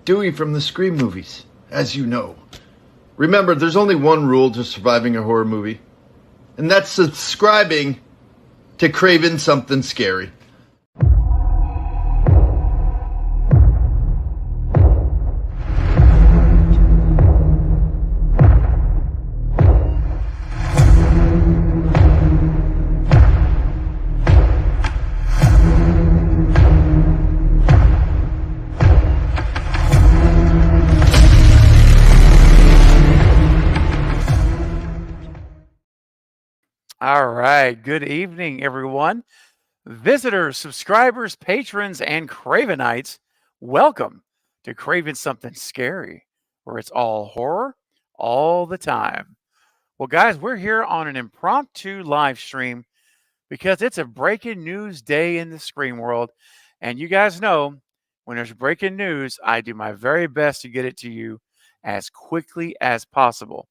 Dewey from the Scream movies, as you know. Remember, there's only one rule to surviving a horror movie, and that's subscribing to Craven Something Scary. All right. Good evening, everyone. Visitors, subscribers, patrons, and Cravenites, welcome to Craven Something Scary, where it's all horror all the time. Well, guys, we're here on an impromptu live stream because it's a breaking news day in the Scream world. And you guys know when there's breaking news, I do my very best to get it to you as quickly as possible.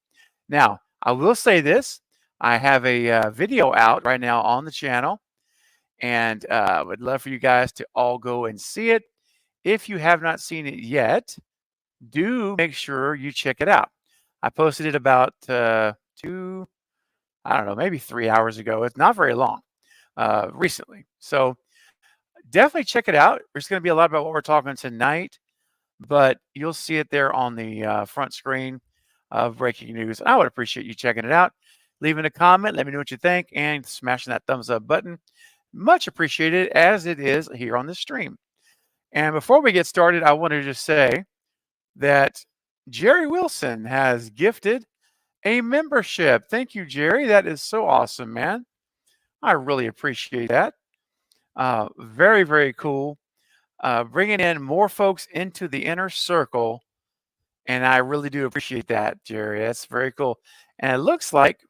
Now, I will say this. I have a video out right now on the channel, and would love for you guys to all go and see it. If you have not seen it yet, do make sure you check it out. I posted it about I don't know, maybe 3 hours ago. It's not very long, recently. So definitely check it out. There's going to be a lot about what we're talking tonight, but you'll see it there on the front screen of breaking news. I would appreciate you checking it out, leaving a comment, let me know what you think, and smashing that thumbs up button. Much appreciated, as it is here on the stream. And before we get started, I want to just say that Jerry Wilson has gifted a membership. Thank you, Jerry. That is so awesome, man. I really appreciate that. Very, very cool. Bringing in more folks into the inner circle. And I really do appreciate that, Jerry. That's very cool. And it looks like,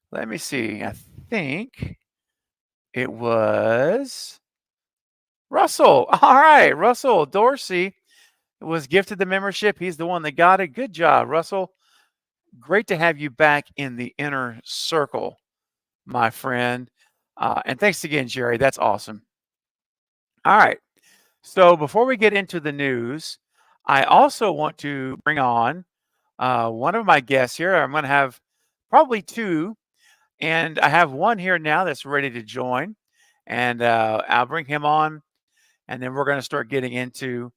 let me see, I think it was Russell. All right, Russell Dorsey was gifted the membership. He's the one that got it. Good job, Russell. Great to have you back in the inner circle, my friend. And thanks again, Jerry. That's awesome. All right. So before we get into the news, I also want to bring on one of my guests here. I'm going to have probably two, and I have one here now that's ready to join, and I'll bring him on, and then we're going to start getting into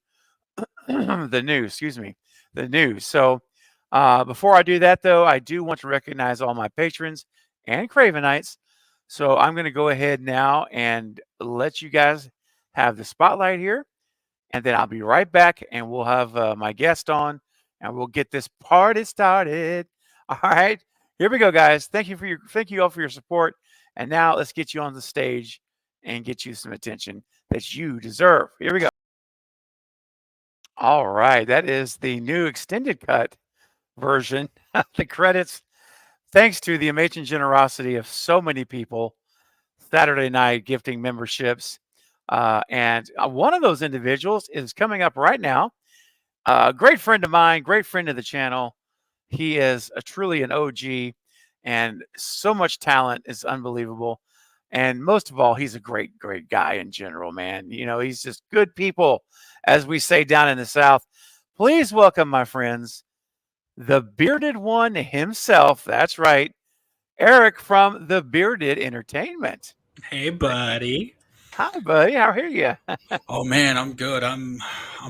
the news. Excuse me, the news. So before I do that, though, I do want to recognize all my patrons and Cravenites. So I'm going to go ahead now and let you guys have the spotlight here, and then I'll be right back, and we'll have my guest on, and we'll get this party started. All right, here we go, guys. Thank you all for your support, and now let's get you on the stage and get you some attention that you deserve. Here we go. All right, that is the new extended cut version. The credits, thanks to the amazing generosity of so many people, Saturday night gifting memberships. And one of those individuals is coming up right now. A great friend of mine, great friend of the channel. He is truly an OG, and so much talent is unbelievable. And most of all, he's a great, great guy in general, man. You know, he's just good people, as we say down in the South. Please welcome, my friends, the bearded one himself. That's right, Eric from the Bearded Entertainment. Hey, buddy. Hi, buddy. How are you? Oh man, I'm good. I'm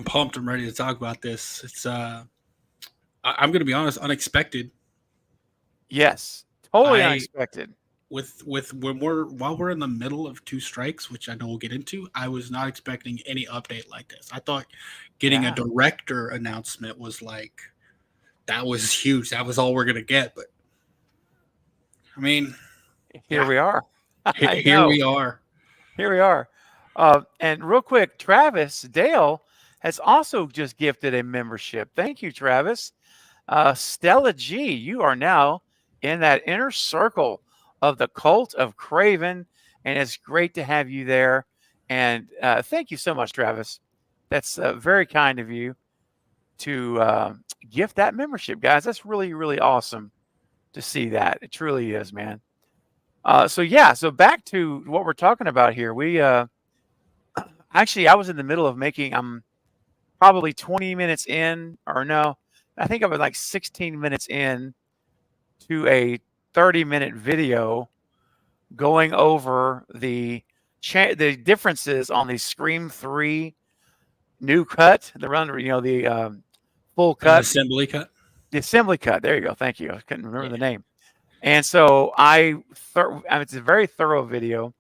pumped. I'm ready to talk about this. It's I'm gonna be honest, unexpected. Yes, totally unexpected. With while we're in the middle of two strikes, which I know we'll get into, I was not expecting any update like this. I thought getting a director announcement was like that was huge. That was all we're gonna get, but I mean, here we are. Here we are. Here we are. And real quick, Travis Dale has also just gifted a membership. Thank you, Travis. Stella G, you are now in that inner circle of the cult of Craven, and it's great to have you there. And thank you so much, Travis. That's very kind of you to gift that membership, guys. That's really, really awesome to see that. It truly is, man. So back to what we're talking about here. We actually, I was in the middle of making. I'm probably 20 minutes in, or no, I think I was like 16 minutes in to a 30-minute video going over the differences on the Scream 3 new cut, the full An cut, assembly cut. the assembly cut. There you go. Thank you. I couldn't remember the name. And so it's a very thorough video,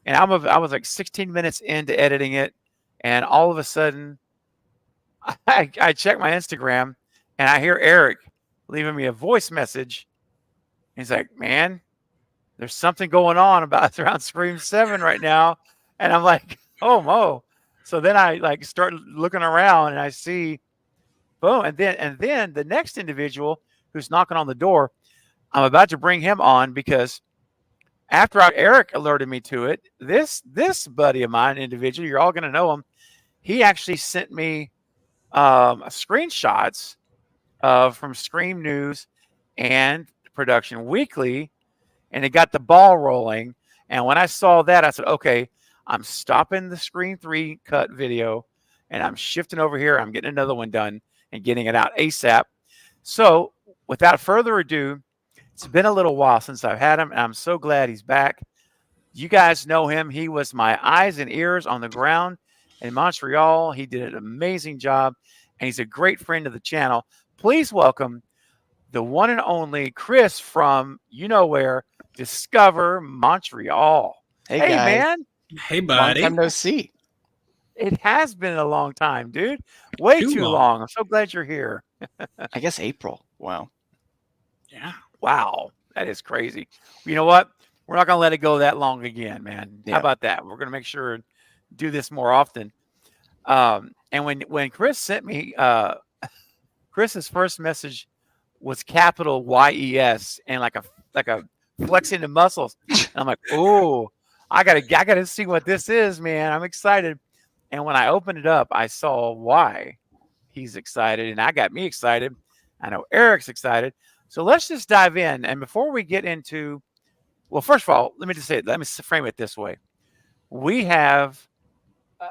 and I was like 16 minutes into editing it, and all of a sudden, I check my Instagram, and I hear Eric leaving me a voice message. He's like, "Man, there's something going on around Scream 7 right now," and I'm like, "Oh, Mo." So then I like start looking around, and I see, boom, and then the next individual who's knocking on the door, I'm about to bring him on because after Eric alerted me to it, this buddy of mine, individual, you're all going to know him. He actually sent me screenshots from Scream News and Production Weekly, and it got the ball rolling. And when I saw that, I said, okay, I'm stopping the Scream 3 cut video, and I'm shifting over here. I'm getting another one done and getting it out ASAP. So without further ado, it's been a little while since I've had him, and I'm so glad he's back. You guys know him. He was my eyes and ears on the ground in Montreal. He did an amazing job, and he's a great friend of the channel. Please welcome the one and only Chris from where, Discover Montreal. Hey guys. Man. Hey, buddy. Long time no see. It has been a long time, dude. Way too long. I'm so glad you're here. I guess April. Wow. Yeah. Wow. That is crazy. You know what? We're not going to let it go that long again, man. Yeah. How about that? We're going to make sure and do this more often. And when Chris sent me, Chris's first message was capital YES and like a flexing the muscles. And I'm like, oh, I gotta see what this is, man. I'm excited. And when I opened it up, I saw why he's excited, and I got me excited. I know Eric's excited. So let's just dive in. And before we get into, well, first of all, let me frame it this way. We have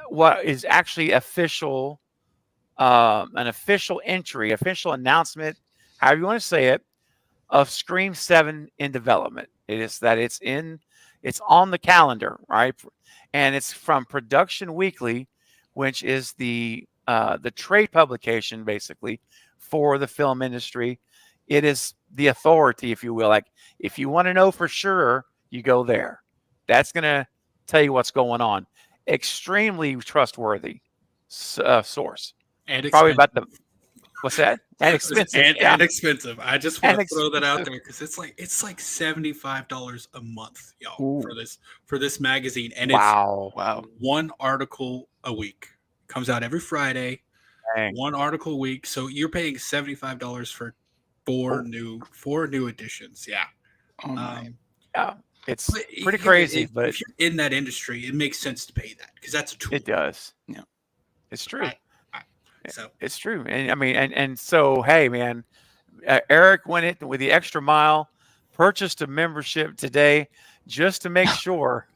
what is actually official, an official entry, official announcement, however you want to say it, of Scream 7 in development. It is that it's on the calendar, right? And it's from Production Weekly, which is the trade publication basically for the film industry. It is the authority, if you will. Like, if you want to know for sure, you go there. That's going to tell you what's going on. Extremely trustworthy source. And probably about what's that? And expensive. And expensive. I just want to throw that out there because it's like $75 a month, y'all, for this magazine. And wow. It's one article a week. Comes out every Friday. Dang. One article a week. So you're paying $75 for four new editions. Yeah. Oh my. Yeah. It's pretty crazy, but if you're in that industry, it makes sense to pay that because that's a tool. It does. Yeah. It's true. Right. So it's true. And I mean, and so, hey, man, Eric went it with the extra mile, purchased a membership today just to make sure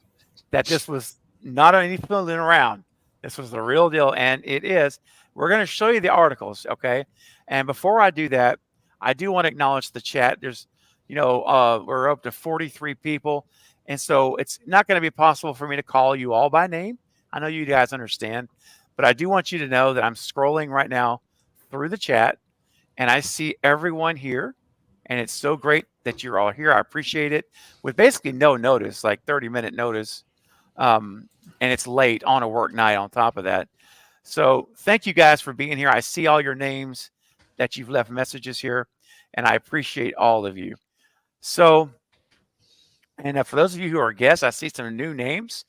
that this was not any fooling around. This was the real deal. And it is. We're going to show you the articles. Okay. And before I do that, I do want to acknowledge the chat. There's, we're up to 43 people. And so it's not going to be possible for me to call you all by name. I know you guys understand. But I do want you to know that I'm scrolling right now through the chat, and I see everyone here, and it's so great that you're all here. I appreciate it. With basically no notice, like 30-minute notice, and it's late on a work night on top of that. So thank you guys for being here. I see all your names that you've left messages here, and I appreciate all of you. So, and for those of you who are guests, I see some new names.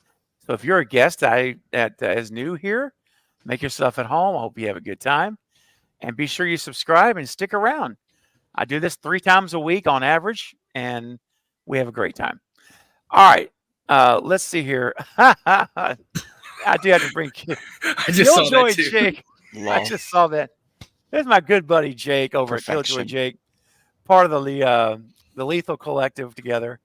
So if you're a guest that is new here, make yourself at home. I hope you have a good time. And be sure you subscribe and stick around. I do this 3 times a week on average, and we have a great time. All right. Let's see here. I do have to bring I just saw that too. Jake. I just saw that. There's my good buddy Jake over at Killjoy Jake, part of the Lethal Collective together.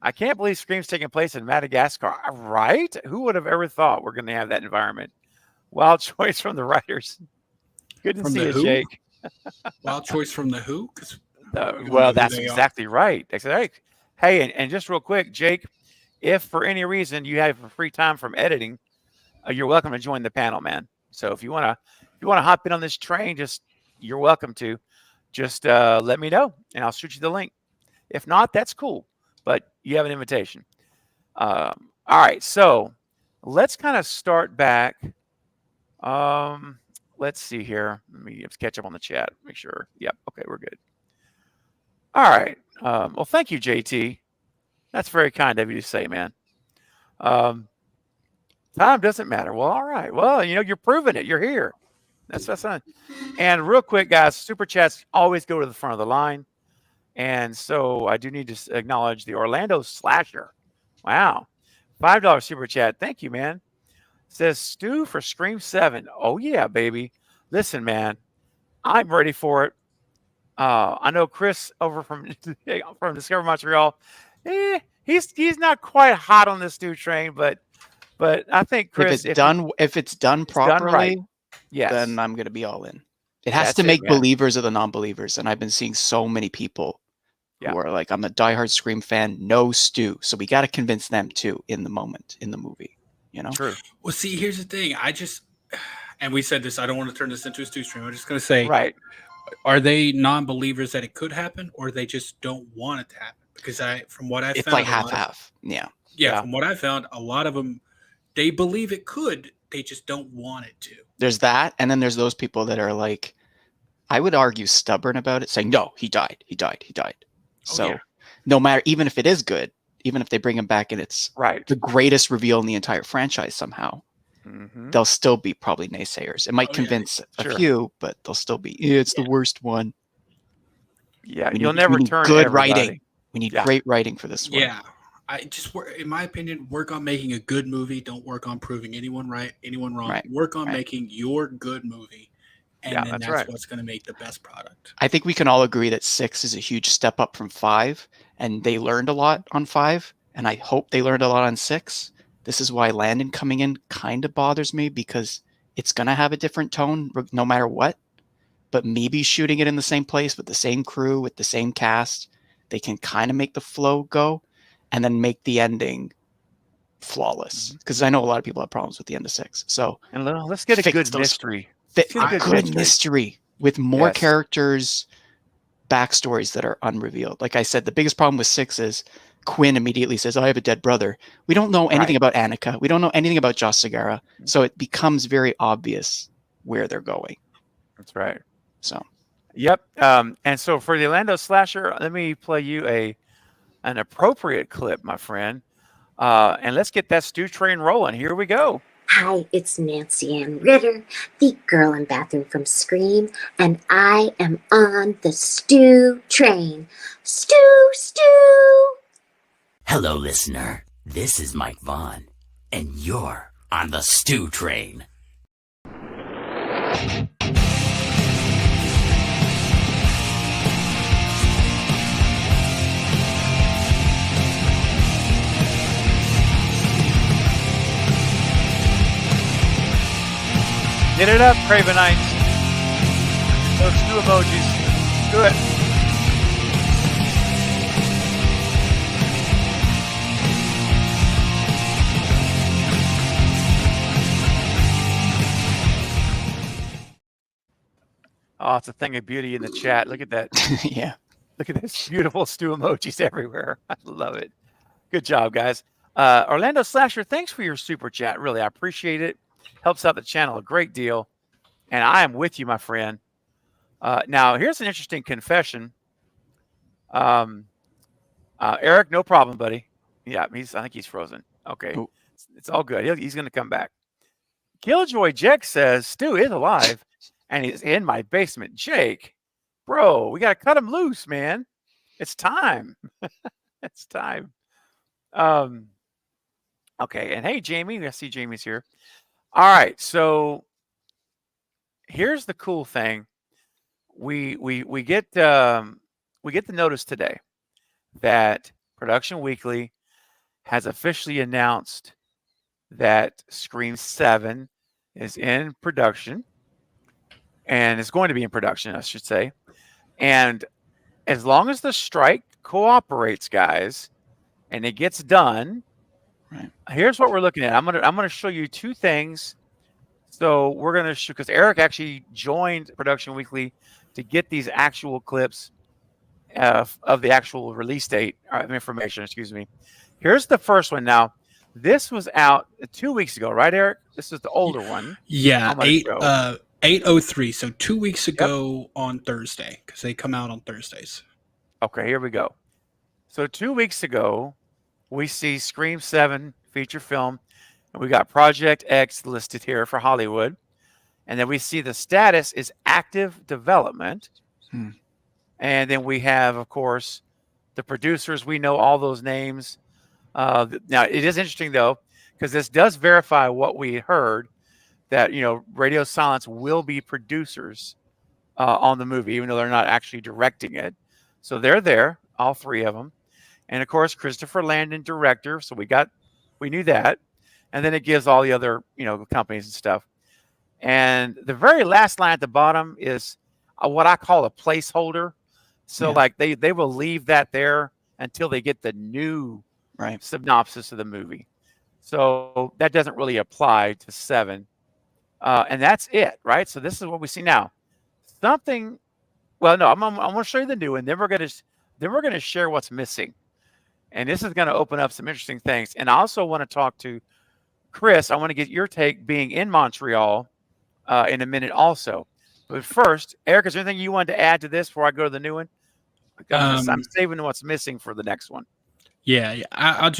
I can't believe Scream's taking place in Madagascar. Right? Who would have ever thought we're going to have that environment? Wild choice from the writers. Good to From see the you, who? Jake. Wild choice from the who? Because Well, that's exactly right. Exactly. Hey, and just real quick, Jake, if for any reason you have free time from editing, you're welcome to join the panel, man. So if you wanna hop in on this train, you're welcome to. Just let me know, and I'll shoot you the link. If not, that's cool. But you have an invitation. All right, so let's kind of start back. Let's see here. Let me just catch up on the chat. Make sure. Yep. Okay, we're good. All right. Well, thank you, JT. That's very kind of you to say, man. Time doesn't matter. Well, all right. Well, you're proving it. You're here. That's not. And real quick, guys, super chats always go to the front of the line. And so I do need to acknowledge the Orlando Slasher. Wow. $5 super chat. Thank you, man. Says Stu for Scream 7. Oh, yeah, baby. Listen, man, I'm ready for it. I know Chris over from Discover Montreal. He's not quite hot on this Stu train, but I think Chris, if it's done properly, right. Yes. then I'm gonna be all in. It has That's to make man. believers of the non-believers, and I've been seeing so many people who are like, I'm a diehard Scream fan, no Stu. So we got to convince them too in the moment, in the movie, True. Well, see, here's the thing. And we said this, I don't want to turn this into a Stu stream. I'm just going to say, right. Are they non-believers that it could happen, or they just don't want it to happen? Because from what I found, it's like half-half. Yeah. From what I found, a lot of them, they believe it could, they just don't want it to. There's that, and then there's those people that are like, I would argue stubborn about it, saying, no, he died. So no matter, even if it is good, even if they bring him back and it's the greatest reveal in the entire franchise somehow, they'll still be probably naysayers. It might convince a few, but they'll still be, it's the worst one. Yeah, you'll never turn good everybody. Writing. We need great writing for this one. Yeah. I just, in my opinion, work on making a good movie. Don't work on proving anyone right, anyone wrong. Right. Work on making your good movie. And then that's what's going to make the best product. I think we can all agree that 6 is a huge step up from 5, and they learned a lot on 5, and I hope they learned a lot on 6. This is why Landon coming in kind of bothers me, because it's going to have a different tone no matter what, but maybe shooting it in the same place with the same crew, with the same cast, they can kind of make the flow go and then make the ending flawless. Because I know a lot of people have problems with the end of 6. So and let's get a good mystery. Good mystery with more characters, backstories that are unrevealed. Like I said, the biggest problem with 6 is Quinn immediately says, I have a dead brother. We don't know anything about Annika. We don't know anything about Joss Segarra. So it becomes very obvious where they're going. That's right. So, yep. And so for the Orlando Slasher, let me play you an appropriate clip, my friend. And let's get that Stu train rolling. Here we go. Hi, it's Nancy Ann Ritter, the girl in bathroom from Scream, and I am on the Stu train. Stu! Hello, listener. This is Mike Vaughn, and you're on the Stu train. Get it up, Cravenites. Those Stu emojis. Do it. Oh, it's a thing of beauty in the chat. Look at that. Yeah. Look at this beautiful Stu emojis everywhere. I love it. Good job, guys. Orlando Slasher, thanks for your super chat. Really, I appreciate it. Helps out the channel a great deal. And I am with you, my friend. Now, here's an interesting confession. Eric, no problem, buddy. Yeah, I think he's frozen. Okay. It's all good. He's going to come back. Killjoy Jake says, Stu is alive, and he's in my basement. Jake, bro, we got to cut him loose, man. It's time. It's time. Okay, and hey, Jamie. I see Jamie's here. All right, so here's the cool thing. We get the notice today that Production Weekly has officially announced that Scream 7 is in production, and is going to be in production, I should say. And as long as the strike cooperates, guys, and it gets done, Right. here's what we're looking at. I'm gonna show you two things. So we're gonna show, because Eric actually joined Production Weekly to get these actual clips of the actual release date of information. Excuse me. Here's the first one. Now, this was out 2 weeks ago, right, Eric? This is the older one. Yeah, I'm gonna show. 8:03. So 2 weeks Yep. ago on Thursday, because they come out on Thursdays. Okay, here we go. So 2 weeks ago, we see Scream 7 feature film, and we got Project X listed here for Hollywood. And then we see the status is active development. Hmm. And then we have, of course, the producers. We know all those names. Now, it is interesting, though, because this does verify what we heard, that, Radio Silence will be producers on the movie, even though they're not actually directing it. So they're there, all three of them. And, of course, Christopher Landon, director. So we knew that. And then it gives all the other, companies and stuff. And the very last line at the bottom is what I call a placeholder. So, like, they will leave that there until they get the new synopsis of the movie. So that doesn't really apply to 7. And that's it, right? So this is what we see now. Well, no, I'm going to show you the new one. Then we're going to share what's missing. And this is going to open up some interesting things. And I also want to talk to Chris. I want to get your take, being in Montreal in a minute also. But first, Eric, is there anything you wanted to add to this before I go to the new one? I'm saving what's missing for the next one. Yeah. I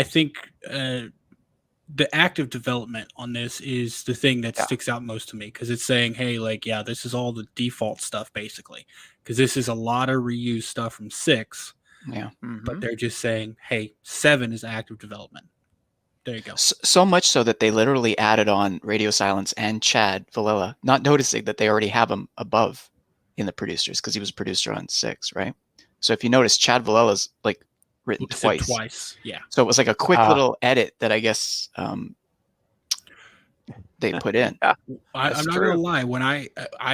think the active development on this is the thing that sticks out most to me, because it's saying, hey, this is all the default stuff basically, because this is a lot of reused stuff from 6. Yeah. Mm-hmm. But they're just saying, hey, 7 is active development. There you go. So much so that they literally added on Radio Silence and Chad Villella, not noticing that they already have him above in the producers, because he was a producer on 6, right? So if you notice, Chad Villella's written twice. Yeah. So it was like a quick little edit that I guess they put in. I'm not gonna lie. When I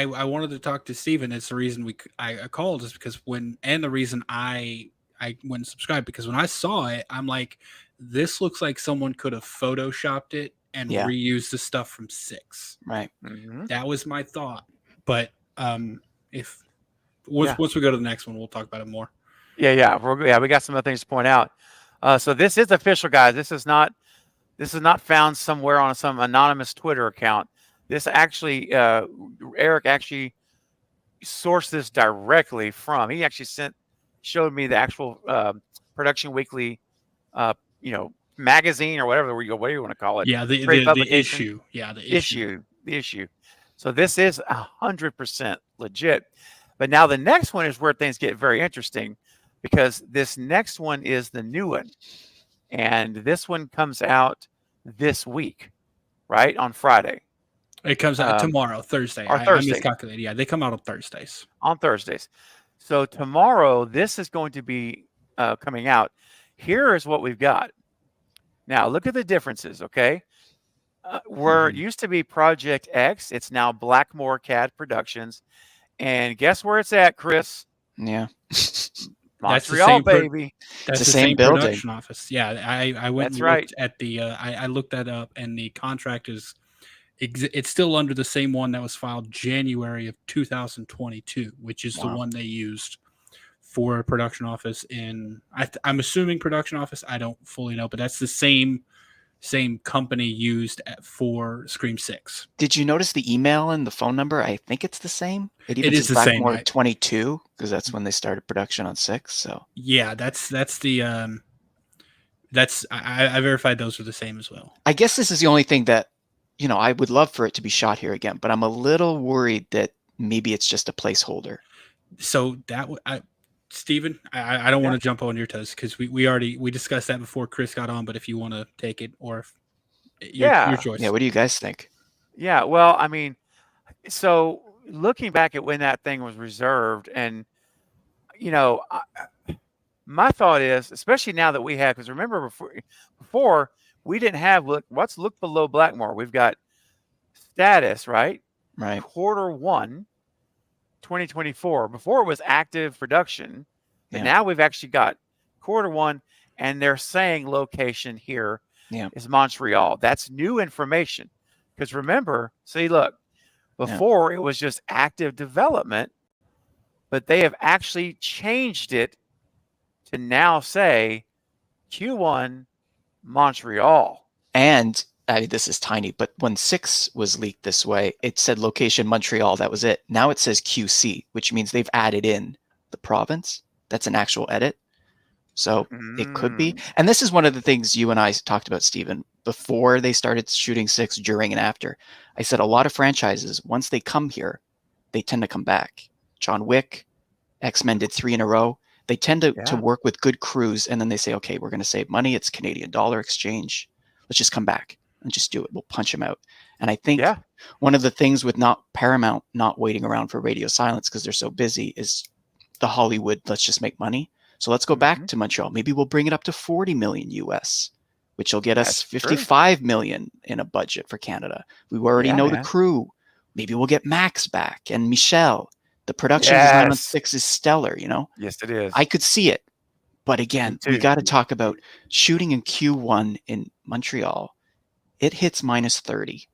wanted to talk to Steven, it's the reason I called, is because the reason I went and subscribed, because when I saw it, I'm like, this looks like someone could have photoshopped it and reused the stuff from 6. Right. Mm-hmm. That was my thought. But once we go to the next one, we'll talk about it more. Yeah. We got some other things to point out. So this is official, guys. This is not found somewhere on some anonymous Twitter account. This actually, Eric actually sourced this directly from. He actually showed me the actual Production Weekly, magazine or whatever you want to call it. Yeah, the issue. Yeah, the issue. So this is 100% legit. But now the next one is where things get very interesting, because this next one is the new one. And this one comes out this week, right? On Friday. It comes out tomorrow, Thursday. Or Thursday. I miscalculated. Yeah, they come out on Thursdays. On Thursdays. So tomorrow, this is going to be coming out. Here is what we've got. Now, look at the differences, okay? Where it used to be Project X, it's now Blackmore CAD Productions. And guess where it's at, Chris? Yeah. Montreal, baby. That's the the same same building. production office. Yeah, I went That's and looked at the I looked that up, and the contract is it's still under the same one that was filed January of 2022, which is the one they used for production office I'm assuming production office. I don't fully know, but that's the same company used for Scream 6. Did you notice the email and the phone number? I think it's the same. It is the same. Blackmore 22, because that's when they started production on 6. So yeah, that's the I verified those are the same as well. I guess this is the only thing that I would love for it to be shot here again, but I'm a little worried that maybe it's just a placeholder. So Steven, I don't want to jump on your toes, because we discussed that before Chris got on, but if you want to take it, or your choice. Yeah, what do you guys think? Yeah, well, I mean, so looking back at when that thing was reserved, and my thought is, especially now that we have, because remember before we didn't have look below Blackmore. We've got status, right? Right. Q1 2024. Before it was active production, but Yeah. now we've actually got Q1, and they're saying location here Yeah. is Montreal. That's new information. Because remember, see, look, before it was just active development, but they have actually changed it to now say Q1 Montreal. And this is tiny, but when 6 was leaked this way, it said location Montreal. That was it. Now it says QC, which means they've added in the province. That's an actual edit. So it could be. And this is one of the things you and I talked about, Stephen, before they started shooting 6, during and after. I said a lot of franchises, once they come here, they tend to come back. John Wick, X-Men did 3 in a row. They tend to work with good crews, and then they say, okay, we're going to save money. It's Canadian dollar exchange. Let's just come back and just do it. We'll punch them out. And I think one of the things with Paramount not waiting around for radio silence because they're so busy is the Hollywood, let's just make money. So let's go back to Montreal. Maybe we'll bring it up to 40 million US, which will get us 55 million in a budget for Canada. We already know the crew. Maybe we'll get Max back and Michelle. The production design on 6 is stellar, you know? Yes, it is. I could see it. But again, we got to talk about shooting in Q1 in Montreal. It hits minus 30.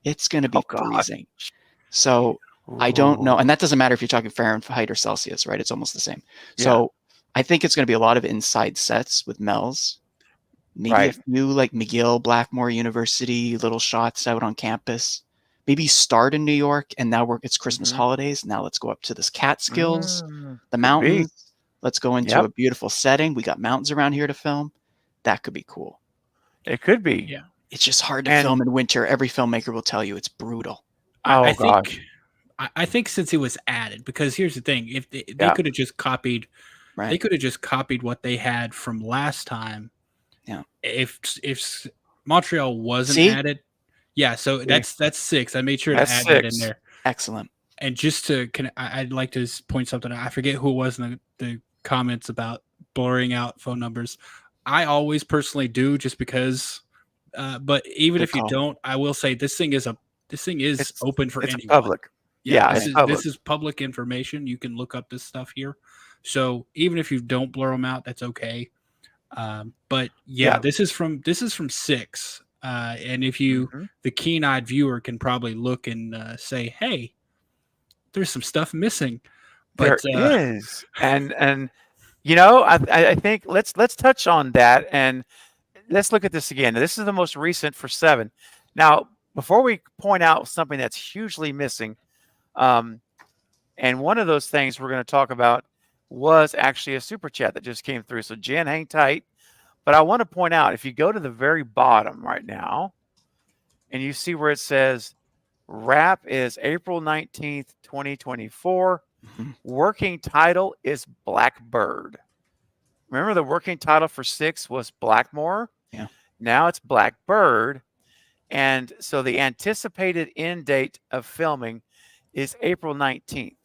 It's going to be freezing. So I don't know. And that doesn't matter if you're talking Fahrenheit or Celsius, right? It's almost the same. So I think it's going to be a lot of inside sets with Mel's. Maybe a few like McGill, Blackmore University, little shots out on campus. Maybe start in New York, and now it's Christmas holidays. Now let's go up to this Catskills, the mountains. Let's go into a beautiful setting. We got mountains around here to film. That could be cool. It could be. Yeah. It's just hard to film in winter. Every filmmaker will tell you it's brutal. I think since it was added, because here's the thing: if they could have just copied, they could have just copied what they had from last time. Yeah. If Montreal wasn't added, so that's 6. I made sure to add that in there. Excellent. And just to, I'd like to point something out. I forget who it was in the comments about blurring out phone numbers. I always personally do, just because. But even if you don't, I will say this thing is open for anyone. Public. This is public information. You can look up this stuff here. So even if you don't blur them out, that's okay. But this is from 6. And if you, the keen-eyed viewer, can probably look and say, "Hey, there's some stuff missing." But there is, and you know, I think let's touch on that, and let's look at this again. This is the most recent for 7. Now, before we point out something that's hugely missing, and one of those things we're going to talk about was actually a super chat that just came through. So Jen, hang tight. But I want to point out, if you go to the very bottom right now, and you see where it says wrap is April 19th, 2024. Working title is Blackbird. Remember the working title for 6 was Blackmore? Yeah. Now it's Blackbird. And so the anticipated end date of filming is April 19th.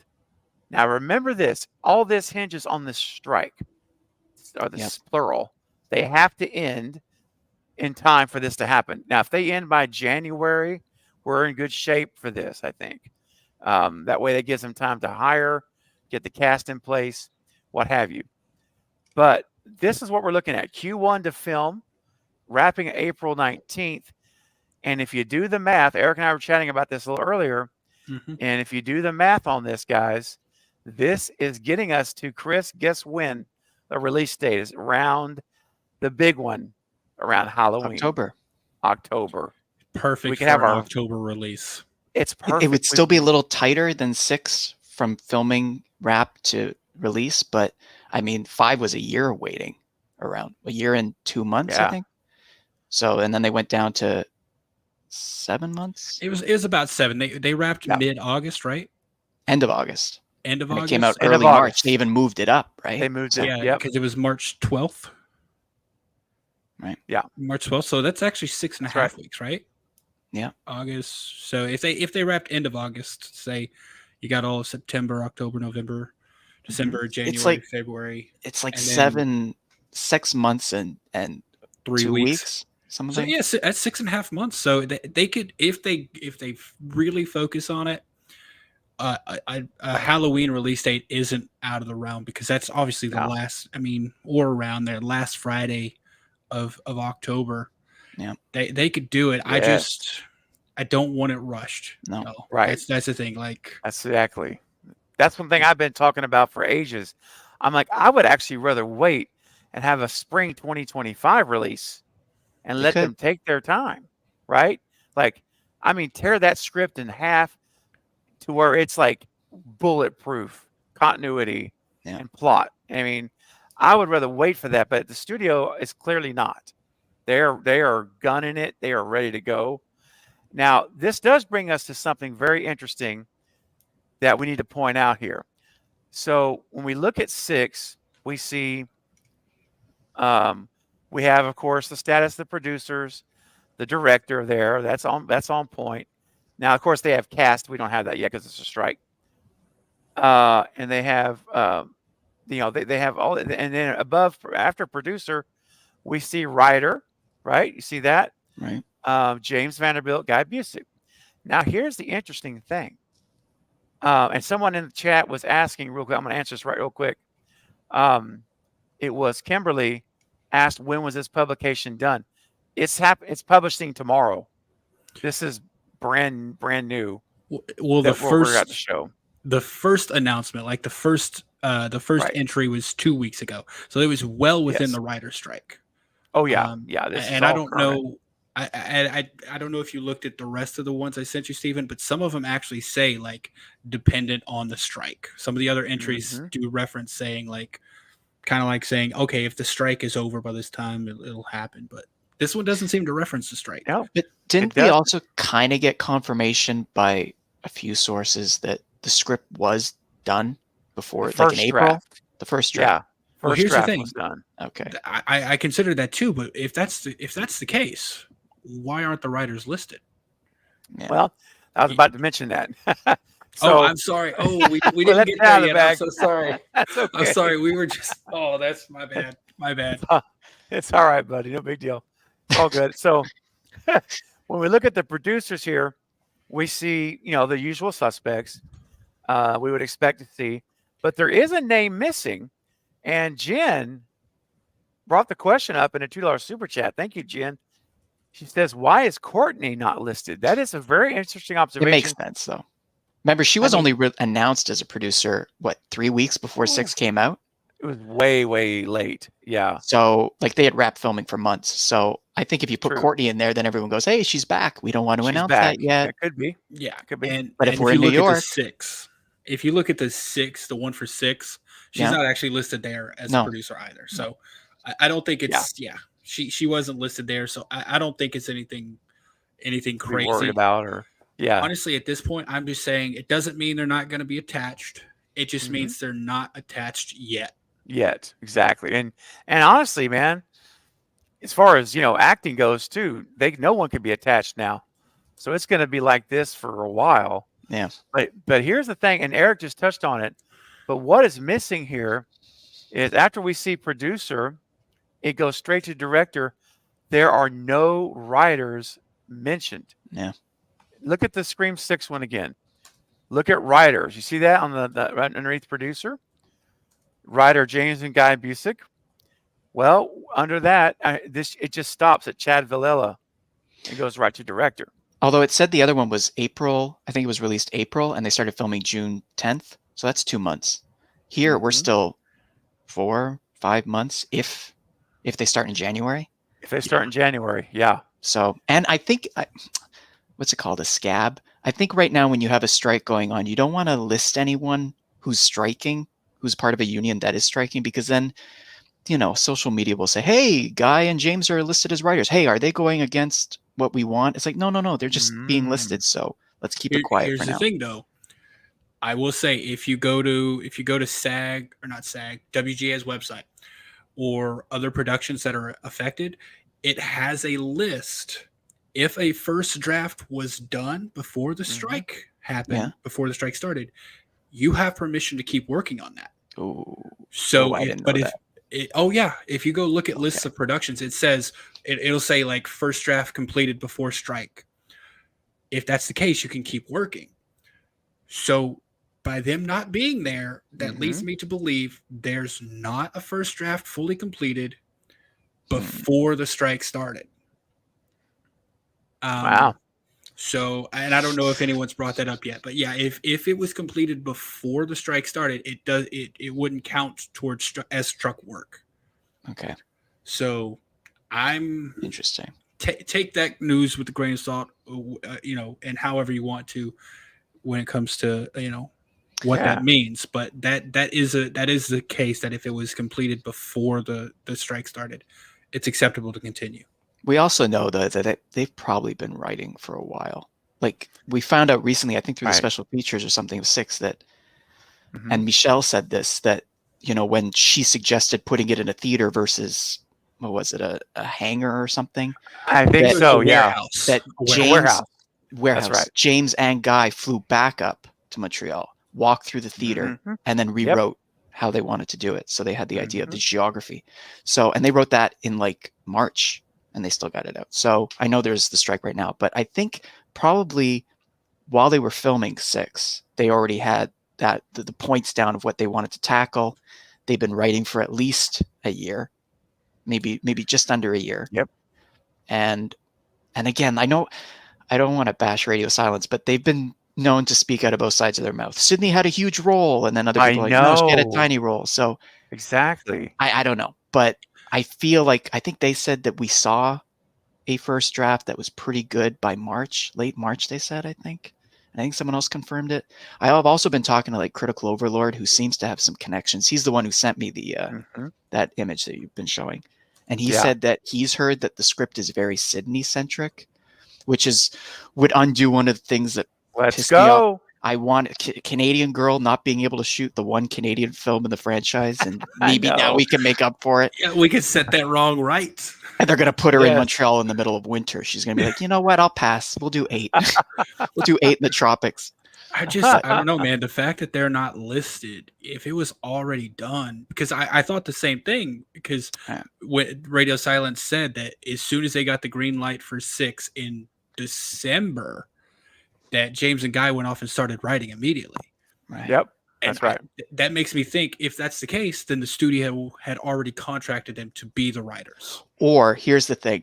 Now remember this, all this hinges on this strike, or this plural. They have to end in time for this to happen. Now, if they end by January, we're in good shape for this, I think. That way that gives them time to hire, get the cast in place, what have you. But this is what we're looking at. Q1 to film, wrapping April 19th. And if you do the math, Eric and I were chatting about this a little earlier, and if you do the math on this, guys, this is getting us to, Chris, guess when the release date is? Around the big one, around Halloween. October. Perfect. We can have our October release. It's perfect. It would still be a little tighter than 6 from filming wrap to release, but I mean, 5 was a year waiting, around a year and 2 months, I think. So, and then they went down to 7 months. It was about 7. They wrapped mid-August, right? End of August. End of and August. It came out early March. They even moved it up, right? They moved it, because it was March 12th. Right. Yeah. March 12th. So that's actually 6.5 weeks, right? Yeah. August. So if they wrapped end of August, say you got all of September, October, November, December, January, February. It's like 6 months and 3 2 weeks. Some of So them. yes, that's 6.5 months. So they could, if they really focus on it, a Halloween release date isn't out of the realm, because that's obviously the No. last. I mean, or around there, last Friday of October. Yeah. They could do it. Yes. I don't want it rushed. No. Right. That's the thing. Like, That's exactly. That's one thing I've been talking about for ages. I'm like, I would actually rather wait and have a spring 2025 release and They let could. them take their time, right? Like, I mean, tear that script in half to where it's like bulletproof continuity Yeah. and plot. I mean, I would rather wait for that, but the studio is clearly not. They are gunning it. They are ready to go. Now, this does bring us to something very interesting that we need to point out here. So when we look at 6, we see we have, of course, the status of the producers, the director there. That's on point. Now, of course, they have cast. We don't have that yet because it's a strike. And they have, they have all. And then above, after producer, we see writer, right? You see that? Right. James Vanderbilt, Guy Busick. Now, here's the interesting thing. And someone in the chat was asking real quick. I'm going to answer this real quick. It was Kimberly asked, when was this publication done? It's publishing tomorrow. This is brand new. well, the we're at the first show. the first announcement, like the first Right. entry was 2 weeks ago, so it was well within Yes. the writer's strike. Oh yeah, yeah. This And is I all don't current. know. I don't know if you looked at the rest of the ones I sent you, Stephen, but some of them actually say like dependent on the strike. Some of the other entries Mhm. do reference saying like, kind of like saying, okay, if the strike is over by this time, it'll happen. But this one doesn't seem to reference the strike. No, But didn't we doesn't. also kind of get confirmation by a few sources that the script was done before, The like in first April? draft. The first draft. Yeah, Well, first here's the draft thing. was done. Okay. I consider that too. But if that's the case, why aren't the writers listed? Yeah. Well, I was about to mention that. Oh, I'm sorry. Oh, we Well, didn't let's get get out there of the yet. I'm bag. so sorry. That's okay. I'm sorry. We were just. Oh, that's my bad. My bad. It's all right, buddy. No big deal. It's all good. So when we look at the producers here, we see, the usual suspects we would expect to see, but there is a name missing. And Jen brought the question up in a $2 super chat. Thank you, Jen. She says, why is Courtney not listed? That is a very interesting It observation. makes sense though. Remember, she was only announced as a producer, 3 weeks before 6 came out? It was way, way late. Yeah. So, like, they had wrapped filming for months. So, I think if you put True. Courtney in there, then everyone goes, hey, she's back. We don't want to She's announce back. that yet. It could be. Yeah, Could be. But if and we're you in New look at the York- 6, if you look at the 6, the one for 6, she's Yeah. not actually listed there as No. a producer either. So I don't think it's she wasn't listed there. So I don't think it's anything To be crazy. worried about her. Yeah. Honestly, at this point, I'm just saying it doesn't mean they're not going to be attached. It just Mhm. means they're not attached yet. Yet. Exactly. And honestly, man, as far as, acting goes too, no one can be attached now. So it's going to be like this for a while. Yeah. But here's the thing, and Eric just touched on it. But what is missing here is after we see producer, it goes straight to director. There are no writers mentioned. Yeah. Look at the Scream 6 one again. Look at writers. You see that on the right underneath producer? Writer James and Guy Busick. Well, under that, it just stops at Chad Villella. It goes right to director. Although it said the other one was April. I think it was released April, and they started filming June 10th. So that's 2 months. Here, we're Mhm. still 4, 5 months if they start in January. If they start in January, yeah. So, and I think, what's it called? A scab? I think right now when you have a strike going on, you don't want to list anyone who's striking, who's part of a union that is striking, because then, social media will say, hey, Guy and James are listed as writers. Hey, are they going against what we want? It's like, no, they're just being listed. So let's keep it quiet Here's for the now. thing, though. I will say if you go to SAG or not SAG, WGA's website or other productions that are affected, it has a list. If a first draft was done before the strike happened, before the strike started, you have permission to keep working on that. Ooh. So, I didn't know that. Oh yeah, if you go look at lists of productions, it says it'll say like first draft completed before strike. If that's the case, you can keep working. So by them not being there, that leads me to believe there's not a first draft fully completed before the strike started. Wow. So, and I don't know if anyone's brought that up yet, but yeah, if it was completed before the strike started, it wouldn't count towards as struck work. Okay. So, I'm Interesting. Take that news with a grain of salt, and however you want to, when it comes to what that means. But that is the case, that if it was completed before the strike started, it's acceptable to continue. We also know that they've probably been writing for a while. Like we found out recently, I think through the special features or something of 6 that, and Michelle said this, that, when she suggested putting it in a theater versus, what was it, a hangar or something? I think so, yeah. That Warehouse. That's right. James and Guy flew back up to Montreal, walked through the theater, and then rewrote how they wanted to do it. So they had the idea of the geography. So, and they wrote that in like March, and they still got it out. So I know there's the strike right now, but I think probably while they were filming 6, they already had that the points down of what they wanted to tackle. They've been writing for at least a year, maybe just under a year. Yep. And again, I know I don't want to bash Radio Silence, but they've been known to speak out of both sides of their mouth. Sydney had a huge role, and then other people are like, no, she had a tiny role. So exactly. I don't know, but I feel like, I think they said that we saw a first draft that was pretty good by March, late March, they said, I think. And I think someone else confirmed it. I have also been talking to like Critical Overlord, who seems to have some connections. He's the one who sent me the that image that you've been showing. And he said that he's heard that the script is very Sydney centric, which would undo one of the things that pissed me off. I want a Canadian girl not being able to shoot the one Canadian film in the franchise, and maybe now we can make up for it. Yeah, we could set that wrong right. And they're going to put her in Montreal in the middle of winter. She's going to be like, you know what? I'll pass. We'll do 8. We'll do 8 in the tropics. I don't know, man. The fact that they're not listed, if it was already done, because I thought the same thing, because when Radio Silence said that as soon as they got the green light for 6 in December, that James and Guy went off and started writing immediately. Right. Yep. That's right. That makes me think, if that's the case, then the studio had already contracted them to be the writers. Or here's the thing,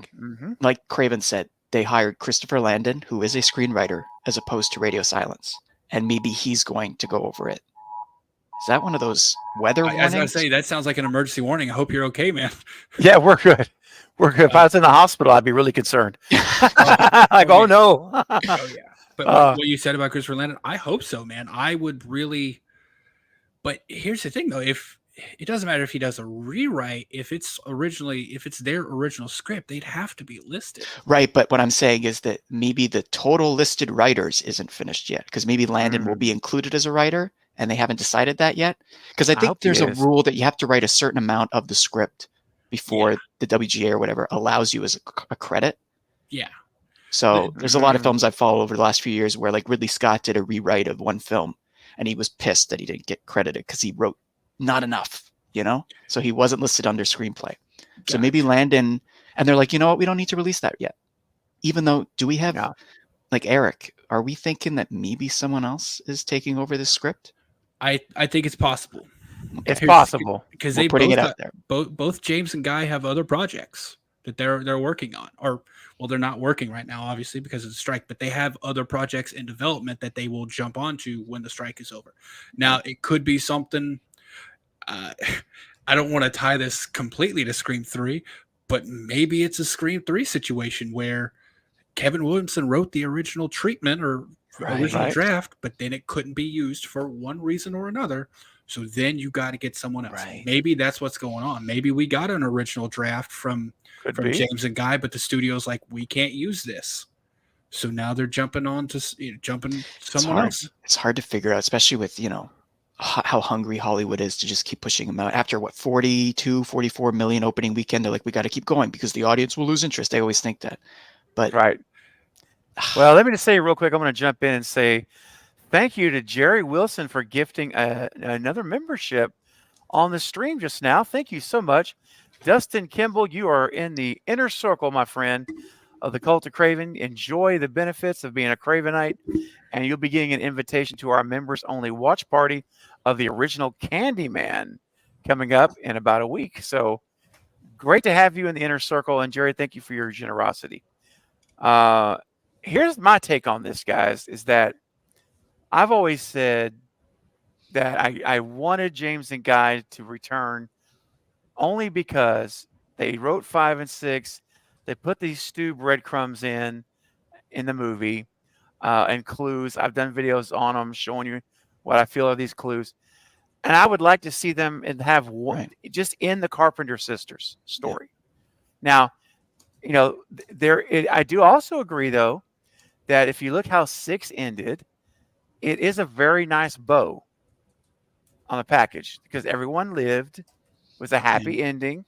like Craven said, they hired Christopher Landon, who is a screenwriter, as opposed to Radio Silence, and maybe he's going to go over it. Is that one of those weather warnings? I was going to say, that sounds like an emergency warning. I hope you're okay, man. Yeah, we're good. We're good. If I was in the hospital, I'd be really concerned. Oh no. Oh yeah. But what you said about Christopher Landon, I hope so, man. I would really. But here's the thing, though: if it doesn't matter if he does a rewrite, if it's their original script, they'd have to be listed. Right. But what I'm saying is that maybe the total listed writers isn't finished yet, because maybe Landon will be included as a writer, and they haven't decided that yet. Because I think there's a rule that you have to write a certain amount of the script before the WGA or whatever allows you as a credit. Yeah. So there's a lot of films I've followed over the last few years where like Ridley Scott did a rewrite of one film, and he was pissed that he didn't get credited because he wrote not enough, so he wasn't listed under screenplay. So maybe Landon, and they're like, you know what? We don't need to release that yet. Even though, do we have like Eric, are we thinking that maybe someone else is taking over this script? I think it's possible. It's possible because they're putting it out there. Both James and Guy have other projects that they're working on, or they're not working right now, obviously, because of the strike, but they have other projects in development that they will jump onto when the strike is over. Now, it could be something, I don't want to tie this completely to Scream 3, but maybe it's a Scream 3 situation where Kevin Williamson wrote the original treatment or original draft, but then it couldn't be used for one reason or another. So then you got to get someone else. Right. Maybe that's what's going on. Maybe we got an original draft from James and Guy, but the studio's like, we can't use this. So now they're jumping on to jumping someone else. It's hard to figure out, especially with, how hungry Hollywood is to just keep pushing them out. After 44 million opening weekend, they're like, we got to keep going because the audience will lose interest. They always think that. But right. Well, let me just say real quick, I'm going to jump in and say thank you to Jerry Wilson for gifting another membership on the stream just now. Thank you so much. Dustin Kimball, you are in the inner circle, my friend, of the Cult of Craven. Enjoy the benefits of being a Cravenite, and you'll be getting an invitation to our members-only watch party of the original Candyman coming up in about a week. So great to have you in the inner circle. And Jerry, thank you for your generosity. Here's my take on this, guys, is that I've always said that I wanted James and Guy to return only because they wrote 5 and 6. They put these Stu breadcrumbs in the movie and clues. I've done videos on them showing you what I feel are these clues. And I would like to see them and have one just in the Carpenter sisters story. Now, you know, I do also agree, though, that if you look how 6 ended, it is a very nice bow on the package because everyone lived with a happy ending.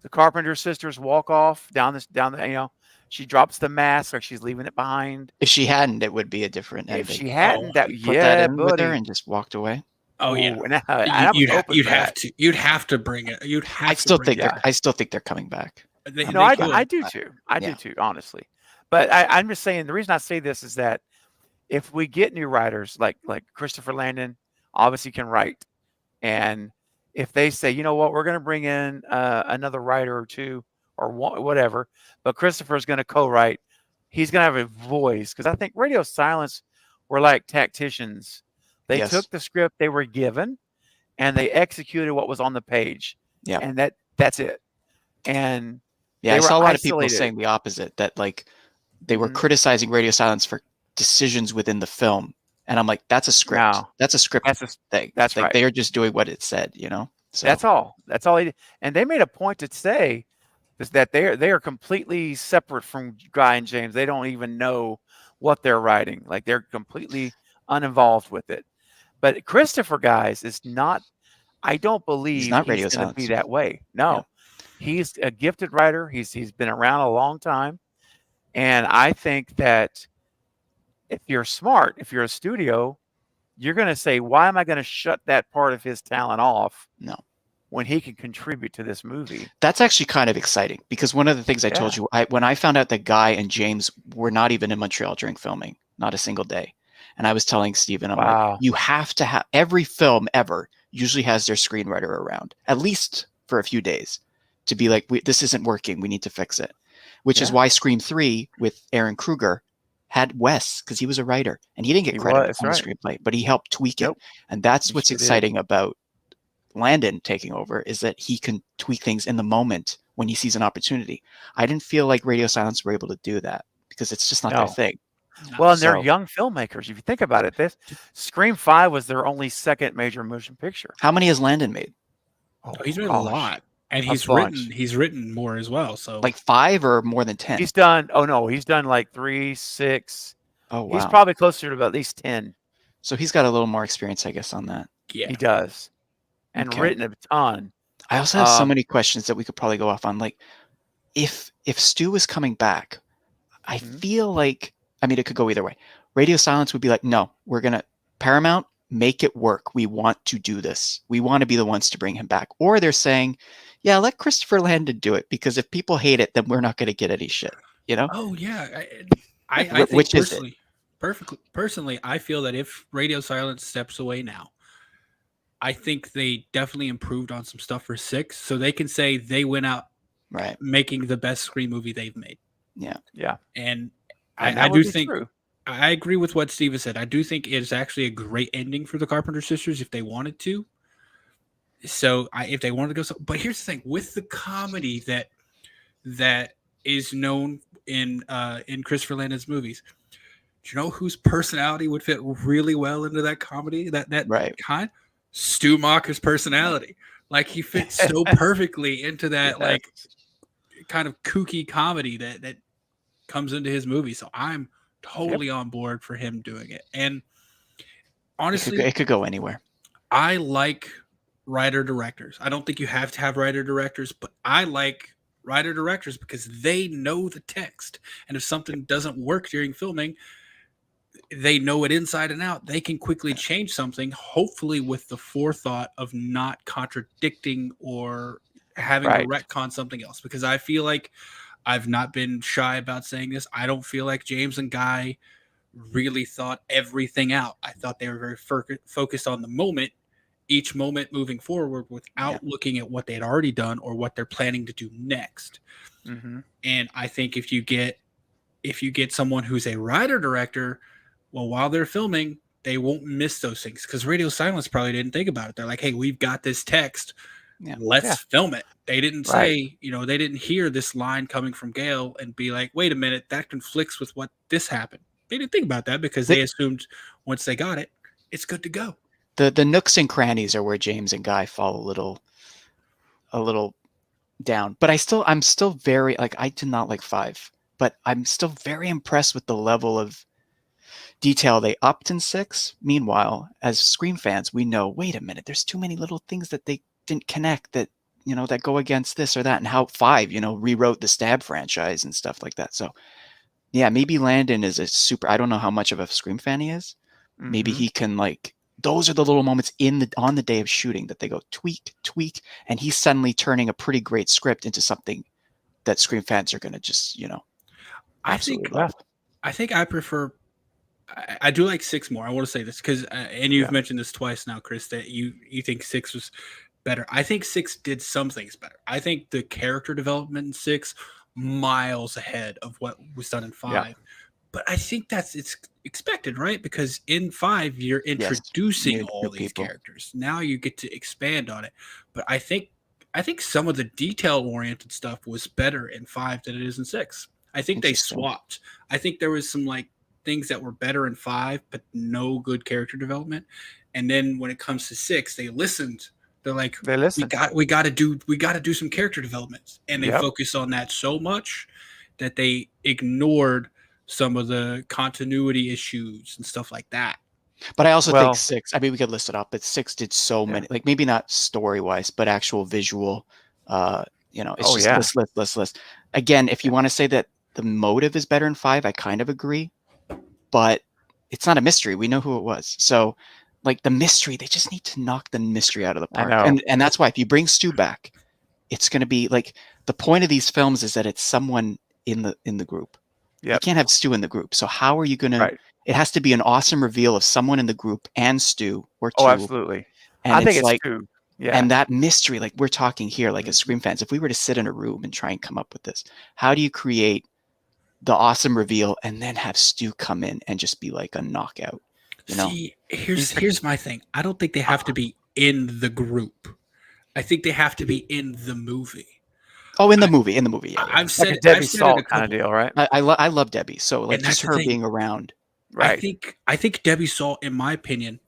The Carpenter sisters walk off down the, she drops the mask like she's leaving it behind. If she hadn't, it would be a different ending. If she hadn't, put that in with her and just walked away. Oh yeah, you'd have to bring it. You'd have. I still think they're coming back. I do too. I do too, honestly. But I'm just saying the reason I say this is that if we get new writers like Christopher Landon, obviously can write, and if they say, you know what, we're going to bring in another writer or two or whatever, but Christopher's going to co-write, he's going to have a voice because I think Radio Silence were like tacticians. They took the script they were given and they executed what was on the page. Yeah, and that's it. And I saw a lot of people saying the opposite, that like they were criticizing Radio Silence for decisions within the film. And I'm like, that's a script. No, that's a script thing. That's like, right. They are just doing what it said, So that's all they did. And they made a point to say is that they are completely separate from Guy and James. They don't even know what they're writing. Like they're completely uninvolved with it. But Christopher, guys, is not. I don't believe he's going to be that way. No, he's a gifted writer. He's been around a long time, and I think that if you're smart, if you're a studio, you're going to say, why am I going to shut that part of his talent off? No, when he can contribute to this movie. That's actually kind of exciting because one of the things I told you, when I found out that Guy and James were not even in Montreal during filming, not a single day. And I was telling Steven, I'm like, you have to have, every film ever usually has their screenwriter around, at least for a few days, to be like, this isn't working. We need to fix it. Which is why Scream 3 with Aaron Kruger had Wes, because he was a writer. And he didn't get credit on the screenplay, but he helped tweak it. And that's what's exciting about Landon taking over, is that he can tweak things in the moment when he sees an opportunity. I didn't feel like Radio Silence were able to do that because it's just not their thing. Well, and they're young filmmakers. If you think about it, this Scream 5 was their only second major motion picture. How many has Landon made? Oh, he's made a lot, and he's written more as well. So like 5 or more than 10. He's done. Oh no, he's done like 3, 6. Oh wow. He's probably closer to at least 10. So he's got a little more experience, I guess, on that. Yeah, he does, and written a ton. I also have so many questions that we could probably go off on. Like, if Stu is coming back, I feel like. I mean, it could go either way. Radio Silence would be like, no, we're going to Paramount, make it work. We want to do this. We want to be the ones to bring him back. Or they're saying, yeah, let Christopher Landon do it, because if people hate it, then we're not going to get any shit, Oh, yeah. I think which personally, personally, I feel that if Radio Silence steps away now, I think they definitely improved on some stuff for 6, so they can say they went out making the best Scream movie they've made. Yeah. Yeah. And I do think I agree with what Steven said. I do think it's actually a great ending for the Carpenter sisters if they wanted to. So if they wanted to go, but here's the thing with the comedy that is known in Christopher Landon's movies. Do you know whose personality would fit really well into that comedy? That kind? Stu Macher's personality. Like he fits so perfectly into that like kind of kooky comedy that comes into his movie. So I'm totally on board for him doing it. And honestly, it could go anywhere. I like writer directors. I don't think you have to have writer directors, but I like writer directors because they know the text. And if something doesn't work during filming, they know it inside and out, they can quickly change something, hopefully with the forethought of not contradicting or having to retcon something else. Because I feel like I've not been shy about saying this. I don't feel like James and Guy really thought everything out. I thought they were very focused on the moment, each moment moving forward without looking at what they had already done or what they're planning to do next. Mm-hmm. And I think if you get someone who's a writer director, well, while they're filming, they won't miss those things, because Radio Silence probably didn't think about it. They're like, hey, we've got this text. Let's film it. They didn't say, they didn't hear this line coming from Gail and be like, wait a minute, that conflicts with what this happened. They didn't think about that because they assumed once they got it, it's good to go. The nooks and crannies are where James and Guy fall a little down. But I'm still very, like, I did not like 5, but I'm still very impressed with the level of detail they upped in 6. Meanwhile, as Scream fans, we know, wait a minute, there's too many little things that they didn't connect that, that go against this or that, and how 5, rewrote the Stab franchise and stuff like that. So yeah, maybe Landon is I don't know how much of a Scream fan he is. Mm-hmm. Maybe he can, like, those are the little moments on the day of shooting that they go tweak, and he's suddenly turning a pretty great script into something that Scream fans are going to just, absolutely love. I think I prefer, I do like 6 more. I want to say this because, and you've mentioned this twice now, Chris, that you think 6 was better. I think 6 did some things better. I think the character development in 6 miles ahead of what was done in 5. Yeah. But I think it's expected, right? Because in 5, you're introducing all these characters. Now you get to expand on it. But I think some of the detail-oriented stuff was better in 5 than it is in 6. I think they swapped. I think there was some, like, things that were better in 5, but no good character development. And then when it comes to 6, they listened. They're like, we got to do some character developments, and they focus on that so much that they ignored some of the continuity issues and stuff like that. But I also think 6, I mean, we could list it up, but 6 did so many, like, maybe not story wise, but actual visual, it's list. Again, if you want to say that the motive is better in 5, I kind of agree, but it's not a mystery. We know who it was. So, like, the mystery, they just need to knock the mystery out of the park. And that's why if you bring Stu back, it's going to be like, the point of these films is that it's someone in the group. You can't have Stu in the group. So how are you going to, it has to be an awesome reveal of someone in the group and Stu or 2. Oh, absolutely. And I think it's like, Stu. Yeah. And that mystery, like we're talking here, like as Scream fans, if we were to sit in a room and try and come up with this, how do you create the awesome reveal and then have Stu come in and just be like a knockout? See, here's my thing. I don't think they have to be in the group. I think they have to be in the movie. Oh, in the movie. Yeah. I've said like a Debbie Salt kind of deal, right? I love Debbie. So, like, just her being around. Right. I think Debbie Salt, in my opinion,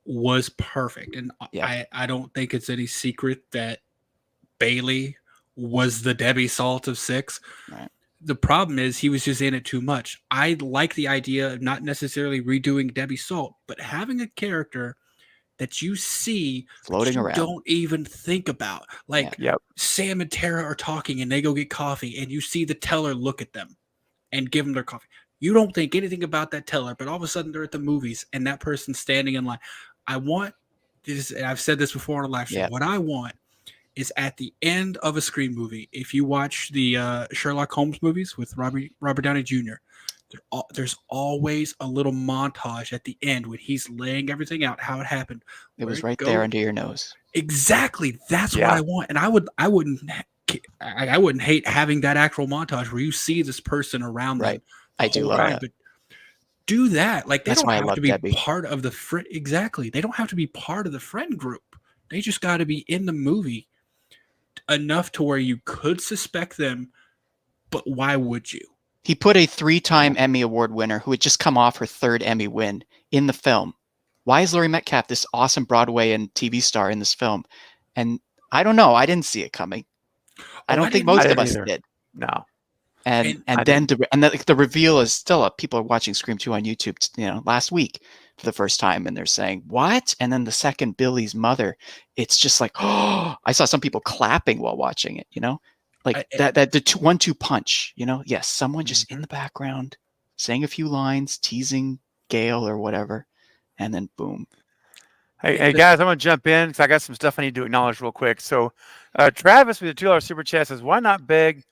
was perfect, and I don't think it's any secret that Bailey was the Debbie Salt of 6. Right. The problem is he was just in it too much. I like the idea of not necessarily redoing Debbie Salt, but having a character that you see floating around, don't even think about. Like Sam and Tara are talking and they go get coffee, and you see the teller look at them and give them their coffee. You don't think anything about that teller, but all of a sudden they're at the movies and that person's standing in line. I want this, and I've said this before on a live show. What I want is at the end of a Scream movie, if you watch the Sherlock Holmes movies with Robert Downey Jr., there's always a little montage at the end when he's laying everything out, how it happened. It was right there under your nose. Exactly. That's what I want. And I wouldn't hate having that actual montage where you see this person around them. I do love that. But do that. Like, they That's don't why have I to be Debbie. Part of the friend. Exactly. They don't have to be part of the friend group. They just got to be in the movie enough to where you could suspect them, but why would you? He put a 3-time Emmy Award winner who had just come off her 3rd Emmy win in the film. Why is Laurie Metcalf this awesome Broadway and TV star in this film? And I don't know. I didn't see it coming. I don't think most of us did. No. And then the reveal is still up. People are watching Scream 2 on YouTube, last week for the first time, and they're saying, what? And then the second, Billy's mother, it's just like, oh, I saw some people clapping while watching it, like the 1-2 punch, yes, someone just in the background saying a few lines, teasing Gale or whatever, and then boom. Hey guys, I'm going to jump in because I got some stuff I need to acknowledge real quick. So Travis with the $2 super chat says, why not beg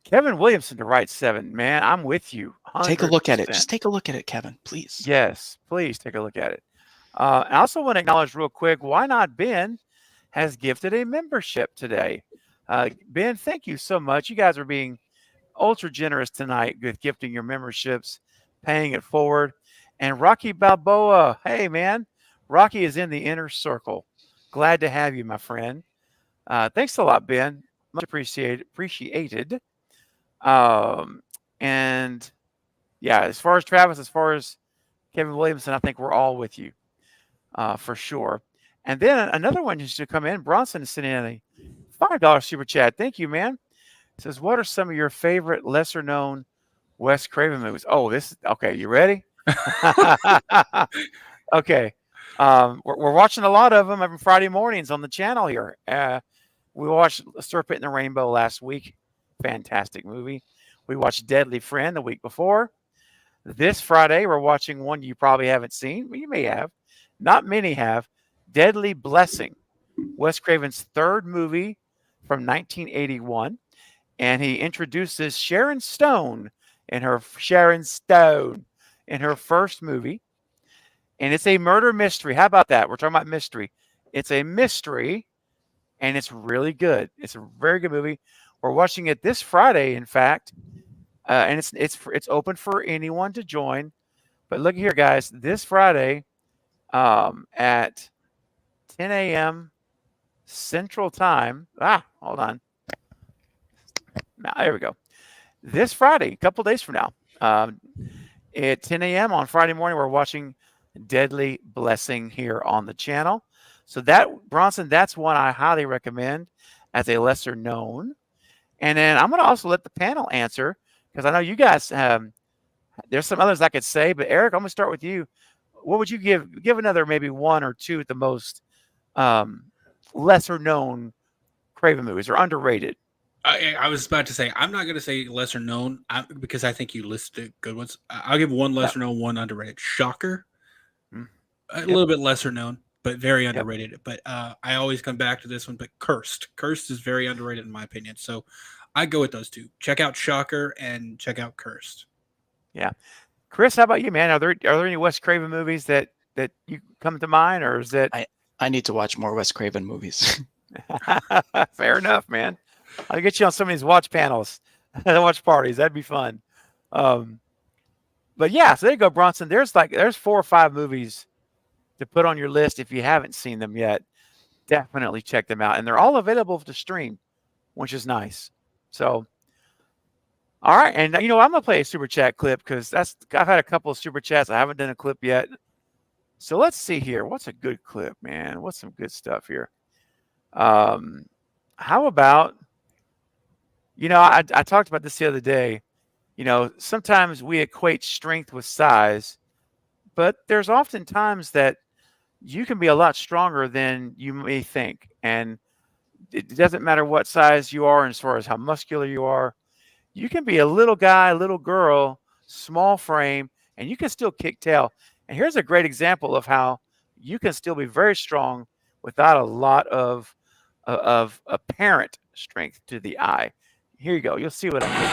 Kevin Williamson to write 7? Man, I'm with you. 100%. Take a look at it. Just take a look at it, Kevin, please. Yes, please take a look at it. I also want to acknowledge real quick, why not Ben has gifted a membership today. Ben, thank you so much. You guys are being ultra generous tonight with gifting your memberships, paying it forward. And Rocky Balboa, hey man, Rocky is in the inner circle. Glad to have you, my friend. Thanks a lot, Ben. Much appreciated. And yeah, as far as Travis, as far as Kevin Williamson, I think we're all with you for sure. And then another one just to come in. Bronson is sending in a $5 super chat. Thank you, man. It says, what are some of your favorite lesser known Wes Craven movies? Oh, this is okay. You ready? Okay. We're watching a lot of them every Friday mornings on the channel here. We watched Serpent in the Rainbow last week. Fantastic movie. We watched Deadly Friend the week before. This Friday, we're watching one you probably haven't seen. Well, you may have. Not many have. Deadly Blessing. Wes Craven's third movie from 1981. And he introduces Sharon Stone in her first movie. And it's a murder mystery. How about that? We're talking about mystery. It's a mystery, and it's really good. It's a very good movie. We're watching it this Friday, in fact, and it's open for anyone to join. But look here, guys. This Friday at 10 a.m. Central Time. Hold on. Now, there we go. This Friday, a couple days from now, at 10 a.m. on Friday morning, we're watching Deadly Blessing here on the channel. So that, Bronson, that's one I highly recommend as a lesser known. And then I'm going to also let the panel answer because I know you guys there's some others I could say, but Eric, I'm going to start with you. What would you give another maybe one or two at the most lesser known Craven movies or underrated? I was about to say, I'm not going to say lesser known because I think you listed good ones. I'll give one lesser known, one underrated. Shocker. A little bit lesser known, but very underrated. But I always come back to this one. But Cursed is very underrated in my opinion. So I go with those two. Check out Shocker and check out Cursed. Yeah, Chris, how about you, man? Are there any Wes Craven movies that you come to mind, or is that I need to watch more Wes Craven movies? Fair enough, man. I'll get you on some of these watch panels, watch parties. That'd be fun. But yeah, so there you go, Bronson. There's 4 or 5 movies to put on your list if you haven't seen them yet. Definitely check them out, and they're all available to stream, which is nice. So, all right, and I'm gonna play a super chat clip because I've had a couple of super chats. I haven't done a clip yet. So let's see here. What's a good clip, man? What's some good stuff here? How about? I talked about this the other day. Sometimes we equate strength with size, but there's often times that you can be a lot stronger than you may think. And it doesn't matter what size you are as far as how muscular you are. You can be a little guy, little girl, small frame, and you can still kick tail. And here's a great example of how you can still be very strong without a lot of apparent strength to the eye. Here you go. You'll see what I mean.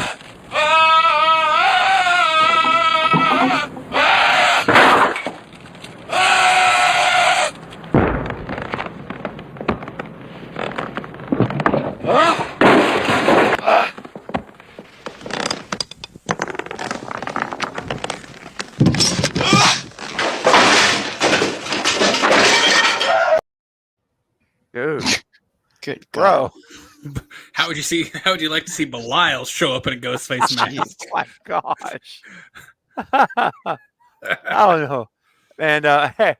Dude. Good bro. How would you like to see Belial show up in a Ghostface mask? Oh my gosh. I don't know. And hey,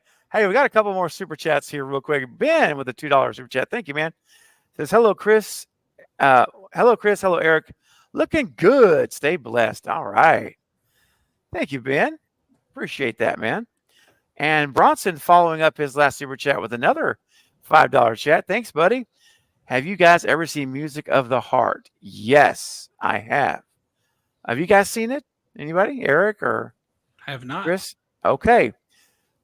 we got a couple more super chats here real quick. Ben with a $2 super chat. Thank you, man. Says, hello, Chris. Hello, Chris. Hello, Eric. Looking good. Stay blessed. All right. Thank you, Ben. Appreciate that, man. And Bronson following up his last super chat with another $5 chat. Thanks, buddy. Have you guys ever seen Music of the Heart? Yes, I have. Have you guys seen it? Anybody? Eric or I have not. Chris? Okay.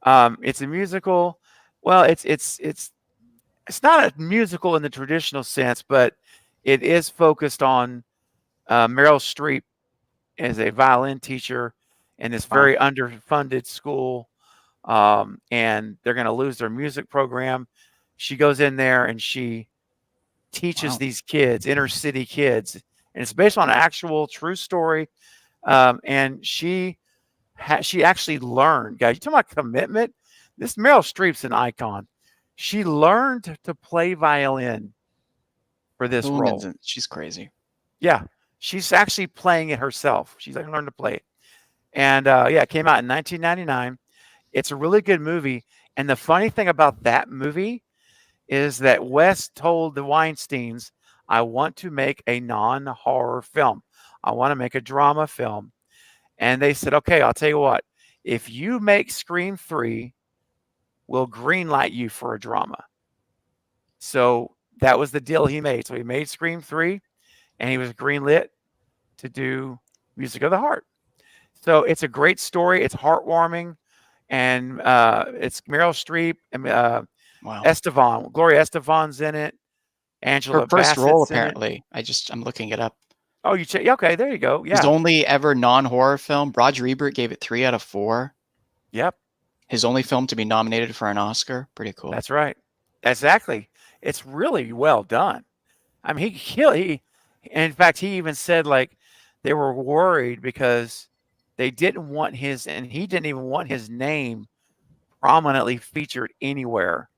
It's a musical. Well, it's not a musical in the traditional sense, but it is focused on Meryl Streep as a violin teacher in this Wow. very underfunded school, and they're going to lose their music program. She goes in there and she teaches Wow. these kids, inner city kids, and it's based on an actual true story. And she actually learned, guys. You talking about commitment? This Meryl Streep's an icon. She learned to play violin for this role. She's crazy. Yeah, she's actually playing it herself. She's like learned to play it, and yeah, it came out in 1999. It's a really good movie, and the funny thing about that movie is that Wes told the Weinsteins, "I want to make a non-horror film. I want to make a drama film," and they said, "Okay, I'll tell you what. If you make Scream 3, we'll greenlight you for a drama." So that was the deal he made. So he made Scream 3, and he was greenlit to do Music of the Heart. So it's a great story. It's heartwarming, and it's Meryl Streep and Wow. Estevan. Gloria Estefan's in it. Angela Her first Bassett's role, in it. apparently. I'm looking it up. Oh, you check? Okay, there you go. His Yeah. only ever non-horror film. Roger Ebert gave it 3 out of 4. Yep. His only film to be nominated for an Oscar. Pretty cool. That's right. Exactly. It's really well done. I mean, he in fact, he even said like they were worried because they didn't want and he didn't even want his name prominently featured anywhere.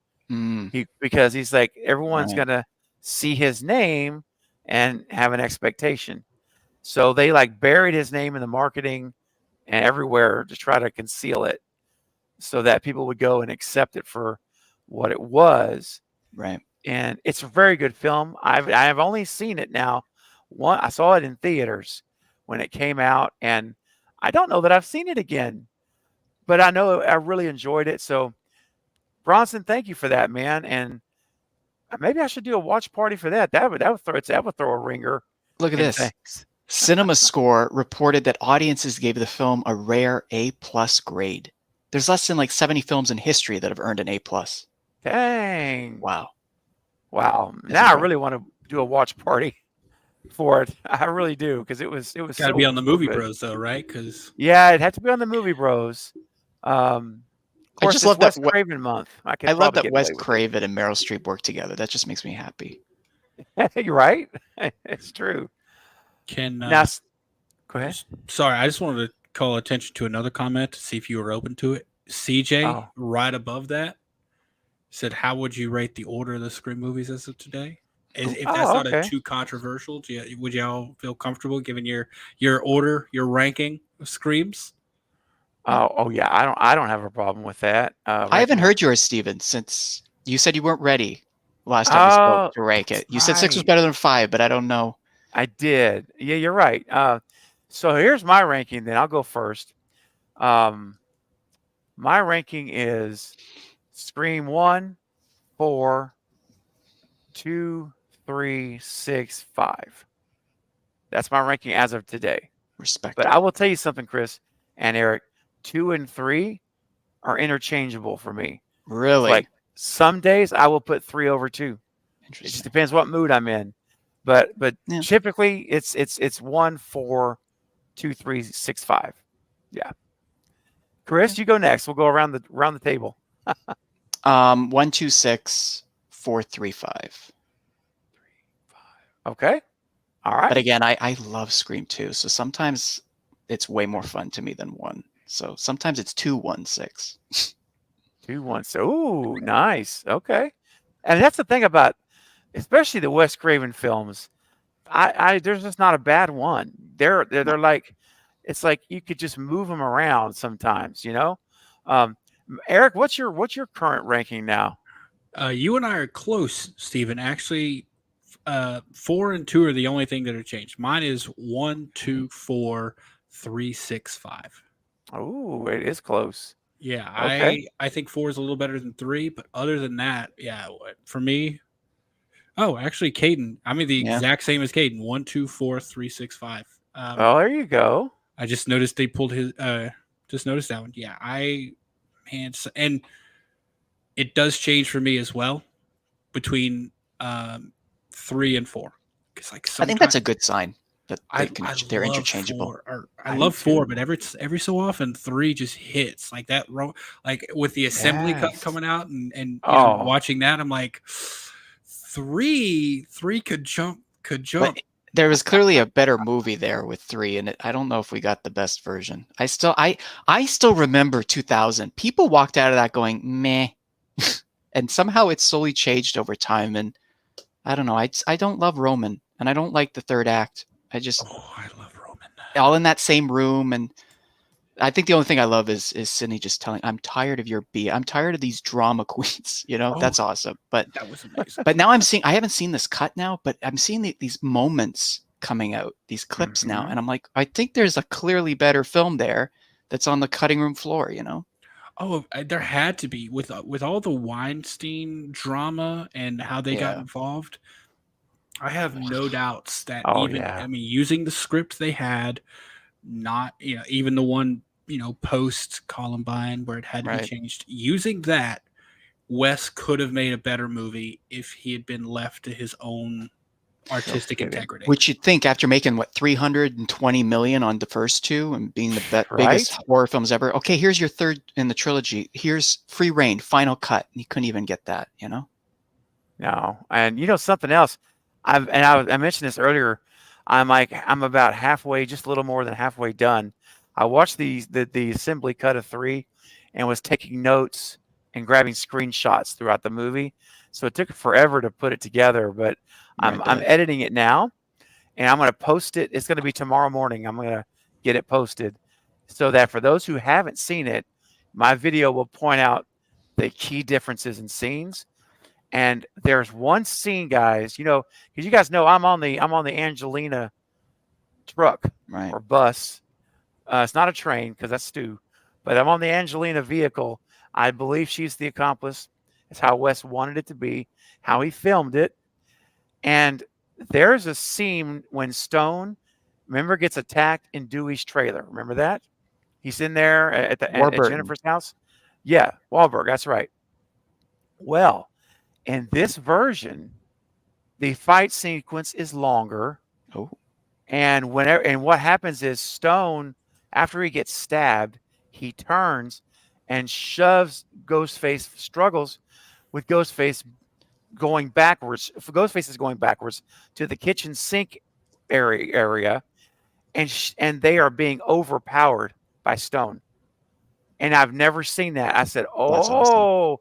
Because he's like, everyone's Right. gonna see his name and have an expectation. So they like buried his name in the marketing and everywhere to try to conceal it so that people would go and accept it for what it was. Right. And it's a very good film. I've only seen it now. I saw it in theaters when it came out, and I don't know that I've seen it again, but I know I really enjoyed it. So, Bronson, thank you for that, man. And maybe I should do a watch party for that. That would throw a ringer. Look at in this. things. Cinema Score reported that audiences gave the film a rare A+ grade. There's less than like 70 films in history that have earned an A+. Dang. Wow. Wow. That's Now I incredible. really want to do a watch party for it. I really do, because it was Got to so be on the Movie good. Bros though, right? Because Yeah, it had to be on the Movie Bros. Of course, just it's love that Wes Craven month. I love that Wes Wes Craven and Meryl Streep work together. That just makes me happy. You're right. It's true. can Now, go ahead. sorry, I just wanted to call attention to another comment to see if you were open to it. CJ, Oh. right above that, said, "How would you rate the order of the Scream movies as of today?" If that's not okay. too controversial, would y'all feel comfortable giving your order, your ranking of Screams? Oh yeah. I don't have a problem with that. I haven't heard yours, Steven, since you said you weren't ready last time we spoke to rank it. You said 6 was right. better than 5, but I don't know. I did. Yeah, you're right. So here's my ranking. Then I'll go first. My ranking is Scream 1, 4, 2, 3, 6, 5. That's my ranking as of today. Respect. But I will tell you something, Chris and Eric. 2 and 3 are interchangeable for me. Really? Like some days I will put 3 over 2. It just Interesting. depends what mood I'm in. But Yeah. typically it's 1, 4, 2, 3, 6, 5. Yeah. Chris, you go next. We'll go around the table. 1, 2, 6, 4, 3, 5. Okay. All right. But again, I love Scream 2, so sometimes it's way more fun to me than 1. So sometimes it's 2, 1, 6. 2, 1. So, ooh, nice. Okay. And that's the thing about, especially the Wes Craven films. There's just not a bad one. They're like, it's like you could just move them around sometimes, you know. Eric, what's your current ranking now? You and I are close, Steven. Actually, 4 and 2 are the only thing that are changed. Mine is 1, 2, 4, 3, 6, 5. Oh, it is close. Yeah, Okay. I think 4 is a little better than 3, but other than that, yeah, for me. Oh, actually, Caden. I mean, the exact same as Caden. 1, 2, 4, 3, 6, 5. Oh, there you go. I just noticed they pulled his Just noticed that one. Yeah, and it does change for me as well between 3 and 4. Because like I think that's a sometimes good sign that they're love interchangeable. 4, or I I love do 4, too. but every so often 3 just hits like that. Like with the assembly cut Yes. coming out, and Oh. watching that, I'm like, 3 could jump. But there was clearly a better movie there with 3, and I don't know if we got the best version. I still remember 2000. People walked out of that going meh, and somehow it's slowly changed over time. And I don't know. I don't love Roman, and I don't like the third act. I love Roman. all in that same room, and I think the only thing I love is Sydney just telling, I'm tired of your I'm tired of these drama queens. That's awesome. But That was amazing. But now I haven't seen this cut now, but I'm seeing these moments coming out, these clips now. Mhm. And I'm like, I think there's a clearly better film there that's on the cutting room floor, Oh, there had to be with all the Weinstein drama and how they got Yeah. involved. I have no doubts that Oh, yeah. I mean, using the script they had, not even the one post Columbine where it had to Right. be changed, using that, Wes could have made a better movie if he had been left to his own artistic integrity. Which you'd think after making 320 million on the first two and being the Right? biggest horror films ever. Okay, here's your third in the trilogy. Here's Free Reign, final cut. And he couldn't even get that, No. And something else, I mentioned this earlier. I'm about halfway, just a little more than halfway done. I watched the assembly cut of 3 and was taking notes and grabbing screenshots throughout the movie. So it took forever to put it together, but I'm editing it now, and I'm going to post it. It's going to be tomorrow morning. I'm going to get it posted so that for those who haven't seen it, my video will point out the key differences in scenes. And there's one scene, guys, because you guys know I'm on the Angelina truck Right. or bus. It's not a train because that's Stu, but I'm on the Angelina vehicle. I believe she's the accomplice. It's how Wes wanted it to be, how he filmed it. And there's a scene when Stone, remember, gets attacked in Dewey's trailer. Remember that? He's in there at Jennifer's house. Yeah, Wahlberg. That's right. Well, in this version, the fight sequence is longer. Oh. And what happens is Stone, after he gets stabbed, he turns and shoves Ghostface, struggles with Ghostface going backwards. Ghostface is going backwards to the kitchen sink area, and they are being overpowered by Stone. And I've never seen that. I said, That's awesome.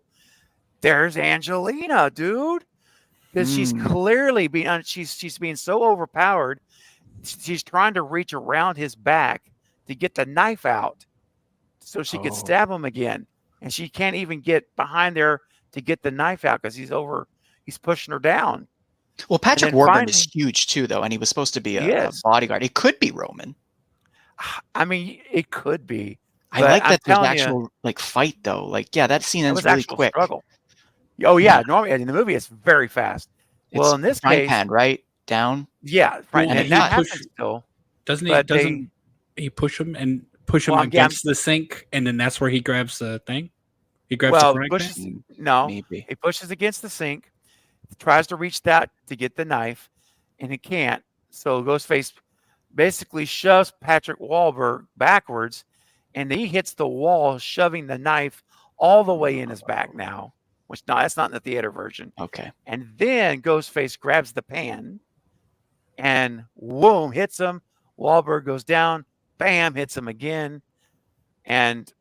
There's Angelina, dude. Because she's clearly she's being so overpowered. She's trying to reach around his back to get the knife out so she could stab him again. And she can't even get behind there to get the knife out because he's pushing her down. Well, Patrick Warburton is huge too, though, and he was supposed to be a bodyguard. It could be Roman. I mean, it could be. I like that there's actual fight though. That scene ends really quick. Struggle. Oh yeah, normally in the movie it's very fast. Well, in this case, pan right down. Yeah, right. Well, and that happens still. Doesn't he push him against the sink, and then that's where he grabs the thing? He grabs the he pushes against the sink, tries to reach that to get the knife, and he can't. So Ghostface basically shoves Patrick Wahlberg backwards, and he hits the wall, shoving the knife all the way in his back now. That's not in the theater version. Okay. And then Ghostface grabs the pan and whoom, hits him. Wahlberg goes down, bam, hits him again, and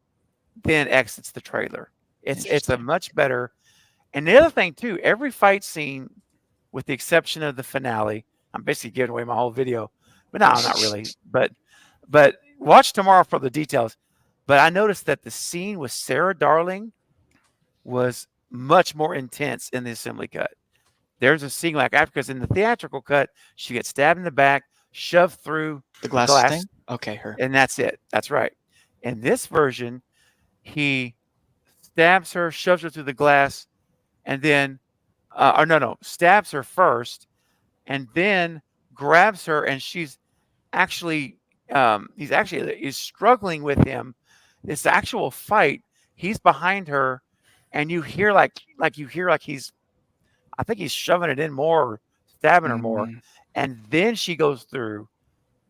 then exits the trailer. It's a much better. And the other thing too, every fight scene, with the exception of the finale, I'm basically giving away my whole video, but no, not really. But watch tomorrow for the details. But I noticed that the scene with Sarah Darling was much more intense in the assembly cut. There's a scene because in the theatrical cut, she gets stabbed in the back, shoved through the glass thing. Okay, her. And that's it. That's right. In this version, he stabs her, shoves her through the glass, and then, stabs her first, and then grabs her, and he's struggling with him, this actual fight, he's behind her, and you hear like he's, I think he's shoving it in more, or stabbing her more, and then she goes through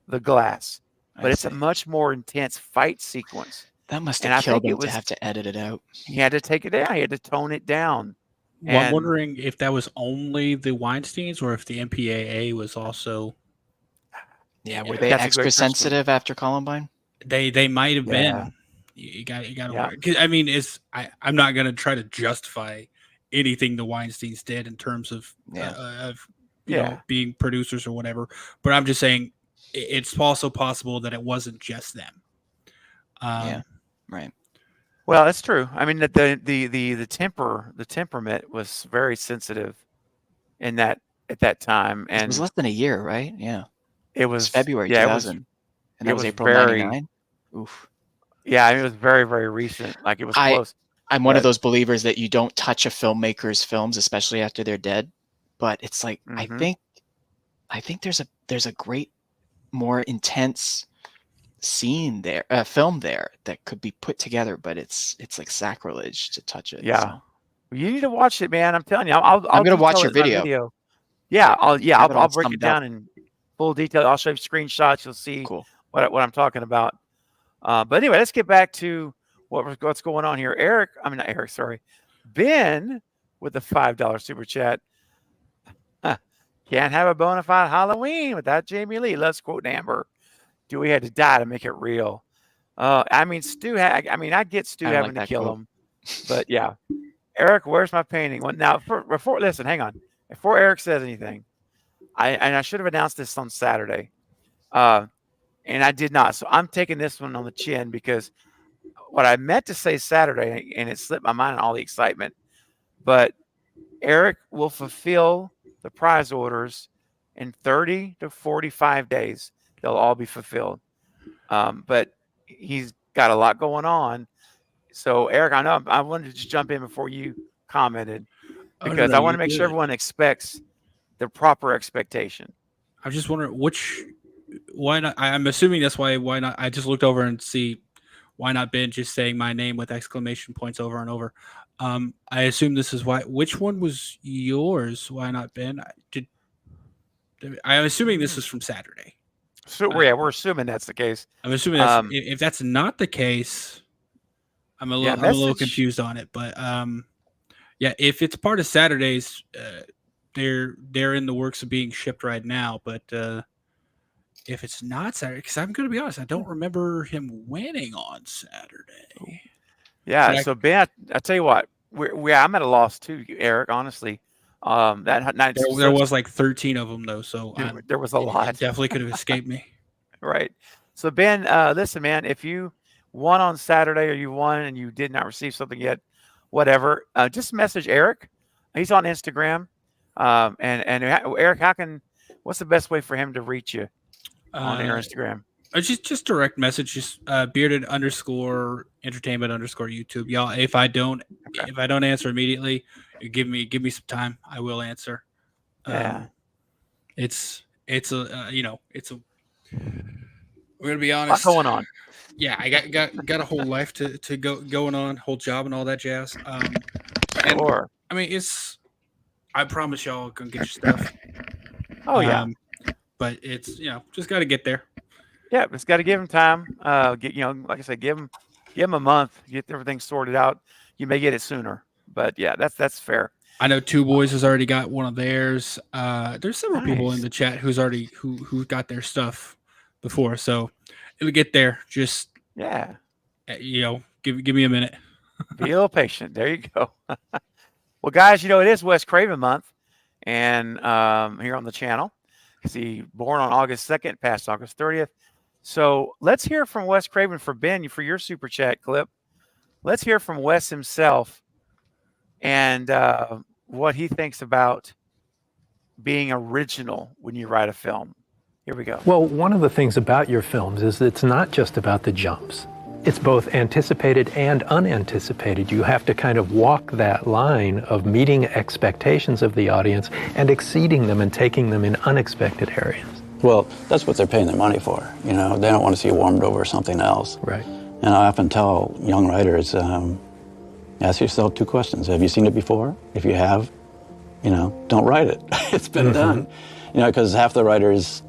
the glass. But it's a much more intense fight sequence. That must have killed him to have to edit it out. He had to take it down. He had to tone it down. Well, I'm wondering if that was only the Weinsteins or if the MPAA was also. Yeah, were they extra sensitive after Columbine? They might have been. You got to. I mean, I'm not going to try to justify anything the Weinsteins did in terms of you know, being producers or whatever, but I'm just saying it's also possible that it wasn't just them. Right. Well, that's true. I mean, the temperament was very sensitive in that at that time, and it was less than a year, right? Yeah, it was February 2000, and that was April '99. Oof. Yeah, it was very, very recent. Like it was close. I'm one of those believers that you don't touch a filmmaker's films, especially after they're dead. But it's like I think there's a great, more intense scene there, film there that could be put together, but it's like sacrilege to touch it. Yeah, so. You need to watch it, man. I'm telling you, I'm gonna watch your video. Yeah, I'll break it down in full detail. I'll show you screenshots. You'll see what I'm talking about. But anyway, let's get back to what's going on here. Ben with the $5 super chat. Can't have a bona fide Halloween without Jamie Lee. Let's quote Amber. Dewey had to die to make it real. I mean, I get Stu having to kill him. But yeah. Eric, where's my painting? Well, now, listen, hang on. Before Eric says anything, I should have announced this on Saturday. And I did not. So I'm taking this one on the chin because what I meant to say Saturday, and it slipped my mind in all the excitement, but Eric will fulfill the prize orders in 30 to 45 days. They'll all be fulfilled. But he's got a lot going on. So, Eric, I know I wanted to just jump in before you commented because I want to make sure everyone expects the proper expectation. I'm just wondering why not? I'm assuming that's why not? I just looked over and see why not Ben just saying my name with exclamation points over and over. I assume this is why. Which one was yours? Why not Ben? I'm assuming this is from Saturday. So we're assuming that's the case. I'm assuming that's, if that's not the case, I'm a little confused on it. But if it's part of Saturday's, they're in the works of being shipped right now. But if it's not Saturday, because I'm going to be honest, I don't remember him winning on Saturday. Yeah. So Ben, I tell you what, I'm at a loss too, Eric. Honestly, that night there was like 13 of them though, so there was a lot. It definitely could have escaped me. Right. So Ben, listen, man, if you won on Saturday or you won and you did not receive something yet, whatever, just message Eric. He's on Instagram. And Eric, what's the best way for him to reach you on your Instagram? Just direct message, just bearded _ entertainment _ YouTube. Y'all, if I don't answer immediately, give me some time. I will answer. Yeah. We're gonna be honest. What's going on? Yeah, I got a whole life to going on, whole job and all that jazz. Sure. I mean, I promise y'all gonna get your stuff. Oh yeah. But it's just got to get there. Yeah, it's got to give him time. Like I said, give him a month, get everything sorted out. You may get it sooner, but yeah, that's fair. I know Two Boys has already got one of theirs. There's several people in the chat who got their stuff before, so it'll get there. Just give me a minute. Be a little patient. There you go. Well, guys, it is Wes Craven month, and here on the channel, he born on August 2nd, passed August 30th. So let's hear from Wes Craven for Ben for your super chat clip. Let's hear from Wes himself and what he thinks about being original when you write a film. Here we go. Well, one of the things about your films is that it's not just about the jumps. It's both anticipated and unanticipated. You have to kind of walk that line of meeting expectations of the audience and exceeding them and taking them in unexpected areas. Well, that's what they're paying their money for. They don't want to see you warmed over something else. Right. And I often tell young writers, ask yourself 2 questions. Have you seen it before? If you have, don't write it. It's been done. Because half the writers,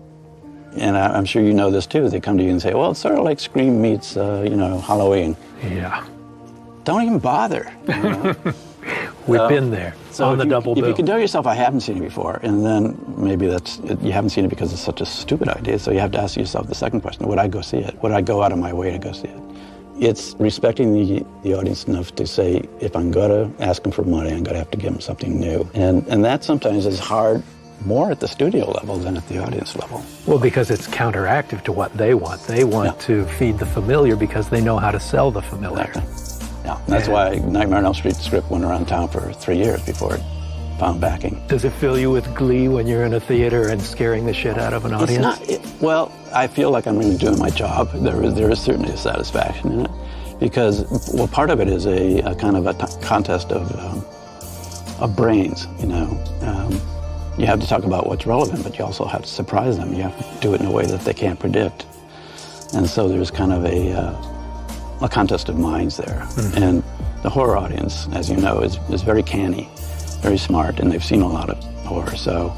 and I'm sure you know this too, they come to you and say, well, it's sort of like Scream meets, Halloween. Yeah. Don't even bother. We've been there. So on the double bill. If you can tell yourself, I haven't seen it before, and then maybe you haven't seen it because it's such a stupid idea, so you have to ask yourself the second question, would I go see it? Would I go out of my way to go see it? It's respecting the audience enough to say, if I'm going to ask them for money, I'm going to have to give them something new. And that sometimes is hard more at the studio level than at the audience level. Well, because it's counteractive to what they want. They want to feed the familiar because they know how to sell the familiar. Exactly. Yeah, that's why Nightmare on Elm Street script went around town for 3 years before it found backing. Does it fill you with glee when you're in a theater and scaring the shit out of an audience? Well, I feel like I'm really doing my job. There is certainly a satisfaction in it because, part of it is a kind of a contest of brains, You have to talk about what's relevant, but you also have to surprise them. You have to do it in a way that they can't predict. And so there's kind of a contest of minds there. Mm-hmm. And the horror audience, as you know, is very canny, very smart, and they've seen a lot of horror. So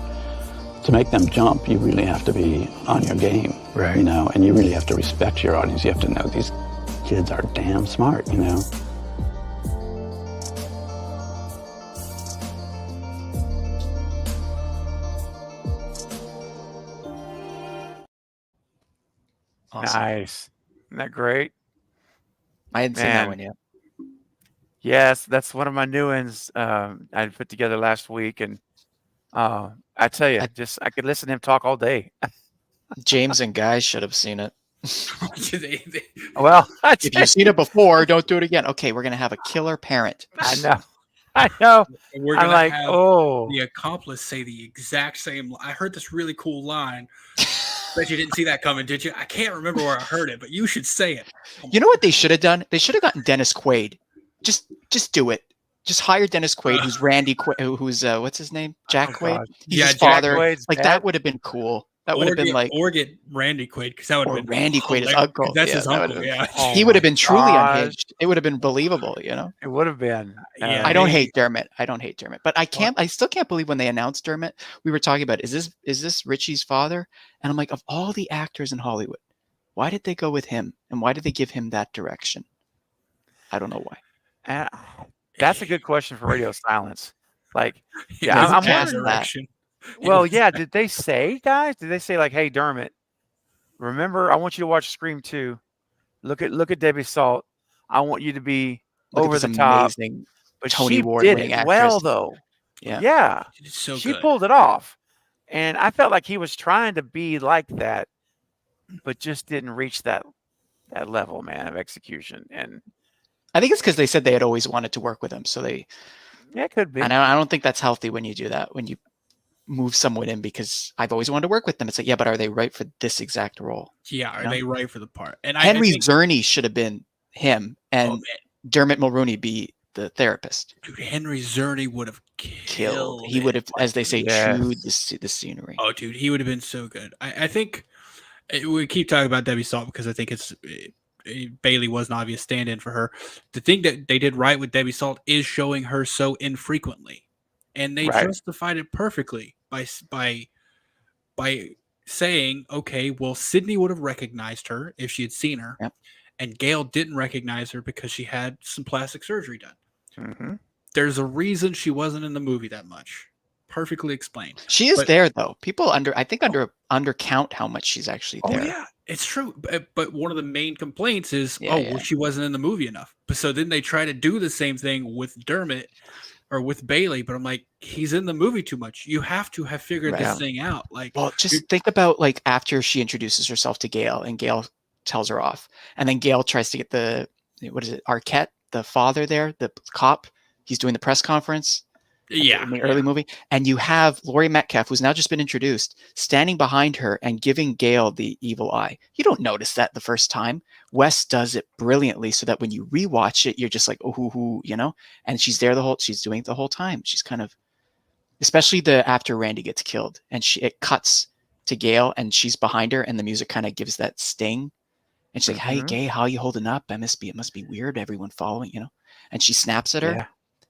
to make them jump, you really have to be on your game, right? And you really have to respect your audience. You have to know these kids are damn smart, Awesome. Nice. Isn't that great? I hadn't seen that one yet. Yes, that's one of my new ones I put together last week. And I tell you, I could listen to him talk all day. James and Guy should have seen it. Well, if you've seen it before, don't do it again. Okay, we're going to have a killer parent. I know. And we're going to like, have oh. the accomplice say the exact same. I heard this really cool line. Bet you didn't see that coming, did you? I can't remember where I heard it, but you should say it. You know what they should have done? They should have gotten Dennis Quaid. Just do it. Just hire Dennis Quaid, who's Randy Quaid, who's what's his name? Jack Quaid. He's his father. Quaid's like dad. That would have been cool. That would have been like, or get Randy Quaid because that would have been Randy Quaid is uncle. That's his uncle. Yeah, he would have been truly unhinged. It would have been believable. It would have been. I don't hate Dermot. but I still can't believe when they announced Dermot. We were talking about, is this Richie's father? And I'm like, of all the actors in Hollywood, why did they go with him? And why did they give him that direction? I don't know why. That's a good question for Radio Silence. Like, I'm wondering that. Well, yeah. Did they say, guys? Did they say like, "Hey, Dermot, remember, I want you to watch Scream 2. Look at Debbie Salt. I want you to be over the top." But Tony she did it well, though. Yeah. She pulled it off, and I felt like he was trying to be like that, but just didn't reach that level, man, of execution. And I think it's because they said they had always wanted to work with him, so they. Yeah, it could be. And I don't think that's healthy when you do that. When you move someone in because I've always wanted to work with them. It's like, yeah, but are they right for this exact role? Yeah, are they right for the part? And Henry Zerny should have been him, and Dermot Mulroney be the therapist. Dude, Henry Zerny would have killed. He would have, as they say, chewed the scenery. Oh, dude, he would have been so good. I think we keep talking about Debbie Salt because I think Bailey was an obvious stand-in for her. The thing that they did right with Debbie Salt is showing her so infrequently, and they justified it perfectly by saying, okay, well, Sydney would have recognized her if she had seen her, and Gail didn't recognize her because she had some plastic surgery done. Mm-hmm. There's a reason she wasn't in the movie that much. Perfectly explained. She is there though. People undercount how much she's actually there. Oh yeah, it's true. But one of the main complaints is, well, she wasn't in the movie enough. So then they try to do the same thing with Dermot or with Bailey, but I'm like, he's in the movie too much. You have to have figured this thing out. Like, well, just think about like after she introduces herself to Gail and Gail tells her off, and then Gail tries to get Arquette, the father there, the cop. He's doing the press conference. Yeah, in the early movie, and you have Laurie Metcalf, who's now just been introduced, standing behind her and giving Gail the evil eye. You don't notice that the first time. Wes does it brilliantly, so that when you rewatch it, you're just like, oh, And she's there she's doing it the whole time. She's kind of, especially after Randy gets killed, and it cuts to Gail, and she's behind her, and the music kind of gives that sting, And she's like, "Hey, gay, how are you holding up? It must be weird. Everyone following, you know." And she snaps at her. Yeah.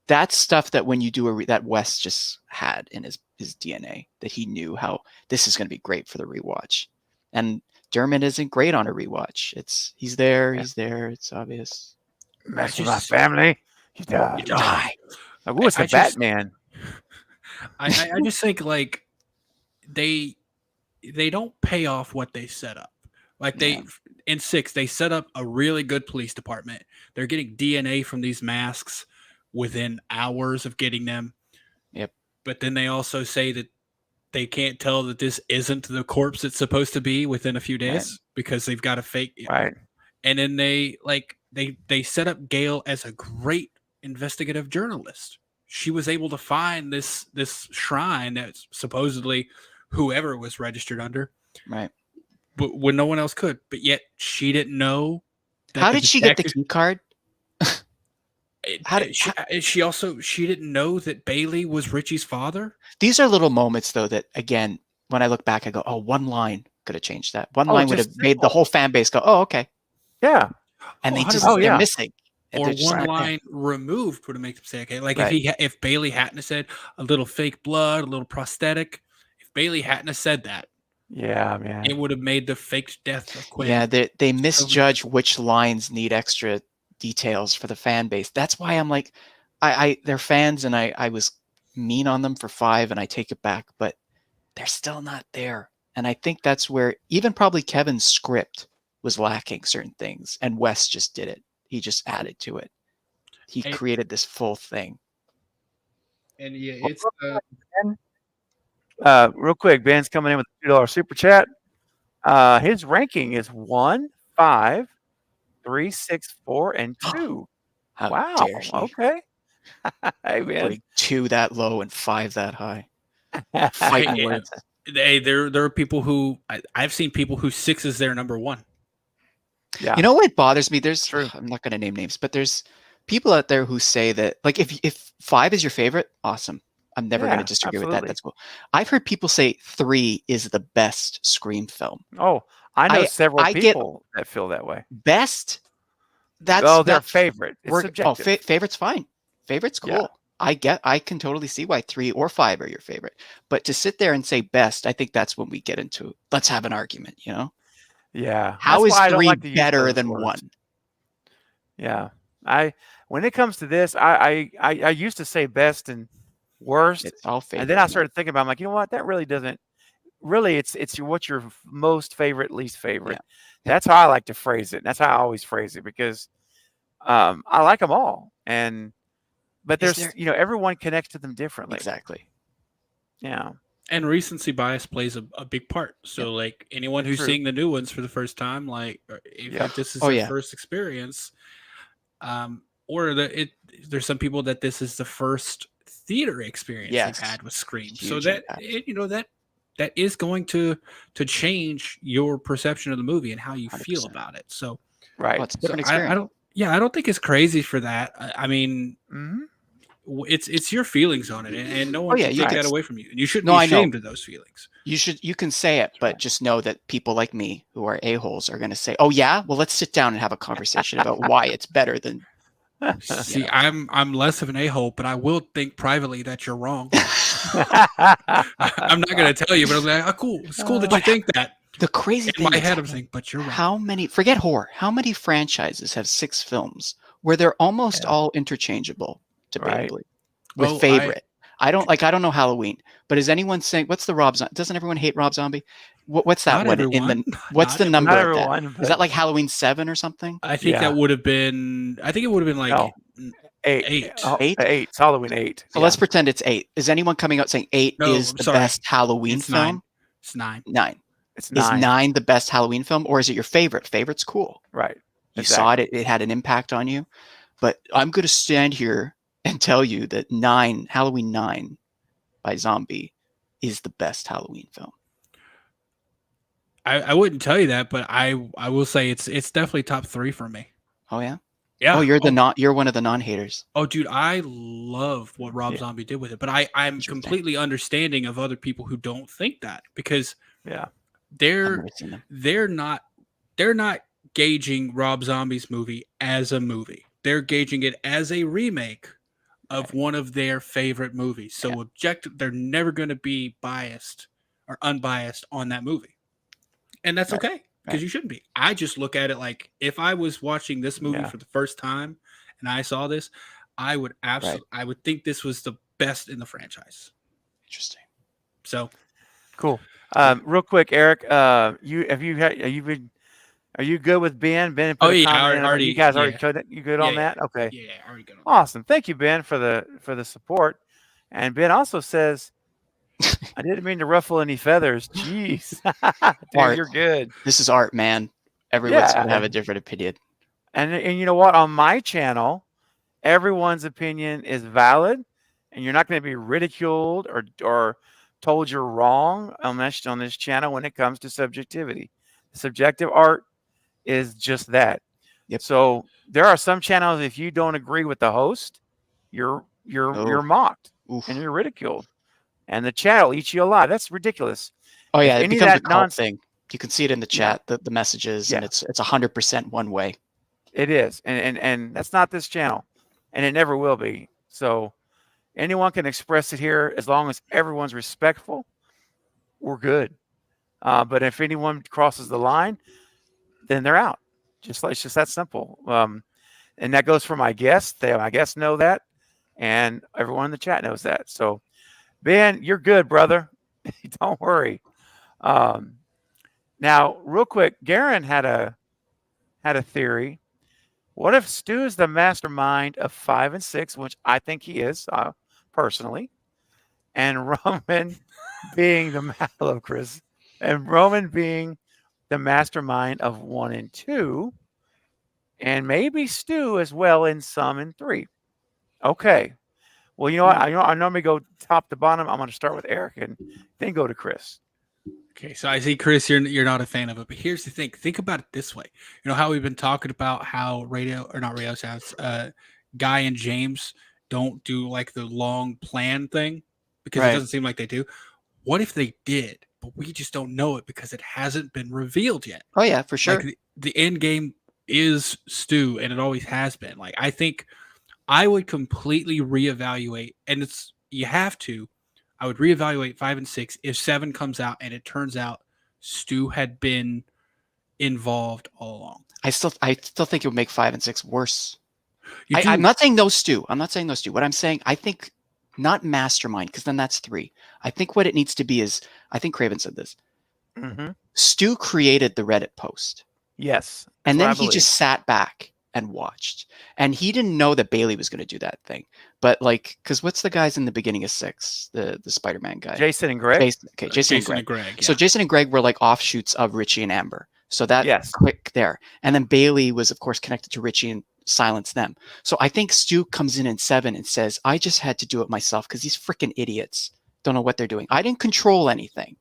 That's stuff that when you do that Wes just had in his DNA, that he knew how this is going to be great for the rewatch. And Dermot isn't great on a rewatch. He's there. It's obvious. Mess with my family, you die. You die. Like, what's the Batman? I just think like they don't pay off what they set up. Like in 6, they set up a really good police department. They're getting DNA from these masks within hours of getting them. Yep. But then they also say that they can't tell that this isn't the corpse it's supposed to be within a few days because they've got a fake. Right. And then they set up Gail as a great investigative journalist. She was able to find this shrine that supposedly whoever it was registered under. Right. But when no one else could. But yet she didn't know. How did she get the key card? She didn't know that Bailey was Richie's father. These are little moments, though, that again, when I look back, I go, "Oh, one line could have changed that. One line would have made the whole fan base go, oh, okay, yeah." And they're missing, or one line removed would have made them say, "Okay." Like if Bailey hadn't have said a little fake blood, a little prosthetic, if Bailey hadn't have said that, yeah, man, it would have made the faked death of Quinn. Yeah, they misjudge which lines need extra details for the fan base. That's why I'm like, they're fans, and I was mean on them for 5, and I take it back, but they're still not there. And I think that's where even probably Kevin's script was lacking certain things, and Wes just did it. He just added to it. He created this full thing. And yeah, it's real quick, Ben's coming in with a $2 super chat. His ranking is 1, 5, 3, 6, 4, and 2. Wow. Okay. Hey, man. Putting 2 that low and 5 that high. Fighting words. Hey, there are people who I've seen people who 6 is their number 1. Yeah. You know what bothers me? I'm not going to name names, but there's people out there who say that, like, if 5 is your favorite, awesome. I'm never going to disagree with that. That's cool. I've heard people say 3 is the best Scream film. Oh, I know several people that feel that way. Best? That's their favorite. It's subjective. Favorite's fine. Favorite's cool. Yeah. I can totally see why 3 or 5 are your favorite. But to sit there and say best, I think that's when we get into let's have an argument, you know? Yeah. How is 3 better than 1? Yeah. When it comes to this, I used to say best and worst. It's all favorite. And then I started thinking about it, I'm like, you know what? That really doesn't it's what's your most favorite, least favorite. Yeah. That's how I like to phrase it. That's how I always phrase it, because I like them all. But there's everyone connects to them differently. Exactly. Yeah. And recency bias plays a big part. So like anyone who's seeing the new ones for the first time, like if this is their first experience, there's some people that this is the first theater experience they've had with Scream. So that that is going to change your perception of the movie and how you 100%. Feel about it. So it's a different experience. I don't think it's crazy for that. I mean, it's your feelings on it, and no one can take that away from you. And you shouldn't be ashamed of those feelings. You can say it, but just know that people like me who are a-holes are going to say, "Oh yeah, well let's sit down and have a conversation about why it's better than." See, I'm less of an a-hole, but I will think privately that you're wrong. I'm not going to tell you, but I'm like, cool. It's cool that you think that. The crazy thing in my head, I'm saying, but you're right. Forget horror. How many franchises have 6 films where they're almost all interchangeable, debatably, with favorite? I don't know Halloween, but is anyone saying what's the Rob Zombie? Doesn't everyone hate Rob Zombie? What's that one? What's the number of that? Is that like Halloween 7 or something? I think it would have been like 8. 8. 8? It's Halloween 8. So let's pretend it's 8. Is anyone coming out saying 8 is the best Halloween film? 9. It's 9. 9. It's 9. Is 9 the best Halloween film, or is it your favorite? Favorite's cool. Right. You saw it. It had an impact on you. But I'm going to stand here and tell you that Halloween 9 by Zombie is the best Halloween film. I wouldn't tell you that, but I will say it's definitely top 3 for me. Oh yeah? Yeah. Oh, you're one of the non-haters. Oh, dude, I love what Rob Zombie did with it, but I'm completely understanding of other people who don't think that, because they're not gauging Rob Zombie's movie as a movie. They're gauging it as a remake of one of their favorite movies. So they're never going to be biased or unbiased on that movie. And that's okay, because you shouldn't be. I just look at it like, if I was watching this movie for the first time and I saw this, I would I would think this was the best in the franchise. Interesting. So cool. Real quick, Eric, are you good with Ben? Ben, oh yeah, already. You guys already showed that. You good on that? Okay. Yeah, already good on awesome. Thank you, Ben, for the support. And Ben also says, I didn't mean to ruffle any feathers. Jeez. Dude, you're good. This is art, man. Everyone's going to have a different opinion. And you know what? On my channel, everyone's opinion is valid, and you're not going to be ridiculed or told you're wrong on this channel when it comes to subjectivity. Subjective art is just that. Yep. So there are some channels, if you don't agree with the host, you're mocked and you're ridiculed. And the chat will eat you alive. That's ridiculous. Oh yeah, it becomes a cult thing. You can see it in the chat, the messages, and it's 100% one way. It is, and that's not this channel, and it never will be. So anyone can express it here as long as everyone's respectful. We're good. But if anyone crosses the line, then they're out. It's just that simple. And that goes for my guests. My guests know that, and everyone in the chat knows that. So Ben, you're good, brother. Don't worry. Now, real quick, Garen had a theory. What if Stu is the mastermind of 5 and 6, which I think he is, personally, and Roman being hello, Chris, and Roman being the mastermind of 1 and 2, and maybe Stu as well in some in 3. Okay. Well, you know what? I normally go top to bottom. I'm going to start with Eric and then go to Chris. Okay, so I see, Chris, you're not a fan of it, but here's the thing. Think about it this way. You know how we've been talking about how Guy and James don't do like the long plan thing because it doesn't seem like they do. What if they did, but we just don't know it because it hasn't been revealed yet? Oh yeah, for sure. Like the end game is Stu, and it always has been. Like, I think I would completely reevaluate, and you have to. I would reevaluate 5 and 6 if 7 comes out and it turns out Stu had been involved all along. I still think it would make 5 and 6 worse. I'm not saying no Stu. What I'm saying, I think not mastermind, because then that's 3. I think what it needs to be is, I think Craven said this. Mm-hmm. Stu created the Reddit post. Yes. And then he just sat back and watched. And he didn't know that Bailey was going to do that thing. But like, because what's the guys in the beginning of 6? The Spider-Man guy. Jason and Greg? Jason and Greg. Yeah. So Jason and Greg were like offshoots of Richie and Amber. So that click there. And then Bailey was, of course, connected to Richie and silenced them. So I think Stu comes in 7 and says, I just had to do it myself because these freaking idiots don't know what they're doing. I didn't control anything,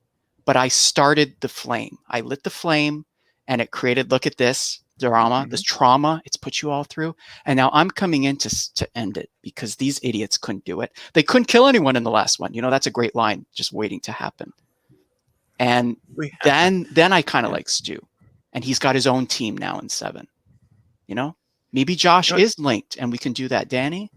but I started the flame. I lit the flame and it created, look at this drama, this trauma it's put you all through. And now I'm coming in to end it because these idiots couldn't do it. They couldn't kill anyone in the last one. You know, that's a great line just waiting to happen. And then I kind of like Stu. And he's got his own team now in 7. You know, maybe Josh is linked, and we can do that. Danny?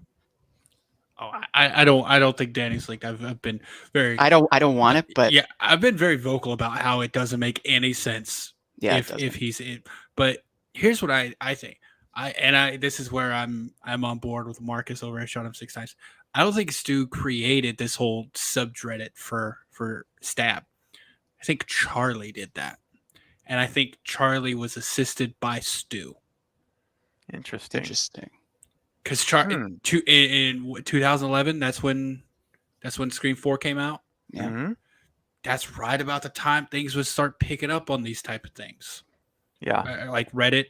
Oh, I don't think Danny's linked. I've been very. I don't want it, but yeah, I've been very vocal about how it doesn't make any sense. Yeah, if he's in. But here's what I think. This is where I'm on board with Marcus over at Shot Him 6 Times. I don't think Stu created this whole subreddit for Stab. I think Charlie did that. And I think Charlie was assisted by Stu. Interesting. Because in 2011, that's when Scream 4 came out. Yeah. Mm-hmm. That's right about the time things would start picking up on these type of things. Yeah. Like Reddit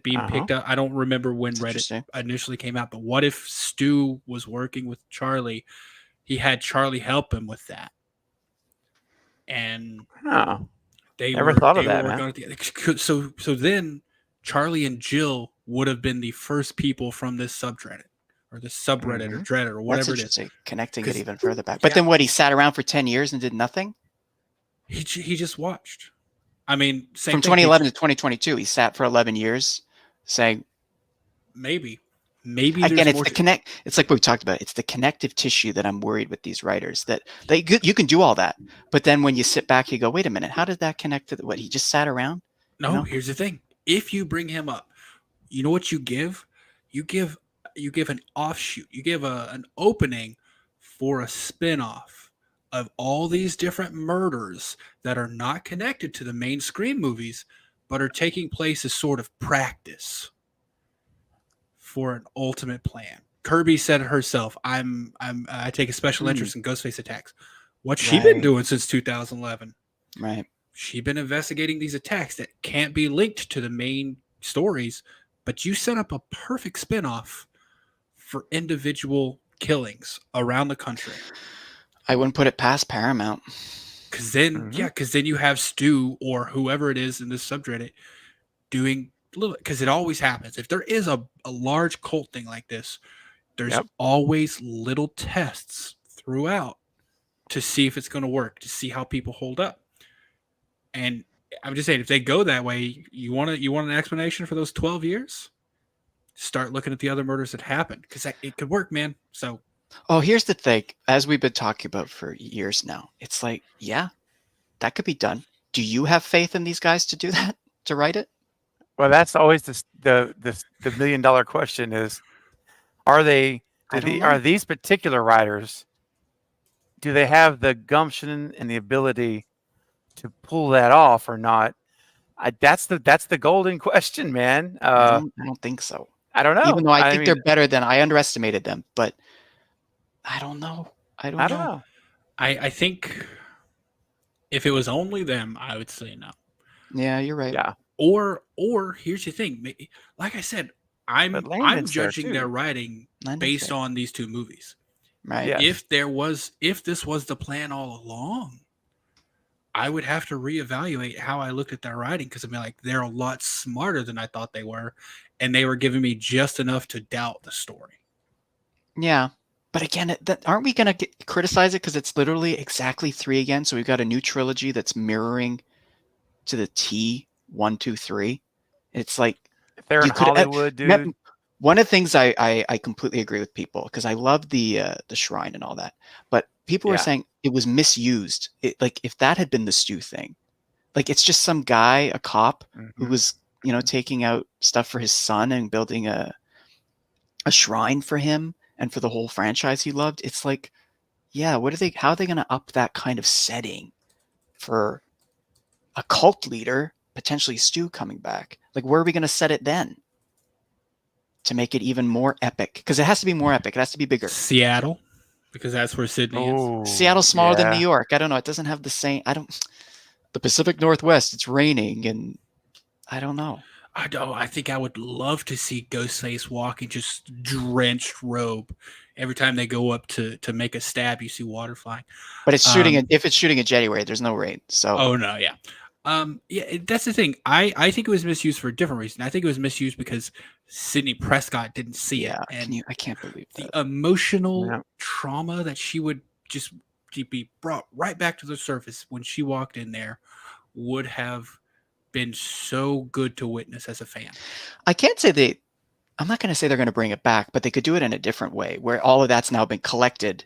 being picked up. I don't remember when Reddit initially came out, but what if Stu was working with Charlie? He had Charlie help him with that. And never thought of that, man. So then Charlie and Jill would have been the first people from this subreddit or this subreddit or Reddit or whatever it is. Connecting it even further back. But then what? He sat around for 10 years and did nothing. He just watched. I mean, same From thing. 2011 to 2022, he sat for 11 years saying, Maybe again, there's it's more. it's like what we talked about. It's the connective tissue that I'm worried with these writers, that you can do all that. But then when you sit back, you go, wait a minute, how did that connect to what he just sat around? No, here's the thing. If you bring him up, you know what you give? You give an offshoot. You give an opening for a spin-off of all these different murders that are not connected to the main Scream movies, but are taking place as sort of practice for an ultimate plan. Kirby said it herself, I take a special interest in Ghostface attacks. What's she been doing since 2011? Right. She's been investigating these attacks that can't be linked to the main stories, but you set up a perfect spinoff for individual killings around the country. I wouldn't put it past Paramount. Because then, then you have Stu or whoever it is in this subreddit doing little, because it always happens. If there is a large cult thing like this, there's always little tests throughout to see if it's going to work, to see how people hold up. And I'm just saying, if they go that way, you want an explanation for those 12 years? Start looking at the other murders that happened, because it could work, man. So, here's the thing. As we've been talking about for years now, it's like, yeah, that could be done. Do you have faith in these guys to do that, to write it? Well, that's always the $1 million question: is are these particular writers? Do they have the gumption and the ability to pull that off or not? That's the golden question, man. I don't think so. I don't know. Even though I think they're better than I underestimated them, but I don't know. I don't know. I think if it was only them, I would say no. Yeah, you're right. Yeah. Or here's the thing. Like I said, I'm judging their writing based on these two movies. Right. Yes. If this was the plan all along, I would have to reevaluate how I looked at their writing, because I mean, like, they're a lot smarter than I thought they were, and they were giving me just enough to doubt the story. Yeah. But again, aren't we going to criticize it because it's literally exactly 3 again? So we've got a new trilogy that's mirroring to the T 1, 2, 3. It's like, if they're in Hollywood, dude. One of the things I completely agree with people, because I love the shrine and all that, but people were saying it was misused. Like, if that had been the Stu thing, like, it's just some guy, a cop, who was, taking out stuff for his son and building a shrine for him and for the whole franchise he loved. It's like, yeah, how are they going to up that kind of setting for a cult leader, potentially Stu, coming back? Like, where are we going to set it then to make it even more epic? Because it has to be more epic. It has to be bigger. Seattle, because that's where Sydney is. Seattle's smaller than New York. I don't know. It doesn't have the same. The Pacific Northwest, it's raining, and I don't know. I think I would love to see Ghostface walking just drenched robe. Every time they go up to make a stab, you see water flying. But it's shooting. If it's shooting in January, there's no rain. So. Oh no, yeah. That's the thing. I think it was misused for a different reason. I think it was misused because Sidney Prescott didn't see it. And I can't believe that. The emotional trauma that she would just be brought right back to the surface when she walked in there would have been so good to witness as a fan. I can't say I'm not going to say they're going to bring it back, but they could do it in a different way where all of that's now been collected.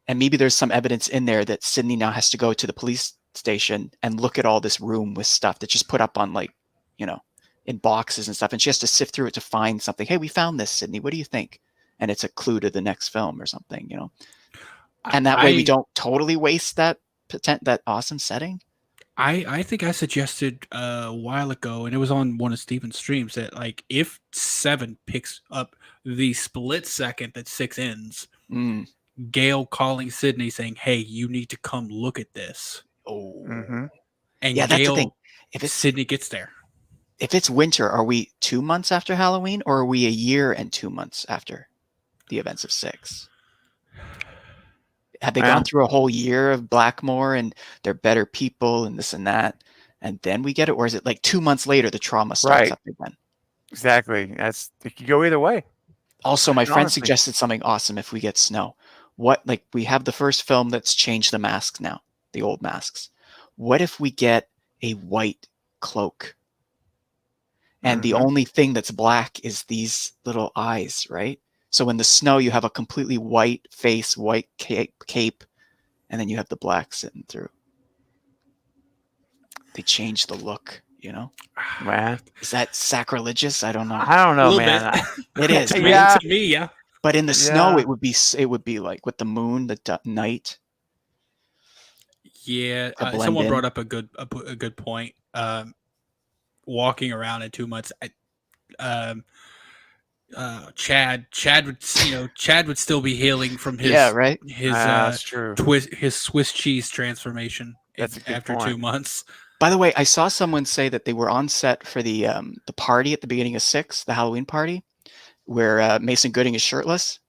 And maybe there's some evidence in there that Sydney now has to go to the police station and look at all this room with stuff that's just put up on, like, in boxes and stuff. And she has to sift through it to find something. Hey, we found this, Sydney. What do you think? And it's a clue to the next film or something, And that way we don't totally waste that awesome setting. I think I suggested a while ago, and it was on one of Steven's streams, that, like, if 7 picks up the split second that 6 ends, Gail calling Sydney saying, "Hey, you need to come look at this." Oh, and yeah, that's the thing. If Sydney gets there, if it's winter, are we 2 months after Halloween, or are we a year and 2 months after the events of 6? Have they gone through a whole year of Blackmore and they're better people and this and that, and then we get it? Or is it like 2 months later the trauma starts up again? Exactly. It could go either way. Also, my friend suggested something awesome if we get snow. We have the first film that's changed the masks now, the old masks. What if we get a white cloak. And the only thing that's black is these little eyes, right? So in the snow, you have a completely white face, white cape, and then you have the black sitting through. They changed the look, you know? Man, Is that sacrilegious? I don't know. I don't know, little man. It is. To Yeah. me, yeah. But in the snow, Yeah. it would be like with the moon, the night. Yeah, To blend someone in. brought up a good point. Walking around in 2 months, Chad would still be healing from his right. his That's true. his Swiss cheese transformation. That's a good after point. 2 months. By the way, I saw someone say that they were on set for the party at the beginning of 6, the Halloween party, where Mason Gooding is shirtless,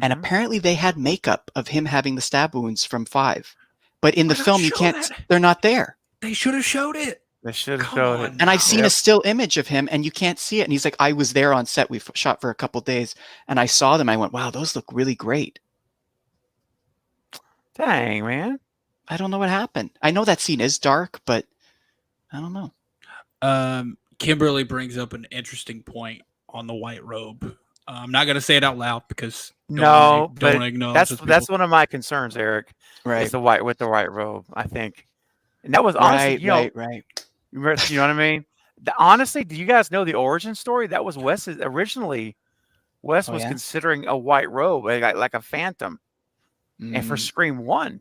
and Mhm. apparently they had makeup of him having the stab wounds from 5. But in the Why not film, you show can't. that? They're not there. They should have showed it. They should have Come showed on it. And I've seen Yep. a still image of him, and you can't see it. And he's like, I was there on set. We shot for a couple days, and I saw them. I went, wow, those look really great. Dang, man. I don't know what happened. I know that scene is dark, but I don't know. Kimberly brings up an interesting point on the white robe. I'm not going to say it out loud because No, but acknowledge that's one of my concerns, Eric. Right. Is the white robe, I think. And that was honestly, right. you know what I mean? Honestly, do you guys know the origin story? That was Wes's originally. Wes Oh, was yeah? considering a white robe, like a phantom, and for Mm, Scream 1.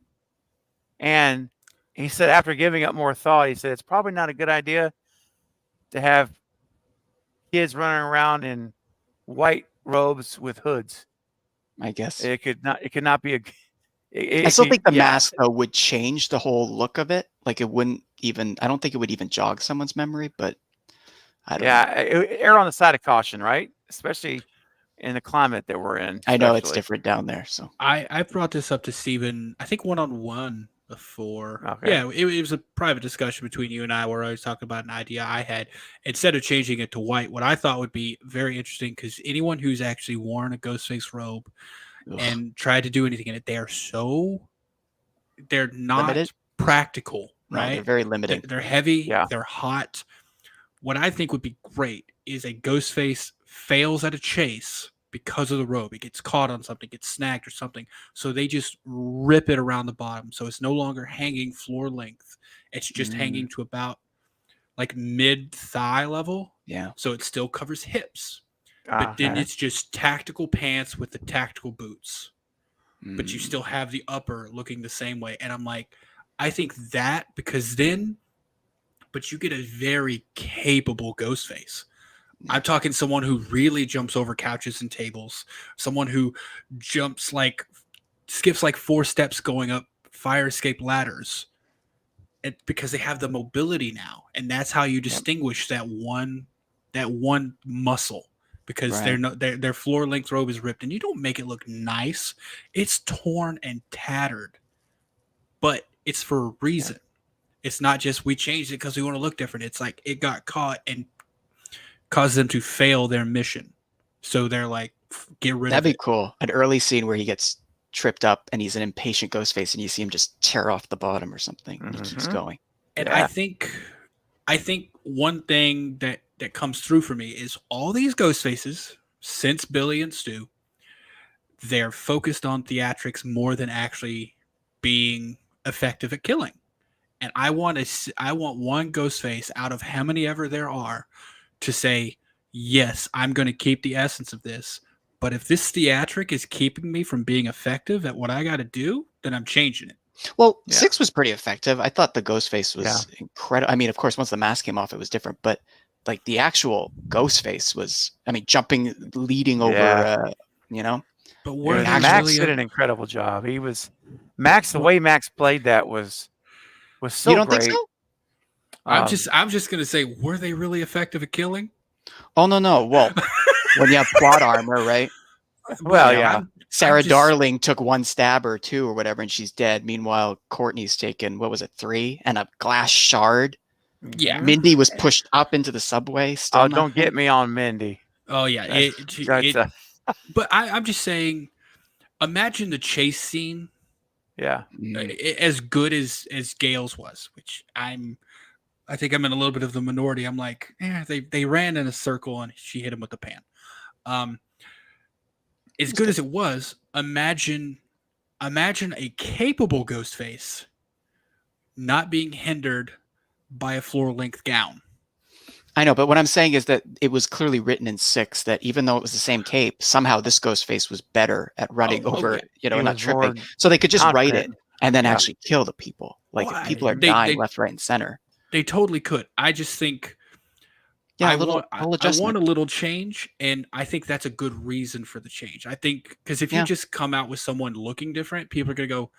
And he said after giving up more thought, he said it's probably not a good idea to have kids running around in white robes with hoods. I guess. It could not be a. I still think the mask though would change the whole look of it. Like it wouldn't even. I don't think it would even jog someone's memory. But I don't know. Err on the side of caution, right? Especially in the climate that we're in. I know it's especially. different down there. So I brought this up to Steven, I think one-on-one before. Okay. Yeah, it was a private discussion between you and I where I was talking about an idea I had. Instead of changing it to white, what I thought would be very interesting, because anyone who's actually worn a Ghostface robe and tried to do anything in it, they're not Limited? practical, no, right? they're very limited. They're heavy, Yeah. they're hot. What I think would be great is a Ghostface fails at a chase because of the robe. It gets caught on something, gets snagged or something. So they just rip it around the bottom. So it's no longer hanging floor length. It's just hanging to about like mid thigh level. Yeah. So it still covers hips. But then it's just tactical pants with the tactical boots. But you Mm, still have the upper looking the same way. And I'm like, I think that because then, but you get a very capable Ghostface. I'm talking someone who really jumps over couches and tables, someone who skips like 4 steps going up fire escape ladders, because they have the mobility now, and that's how you distinguish that one muscle, because Right. their floor length robe is ripped, and you don't make it look nice. It's torn and tattered, but it's for a reason. It's not just we changed it because we want to look different. It's like it got caught and caused them to fail their mission. So they're like, get rid that'd of be it. cool. An early scene where he gets tripped up and he's an impatient Ghostface, and you see him just tear off the bottom or something. And he keeps going. And Yeah. I think one thing that comes through for me is all these Ghostfaces since Billy and Stu, they're focused on theatrics more than actually being effective at killing. And I want one Ghostface out of how many ever there are to say, yes, I'm going to keep the essence of this. But if this theatric is keeping me from being effective at what I got to do, then I'm changing it. Well, Yeah. 6 was pretty effective. I thought the Ghostface was incredible. I mean, of course, once the mask came off, it was different. But like the actual Ghostface was, I mean, jumping, leading over, you know. But were Yeah, they Max really did an incredible job. He was Max. The way Max played that was so You don't great. think so? I'm just gonna say, were they really effective at killing? Oh no. Well, when you have plot armor, right? Well, You know, yeah. Sarah just- Darling took 1 stab or 2 or whatever, and she's dead. Meanwhile, Courtney's taken, what was it, 3 and a glass shard. Yeah. Mindy was pushed up into the subway. Still Oh, not don't get me on Mindy. Oh yeah. That's But I'm just saying, imagine the chase scene yeah. Mm. as good as Gale's was, which I'm I think I'm in a little bit of the minority. I'm like, they ran in a circle and she hit him with the pan. As good as it was, imagine a capable Ghostface not being hindered by a floor-length gown. I know, but what I'm saying is that it was clearly written in 6 that even though it was the same cape, somehow this Ghostface was better at running over, okay. not tripping. So they could just write it and then actually kill the people. Like people are dying left, right, and center. They totally could. I just think I want a adjustment. little change, and I think that's a good reason for the change. I think because if you just come out with someone looking different, people are going to go,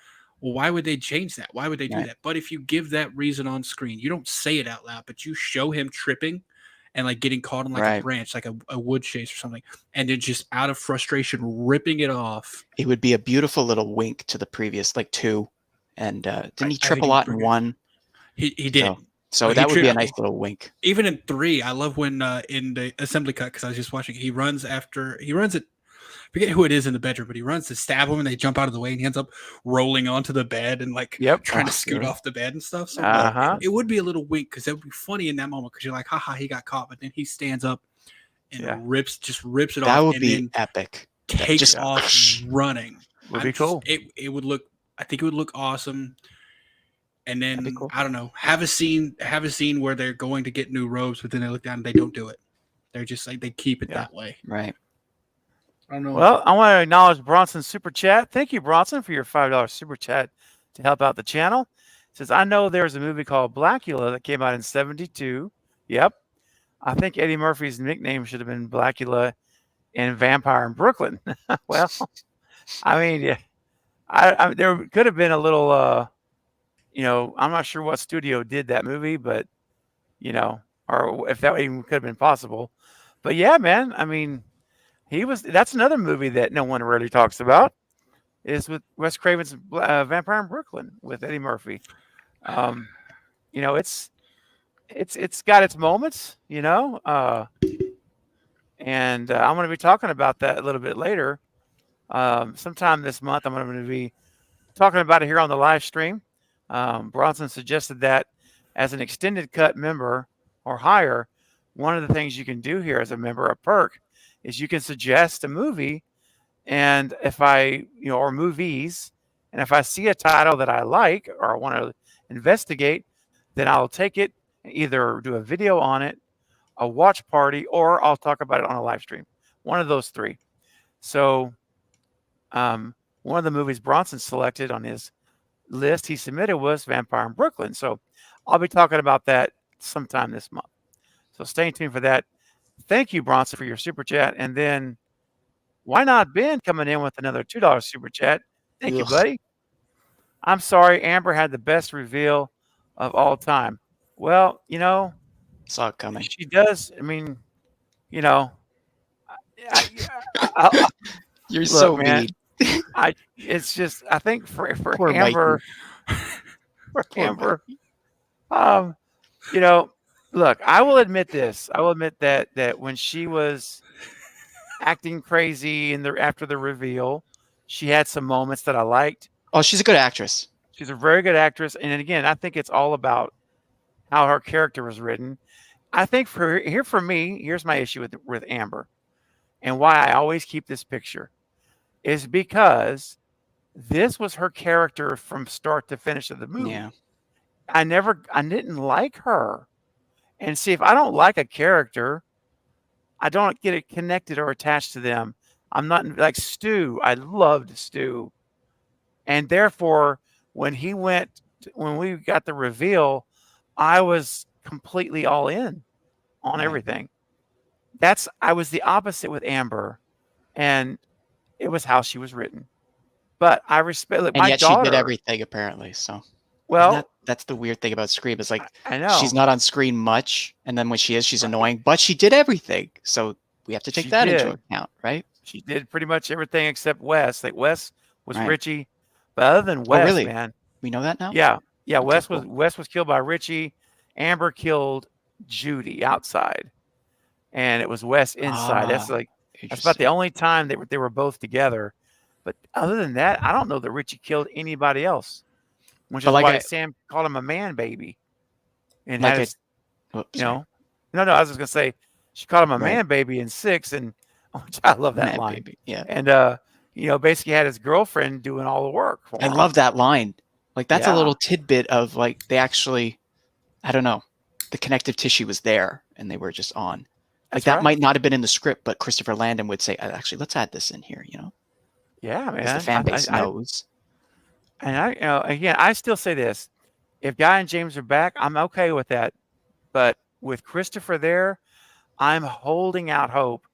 well, why would they change that? Why would they do that? But if you give that reason on screen, you don't say it out loud, but you show him tripping and like getting caught on like a branch, like a wood chase or something, and then just out of frustration ripping it off. It would be a beautiful little wink to the previous 2. And didn't he trip a lot in 1? He did. So that would be a nice little wink. Even in 3, I love when in the assembly cut, because I was just watching, he runs it. I forget who it is in the bedroom, but he runs to stab him and they jump out of the way and he ends up rolling onto the bed and like trying to scoot off the bed and stuff. So it would be a little wink because it would be funny in that moment because you're like, haha, he got caught. But then he stands up and rips it off. That would be epic. Takes off running. Would be cool. It would look, I think it would look awesome. And then I don't know, have a scene where they're going to get new robes, but then they look down and they don't do it. They're just like, they keep it that way. Right. I don't know. Well, I want to acknowledge Bronson's super chat. Thank you, Bronson, for your $5 super chat to help out the channel. It says, I know there's a movie called Blackula that came out in 1972. Yep. I think Eddie Murphy's nickname should have been Blackula in Vampire in Brooklyn. Well, I mean, I there could have been a little, I'm not sure what studio did that movie, but, or if that even could have been possible. But yeah, man, I mean, that's another movie that no one really talks about, is with Wes Craven's Vampire in Brooklyn with Eddie Murphy. It's got its moments, and I'm going to be talking about that a little bit later. Sometime this month, I'm going to be talking about it here on the live stream. Bronson suggested that as an extended cut member or higher, one of the things you can do here as a member, a perk, is you can suggest a movie, and if or movies, and if I see a title that I like or I want to investigate, then I'll take it, either do a video on it, a watch party, or I'll talk about it on a live stream. One of those 3. So one of the movies Bronson selected on his list he submitted was Vampire in Brooklyn. So I'll be talking about that sometime this month. So stay tuned for that. Thank you, Bronson, for your super chat. And then why not Ben coming in with another $2 super chat? Thank you, buddy. I'm sorry, Amber had the best reveal of all time. Well, saw it coming. She does. I mean, you're look, so man, mean. It's just, I think for Poor Amber, look, I will admit this. I will admit that when she was acting crazy after the reveal, she had some moments that I liked. Oh, she's a good actress. She's a very good actress. And again, I think it's all about how her character was written. I think for me, here's my issue with Amber, and why I always keep this picture, is because this was her character from start to finish of the movie. Yeah. I didn't like her. And see, if I don't like a character, I don't get it connected or attached to them. I'm not like Stu. I loved Stu. And therefore, when we got the reveal, I was completely all in on everything. I was the opposite with Amber, and it was how she was written. But I respect And yet she did everything apparently. So that's the weird thing about Scream, is like, I know she's not on screen much, and then when she is, she's annoying, but she did everything. So we have to take that into account, right? She did pretty much everything except Wes. Like Wes was Richie, but other than Wes, really? Man, we know that now. Yeah. Okay, Wes was killed by Richie. Amber killed Judy outside, and it was Wes inside. That's about the only time they were both together. But other than that, I don't know that Richie killed anybody else. Which is why Sam called him a man baby. and Like had a, his, oh, you sorry. know, no, I was just gonna say she called him a Right. man baby in 6, and which I love that Man, line. baby. Yeah. And basically had his girlfriend doing all the work for I him. love that line. Like that's a Yeah. little tidbit of like they actually, I don't know, the connective tissue was there and they were just on. Like That's that right. might not have been in the script, but Christopher Landon would say, actually, let's add this in here, Yeah, because the man. fan base knows. And again, I still say this: if Guy and James are back, I'm okay with that. But with Christopher there, I'm holding out hope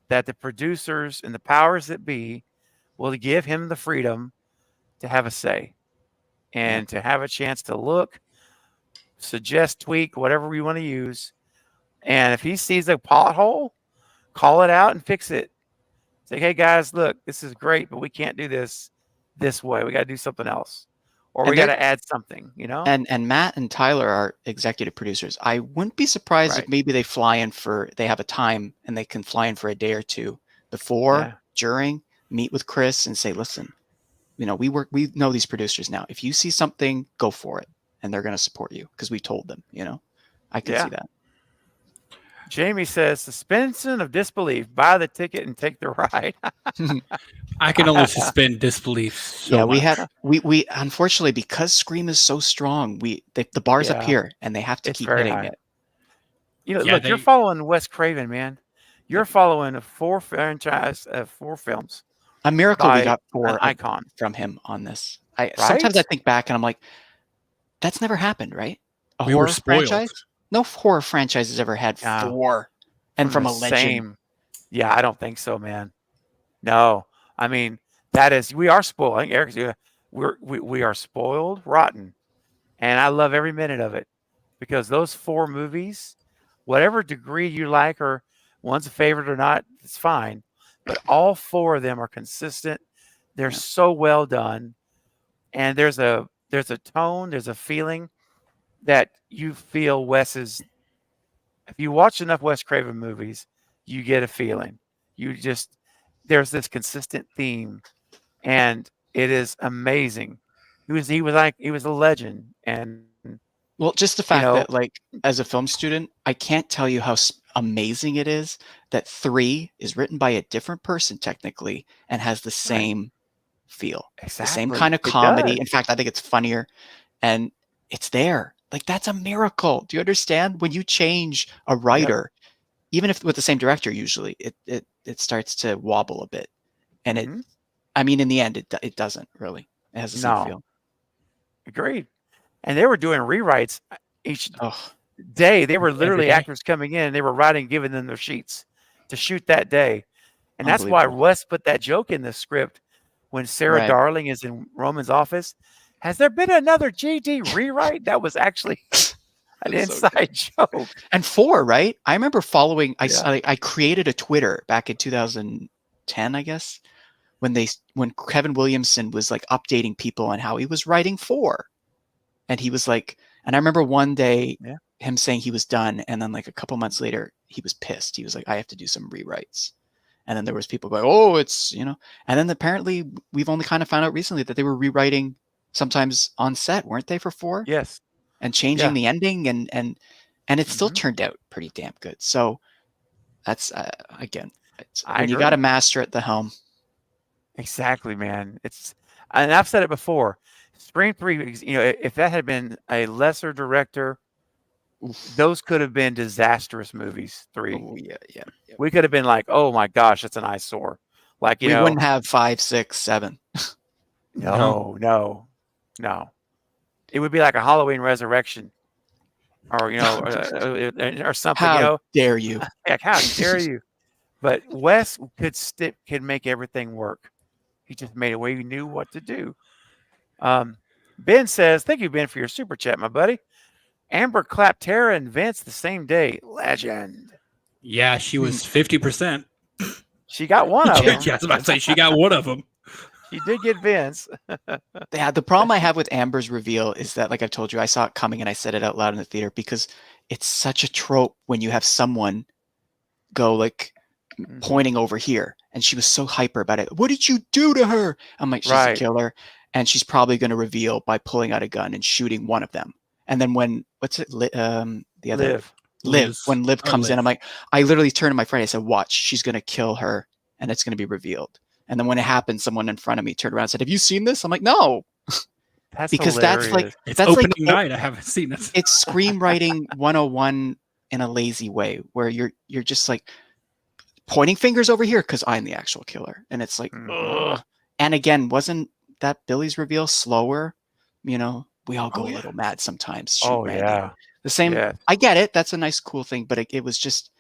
that the producers and the powers that be will give him the freedom to have a say and to have a chance to look, suggest, tweak, whatever we want to use. And if he sees a pothole, call it out and fix it. Say, hey guys, look, this is great, but we can't do this way. We got to do something else, or And we got to add something. And Matt and Tyler are executive producers. I wouldn't be surprised if maybe they have a time and they can fly in for a day or two before, during, meet with Chris and say, listen, we know these producers now. If you see something, go for it. And they're going to support you because we told them, I can see that. Jamie says, suspension of disbelief. Buy the ticket and take the ride. I can only suspend disbelief so much. We unfortunately, because Scream is so strong, the bar's up here and they have to keep hitting it. Look, you're following Wes Craven, man. You're following a 4 franchise of 4 films. A miracle we got an icon from him on this. Sometimes I think back and I'm like, that's never happened, right? A horror franchise? No horror franchise has ever had 4 and from a legend. Yeah, I don't think so, man. No, I mean we are spoiled. I think Eric, we are spoiled rotten, and I love every minute of it because those 4 movies, whatever degree you like, or one's a favorite or not, it's fine. But all 4 of them are consistent. They're so well done, and there's a tone, there's a feeling that you feel Wes's. If you watch enough Wes Craven movies, you get a feeling. There's this consistent theme, and it is amazing. He was a legend, and well, just the fact that, like, as a film student, I can't tell you how amazing it is that 3 is written by a different person technically and has the same feel, the same kind of comedy. In fact, I think it's funnier, and it's there. Like, that's a miracle. Do you understand? When you change a writer, even if with the same director, usually it starts to wobble a bit, and in the end, it doesn't really. It has the same feel. Agreed. And they were doing rewrites each day. They were literally actors coming in. They were writing, giving them their sheets to shoot that day. And that's why Wes put that joke in the script when Sarah Darling is in Roman's office. Has there been another GD rewrite? That was actually an inside joke. And 4, right? I remember following. I created a Twitter back in 2010, I guess, when Kevin Williamson was like updating people on how he was writing 4. And he was like, and I remember one day him saying he was done, and then like a couple months later, he was pissed. He was like, I have to do some rewrites. And then there was people going, oh, it's, and then apparently we've only kind of found out recently that they were rewriting sometimes on set, weren't they, for 4? Yes. And changing the ending, and it still turned out pretty damn good. So that's again, when you got a master at the helm. Exactly, man. And I've said it before. Scream 3, if that had been a lesser director, those could have been disastrous movies. 3. Oh, yeah. We could have been like, oh my gosh, it's an eyesore. Like, we wouldn't have 5, 6, 7. No. It would be like a Halloween Resurrection, or or something. How dare you? Like, how dare you? But Wes could make everything work. He just made it where he knew what to do. Ben says, "Thank you, Ben, for your super chat, my buddy." Amber clapped Tara and Vince the same day. Legend. Yeah, she was 50%. She got one of them. Yeah, I was about to say she got one of them. She did get Vince. The problem I have with Amber's reveal is that, like I've told you, I saw it coming and I said it out loud in the theater because it's such a trope when you have someone go like pointing over here, and she was so hyper about it. What did you do to her? I'm like, she's a killer, and she's probably going to reveal by pulling out a gun and shooting one of them. And then when what's it? The other Liv. Liv. Liz. When Liv Or comes in, Liv. I'm like, I literally turned to my friend. I said, "Watch, she's gonna kill her, and it's gonna be revealed." And then when it happened, someone in front of me turned around and said, "Have you seen this?" I'm like, "No," That's because hilarious. It's that's opening like night. I haven't seen this. it's screenwriting 101 in a lazy way, where you're just like pointing fingers over here because I'm the actual killer, and it's like, ugh. And again, wasn't that Billy's reveal slower? You know, we all go a little mad sometimes. Shoot, Randy. Yeah. The same. Yeah. I get it. That's a nice, cool thing, but it was just,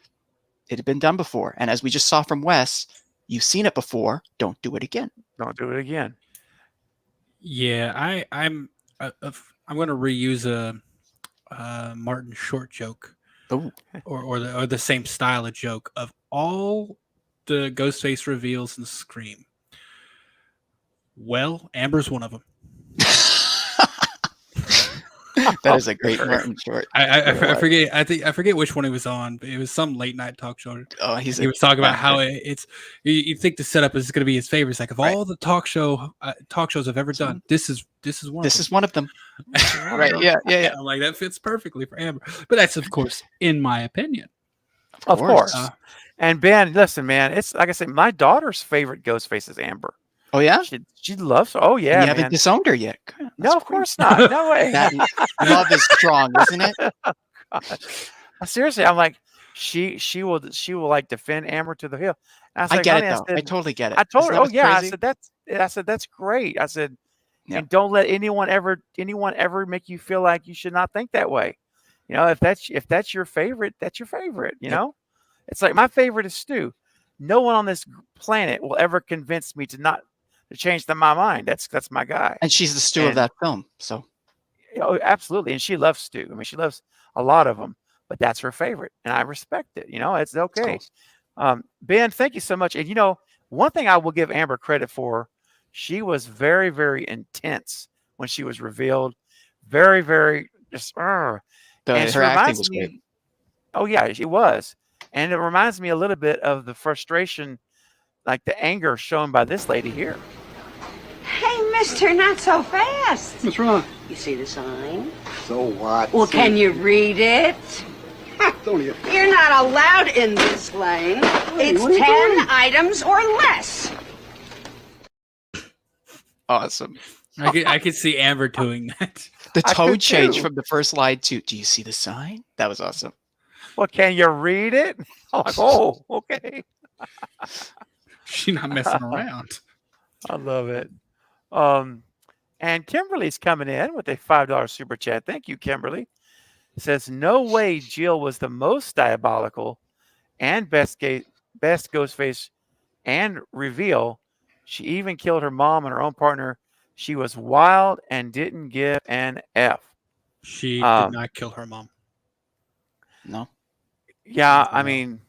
it had been done before. And as we just saw from Wes, you've seen it before. Don't do it again. Don't do it again. Yeah, I'm going to reuse a Martin Short joke, Oh, or the same style of joke of all the Ghostface reveals in Scream. Well, Amber's one of them. that is a great Martin Short. I forget. I forget which one he was on, but it was some late night talk show. Oh, He was talking about how it's. You think the setup is going to be his favorite. It's like of all the talk shows I've ever done, this is one. This is one of them. Right? Right? Yeah. I'm like, that fits perfectly for Amber. But that's of course in my opinion. Of course. And Ben, listen, man, it's like I said, my daughter's favorite Ghostface is Amber. Oh yeah. She loves her. Oh yeah, You man. haven't disowned her yet. God, No, that's of course not. No way. That love is strong, isn't it? Seriously, I'm like, she will like defend Amber to the hill. And was I like, get honey, it though. I totally get it. I told Isn't her, that oh what's yeah. crazy? I said that's great. I said, Yeah. and don't let anyone ever make you feel like you should not think that way. You know, if that's your favorite, that's your favorite. You know, it's like my favorite is Stu. No one on this planet will ever convince me to change my mind. That's my guy. And she's the Stu of that film. So Oh, absolutely. And she loves Stu. I mean, she loves a lot of them, but that's her favorite. And I respect it. You know, it's okay. Ben, thank you so much. And, you know, one thing I will give Amber credit for, she was very, very intense when she was revealed. Very, very just, and her acting was great. Oh, yeah, it was. And it reminds me a little bit of the frustration, like the anger shown by this lady here. Hey, mister, not so fast. What's wrong? You see the sign? So what? Well, can you read it? Don't you? You're not allowed in this lane. It's what are you 10 doing? items or less. Awesome. I could see Amber doing that. The I tone could change too. from the first line to "Do you see the sign?" That was awesome. Well, can you read it? I'm like, oh, okay. She's not messing around. I love it. And Kimberly's coming in with a $5 super chat. Thank you, Kimberly. It says, no way Jill was the most diabolical and best Ghostface and reveal. She even killed her mom and her own partner. She was wild and didn't give an F. She did not kill her mom. No. Yeah, I mean,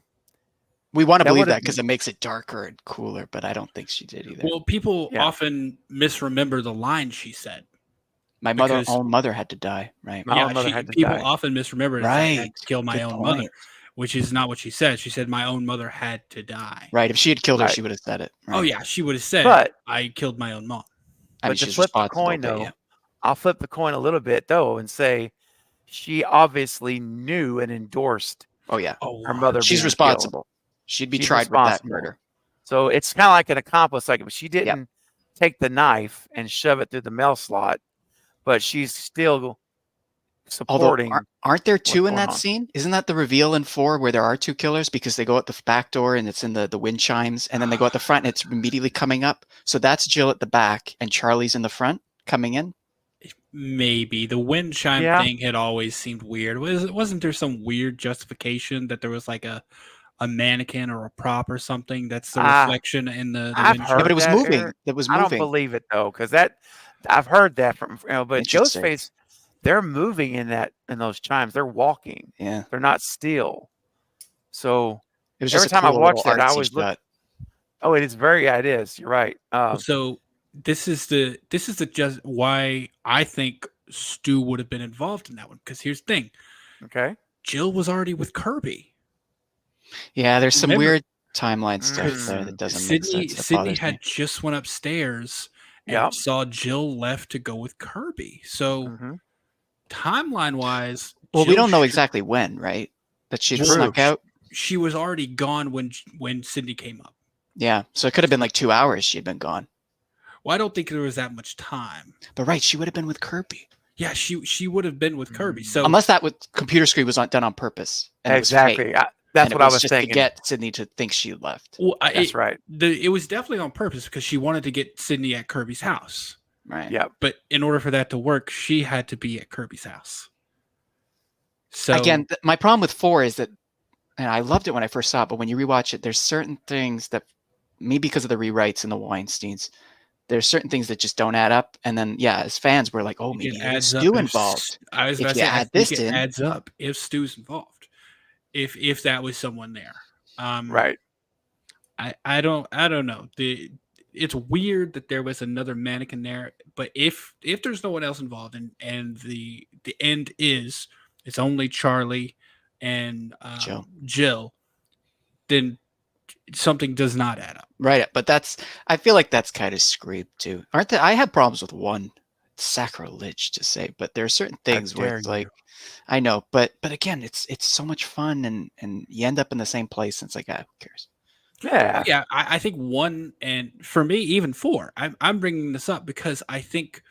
we want to that believe would've that because it makes it darker and cooler, but I don't think she did either. Well, people often misremember the line she said. My own mother had to die, right? My own mother had to people die. often misremember it. Right. I had to kill my Good own point. mother, which is not what she said. She said my own mother had to die. Right. If she had killed her, Right. she would have said it. Right? Oh yeah, she would have said, But- I killed my own mom. I mean, But to she's flip the responsible, coin, but though, yeah. I'll flip the coin a little bit, though, and say she obviously knew and endorsed Oh yeah. Oh, her mother She's being responsible. killed. She'd be She's tried with that responsible. murder. So it's kind of like an accomplice. Like she didn't take the knife and shove it through the mail slot, but she's still Although, supporting. aren't there two what's in going that on. scene? Isn't that the reveal in 4 where there are 2 killers because they go out the back door and it's in the wind chimes, and then they go out the front and it's immediately coming up? So that's Jill at the back and Charlie's in the front coming in. Maybe the wind chime Yeah. thing had always seemed weird. Wasn't there some weird justification that there was like a mannequin or a prop or something that's the reflection in the I've wind heard chime? but it was that, moving. Eric. It was I don't moving. believe it though, because I've heard that from but Interesting. Ghostface, they're moving in those chimes. They're walking. Yeah. They're not still. So It was every just a time I cool watch little that, I artsy always look. shot. Oh, it is it is. You're right. So this is the just why I think Stu would have been involved in that one. Because here's the thing: Okay. Jill was already with Kirby. Yeah, there's some Remember- weird timeline stuff there that doesn't make sense. That Sydney bothers had me. just went upstairs and Yep. saw Jill left to go with Kirby. So Mhm. timeline wise, Well, we Jill don't know sh- exactly when, right? That she Well, snuck out. She was already gone when Sydney came up. Yeah, so it could have been like 2 hours she'd been gone. Well, I don't think there was that much time. But right, she would have been with Kirby. Yeah, she would have been with Kirby. So Unless that computer screen was not done on purpose. And Exactly. It was fake, That's and what it I was was just thinking. to get Sydney to think she left. well, That's right. It was definitely on purpose because she wanted to get Sydney at Kirby's house. Right. Yeah. But in order for that to work, she had to be at Kirby's house. So Again, my problem with 4 is that, and I loved it when I first saw it, but when you rewatch it, there's certain things that, maybe because of the rewrites and the Weinsteins, there's certain things that just don't add up. And then, yeah, as fans, we're like, oh, maybe there's Stu involved. I was about to say, I think it adds up if Stu's involved. If that was someone there. Right. I don't know. It's weird that there was another mannequin there, but if there's no one else involved and the end is it's only Charlie and Jill, then something does not add up. Right, but I feel like that's kind of Scream too. Aren't there? I have problems with 1. It's sacrilege to say, but there are certain things where it's like, I know, but again, it's so much fun, and you end up in the same place, and it's like, who cares? Yeah. I think 1, and for me even 4. I'm bringing this up because I think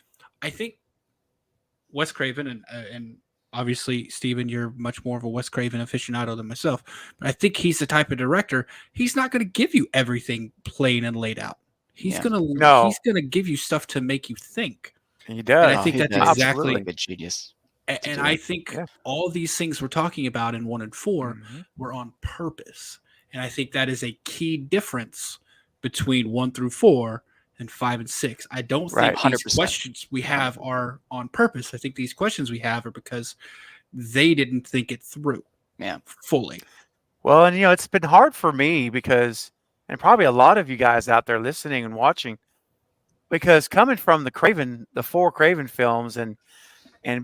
Wes Craven and obviously, Steven, you're much more of a Wes Craven aficionado than myself, but I think he's the type of director, he's not going to give you everything plain and laid out. He's going to give you stuff to make you think. He does. And I think that's exactly a genius. And I think all these things we're talking about in 1 and 4 were on purpose. And I think that is a key difference between 1 through 4 and 5 and 6. I don't think these 100%. questions we have are on purpose. I think these questions we have are because they didn't think it through fully. Well, and it's been hard for me because, and probably a lot of you guys out there listening and watching, because coming from the 4 Craven films and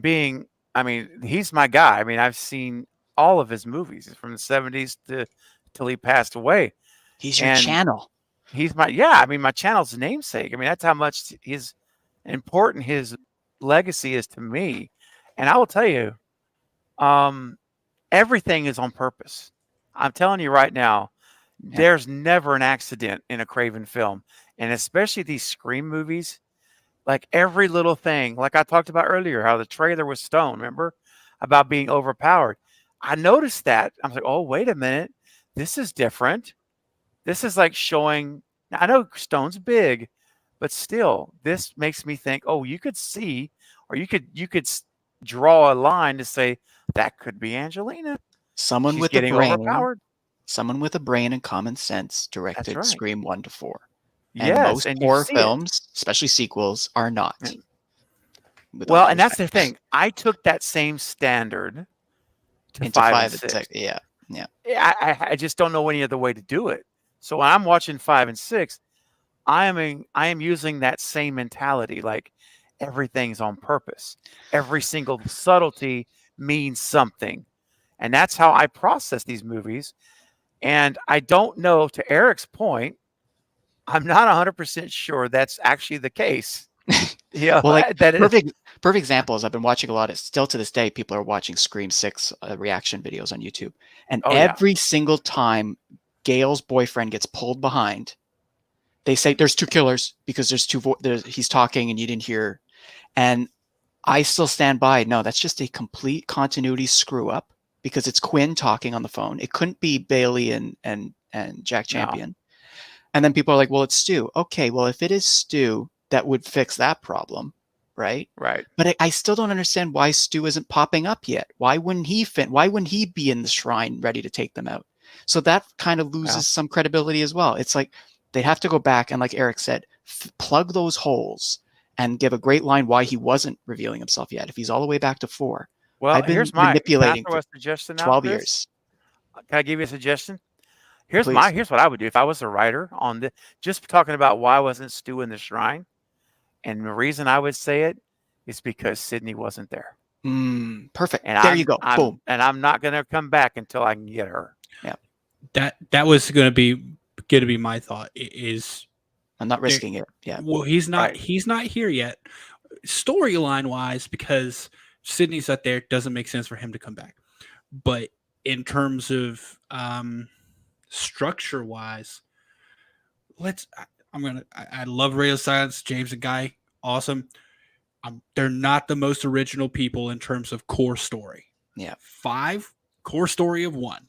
being, I mean, he's my guy. I mean, I've seen all of his movies from the 70s till he passed away. He's your channel. He's my channel's namesake. I mean, that's how much important his legacy is to me. And I will tell you, everything is on purpose. I'm telling you right now, there's never an accident in a Craven film. And especially these Scream movies, like every little thing, like I talked about earlier, how the trailer was stoned, remember? About being overpowered. I noticed that. I was like, oh, wait a minute. This is different. This is like showing, I know Stone's big, but still, this makes me think, oh, you could see, or you could draw a line to say, that could be Angelina. Someone She's with getting a brain. overpowered. Someone with a brain and common sense directed right. Scream 1 to 4. And Yes, most and you horror see it. films, especially sequels, are not. With all Well, due and that's the respect. thing. I took that same standard to Into 5 and 6. Yeah. I just don't know any other way to do it. So when I'm watching 5 and 6, I am using that same mentality. Like everything's on purpose. Every single subtlety means something. And that's how I process these movies. And I don't know, to Eric's point, I'm not 100% sure that's actually the case. Yeah, Well, like that perfect example is I've been watching a lot of, still to this day, people are watching Scream 6 reaction videos on YouTube. And every single time Gail's boyfriend gets pulled behind, they say there's 2 killers because he's talking and you didn't hear. And I still stand by, no, that's just a complete continuity screw up because it's Quinn talking on the phone. It couldn't be Bailey and Jack Champion. No. And then people are like, well, it's Stu. Okay, well, if it is Stu, that would fix that problem, right? Right. But I still don't understand why Stu isn't popping up yet. Why wouldn't he be in the shrine ready to take them out? So that kind of loses some credibility as well. It's like they have to go back and, like Eric said, plug those holes and give a great line why he wasn't revealing himself yet. If he's all the way back to 4, well, I've been here's my manipulating for suggestion 12 years. Can I give you a suggestion? Here's what I would do if I was a writer on this, just talking about why wasn't Stu in the shrine. And the reason I would say it is because Sydney wasn't there. Perfect. And there you go. Boom. And I'm not going to come back until I can get her. Yeah. That was going to be my thought is I'm not risking it. Yeah. Well, he's not here yet, storyline wise, because Sydney's not there. Doesn't make sense for him to come back. But in terms of structure wise, I love Radio Silence, James and Guy, awesome. They're not the most original people in terms of core story. Yeah. 5, core story of 1.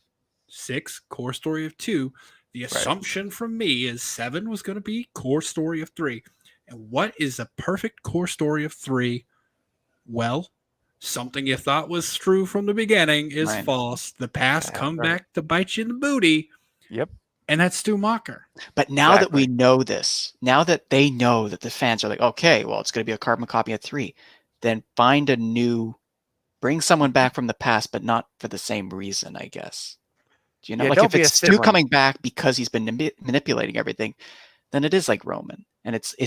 6, core story of 2. The assumption from me is 7 was going to be core story of 3. And what is a perfect core story of 3? Well, something you thought was true from the beginning is false. The past come back to bite you in the booty. Yep. And that's Stu Macher. But now that we know this, now that they know that the fans are like, okay, well, it's going to be a carbon copy of 3, then bring someone back from the past, but not for the same reason, I guess. Do you know, like if it's Stu coming back because he's been manipulating everything, then it is like Roman. And it's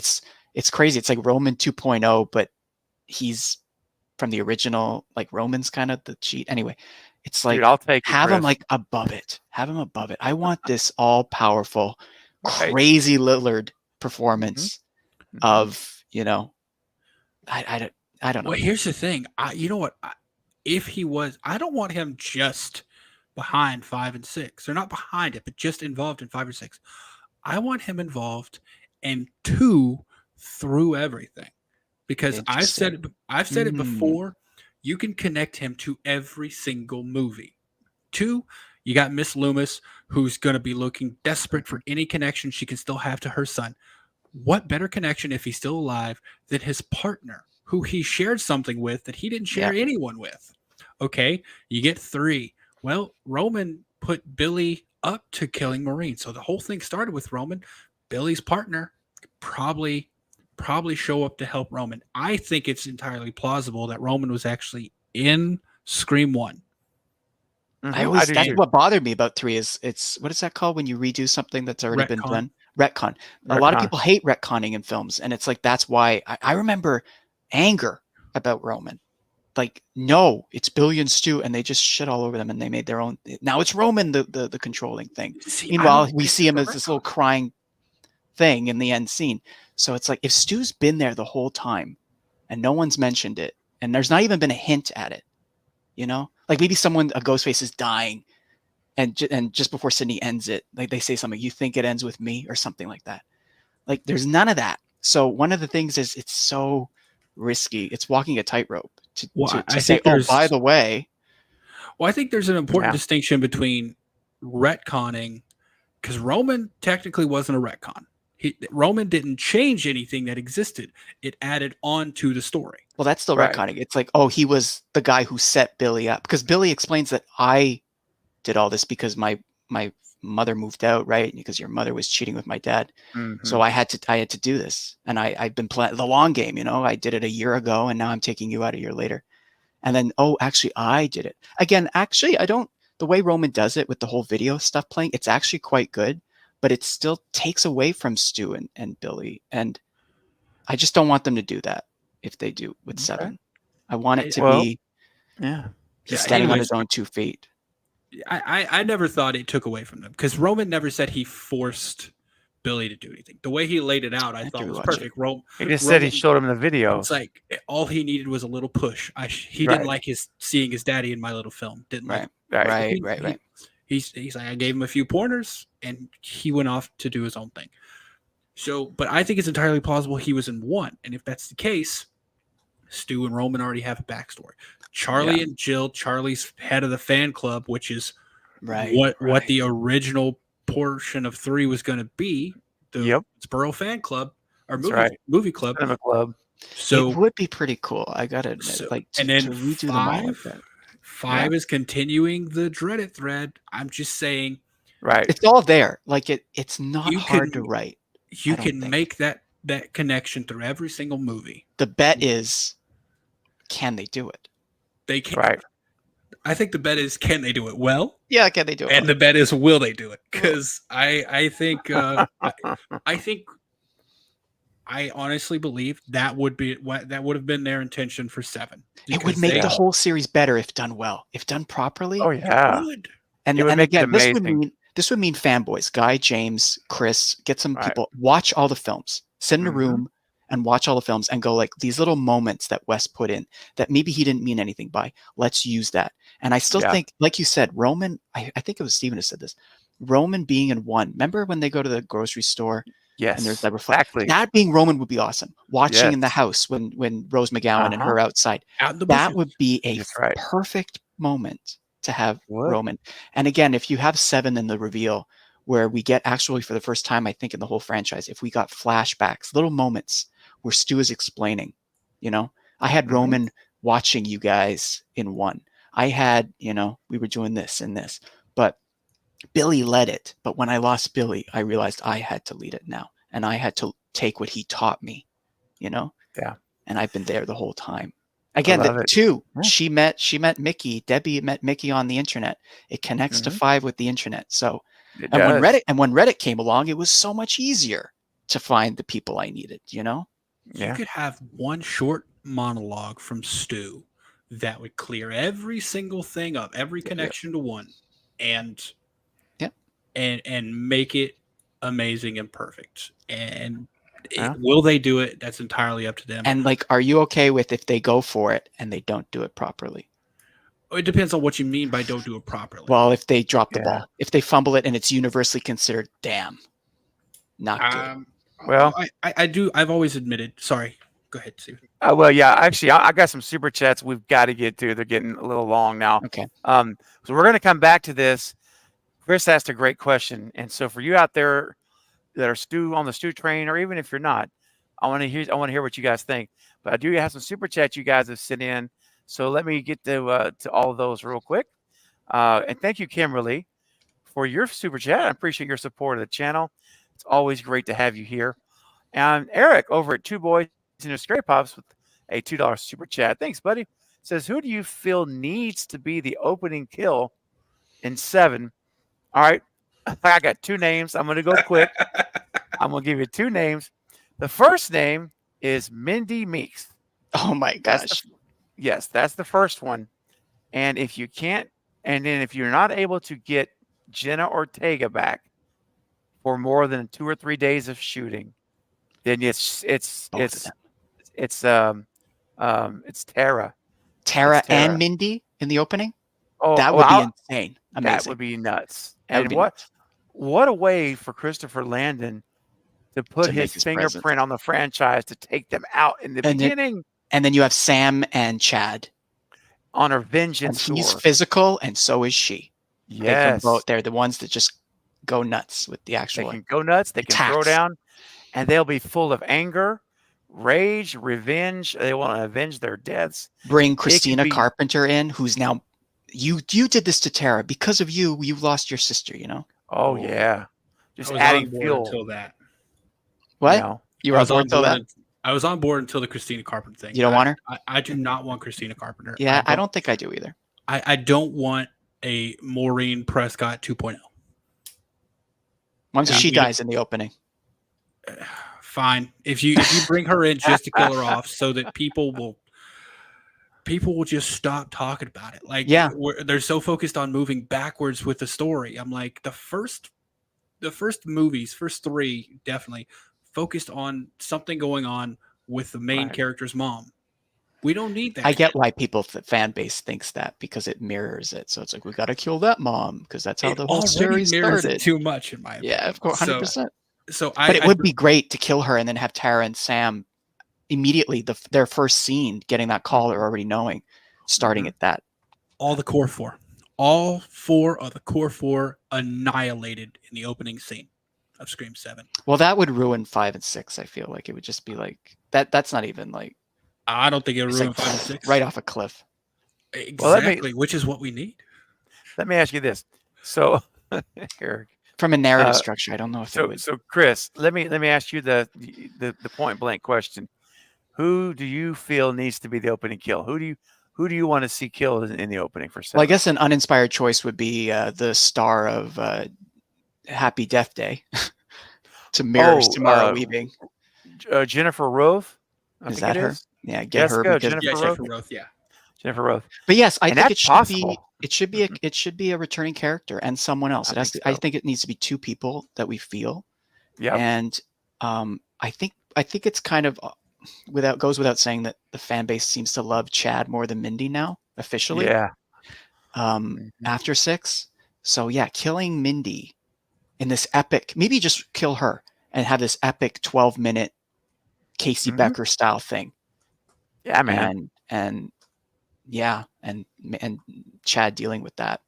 crazy. It's like Roman 2.0, but he's from the original, like Roman's kind of the cheat. Anyway, it's like, I'll take have him like above it. Have him above it. I want this all powerful, crazy Lillard performance of, you know, I don't know. Well, here's the thing. You know what? If he was, I don't want him just behind 5 and 6. They're not behind it, but just involved in 5 or 6. I want him involved in 2 through everything, because I've said it before. You can connect him to every single movie. 2, you got Miss Loomis, who's going to be looking desperate for any connection she can still have to her son. What better connection, if he's still alive, than his partner, who he shared something with that he didn't share anyone with? Okay, you get 3. Well, Roman put Billy up to killing Maureen. So the whole thing started with Roman. Billy's partner probably show up to help Roman. I think it's entirely plausible that Roman was actually in Scream 1. That's what bothered me about 3 is what is that called when you redo something that's already been done? Retcon. A lot of people hate retconning in films, and it's like that's why I remember anger about Roman. Like, no, it's Billy and Stu, and they just shit all over them, and they made their own. Now it's Roman, the controlling thing. Meanwhile, we see him as this little crying thing in the end scene. So it's like, if Stu's been there the whole time and no one's mentioned it, and there's not even been a hint at it, you know, like maybe a Ghostface is dying, and just before Sydney ends it, like they say something, you think it ends with me or something like that. Like there's none of that. So one of the things is it's so risky. It's walking a tightrope to say, oh, by the way. Well, I think there's an important distinction between retconning, because Roman technically wasn't a retcon. Roman didn't change anything that existed. It added on to the story. Well, that's still retconning. It's like, oh, he was the guy who set Billy up. Because Billy explains that I did all this because my mother moved out, right? Because your mother was cheating with my dad. So I had to do this. And I've been playing the long game, you know. I did it a year ago, and now I'm taking you out a year later. And then, oh, actually, I did it. Again, actually, the way Roman does it with the whole video stuff playing, it's actually quite good. But it still takes away from Stu and Billy. And I just don't want them to do that if they do with 7. I want it to be he's standing on his own 2 feet. I never thought it took away from them, because Roman never said he forced Billy to do anything. The way he laid it out, I thought was perfect. He just said he showed him the video. It's like all he needed was a little push. He didn't like seeing his daddy in my little film. Didn't like Right. He's like, I gave him a few pointers, and he went off to do his own thing. So, but I think it's entirely plausible he was in 1. And if that's the case, Stu and Roman already have a backstory. Charlie and Jill, Charlie's head of the fan club, which is what the original portion of 3 was going to be. The Sparrow fan club or movie club. Cinema club. So it would be pretty cool. I gotta admit, and then to redo them all like that. 5 is continuing the Dreaded thread. I'm just saying, it's all there. Like it's not hard to write. You can make that connection through every single movie. The bet is, can they do it? They can. I think the bet is, can they do it well? Yeah, can they do it? And the bet is, will they do it? Because I think I honestly believe that would have been their intention for 7. It would make the whole series better if done well, if done properly. Oh yeah, it would. And again, this would mean fanboys, Guy, James, Chris, get some people, watch all the films, sit in a room, and watch all the films and go like these little moments that Wes put in that maybe he didn't mean anything by. Let's use that. And I still think, like you said, Roman, I think it was Steven who said this, Roman being in 1. Remember when they go to the grocery store? Yes. And there's that exactly. That being Roman would be awesome. Watching in the house when Rose McGowan and her outside. That would be a perfect moment to have Roman. And again, if you have 7 in the reveal, where we get actually for the first time, I think in the whole franchise, if we got flashbacks, little moments where Stu is explaining, you know, I had Roman watching you guys in 1. I had, you know, we were doing this and this, but Billy led it. But when I lost Billy, I realized I had to lead it now. And I had to take what he taught me, you know? Yeah. And I've been there the whole time. Again, the 2, she met Mickey. Debbie met Mickey on the internet. It connects to 5 with the internet. So, when Reddit came along, it was so much easier to find the people I needed, you know? You could have one short monologue from Stu that would clear every single thing up, every connection to 1, and make it amazing and perfect. And will they do it? That's entirely up to them. And like, are you okay with if they go for it and they don't do it properly? It depends on what you mean by don't do it properly. Well, if they drop the ball, if they fumble it and it's universally considered, damn, not good. Well, I do. I've always admitted. Sorry. Go ahead, Steve. Well, yeah, actually, I got some super chats we've got to get to. They're getting a little long now. Okay. So we're going to come back to this. Chris asked a great question. And so for you out there that are on the Stu train, or even if you're not, I want to hear what you guys think. But I do have some super chats you guys have sent in. So let me get to all of those real quick. And thank you, Kimberly, for your super chat. I appreciate your support of the channel. It's always great to have you here. And Eric over at Two Boys and the Scary Pops with a $2 super chat. Thanks, buddy. Says, who do you feel needs to be the opening kill in 7? All right. I got 2 names. I'm going to go quick. I'm going to give you 2 names. The first name is Mindy Meeks. Oh, my gosh. Yes, that's the first one. And if you can't, and then if you're not able to get Jenna Ortega back for more than 2 or 3 days of shooting, then it's Tara. Tara and Mindy in the opening? Oh, that would be insane. Amazing. That would be nuts. And what a way for Christopher Landon to put his fingerprint on the franchise to take them out in the beginning. And then you have Sam and Chad on a vengeance. And he's physical, and so is she. Yes. They're the ones that just go nuts with the actual. They can go nuts. They can throw down, and they'll be full of anger, rage, revenge. They want to avenge their deaths. Bring Christina Carpenter in, who's now. You did this to Tara because of you. You lost your sister. You know. Oh yeah. Just adding fuel until that. What? You were on board until that. I was on board until the Christina Carpenter thing. You don't want her? I do not want Christina Carpenter. Yeah, I don't think I do either. I don't want a Maureen Prescott 2.0. Once she dies in the opening. Fine. If you bring her in just to kill her off so that people will just stop talking about it. Like, they're so focused on moving backwards with the story. I'm like, the first movies, first 3 definitely focused on something going on with the main character's mom. We don't need that. I get why the fan base thinks that, because it mirrors it. So it's like, we got to kill that mom because that's how the whole series started. Too much in my opinion. Yeah, of course, 100%. But it would be great to kill her and then have Tara and Sam immediately their first scene, getting that call, or already knowing, starting at that. All 4 of the core 4 annihilated in the opening scene of Scream 7. Well, that would ruin 5 and 6. I feel like it would just be like that. That's not even like. I don't think it would ruin 5 and 6. Right off a cliff. Exactly, which is what we need. Let me ask you this. So, Eric, from a narrative structure, I don't know if it would. So, Chris, let me ask you the point blank question. Who do you feel needs to be the opening kill? Who do you want to see killed in the opening for 7? Well, I guess an uninspired choice would be the star of Happy Death Day to mirror Samara Weaving. Jennifer Roth. Is that her? Yeah, Jessica, Jennifer Roth. Yeah, Jennifer Roth. But yes, I think it should be a returning character and someone else. I think it needs to be 2 people that we feel. Yeah. And I think I think it's kind of goes without saying that the fan base seems to love Chad more than Mindy now, officially. Yeah. After 6. So yeah, killing Mindy in this epic, maybe just kill her and have this epic 12-minute Casey Becker style thing. Yeah, man. And Chad dealing with that.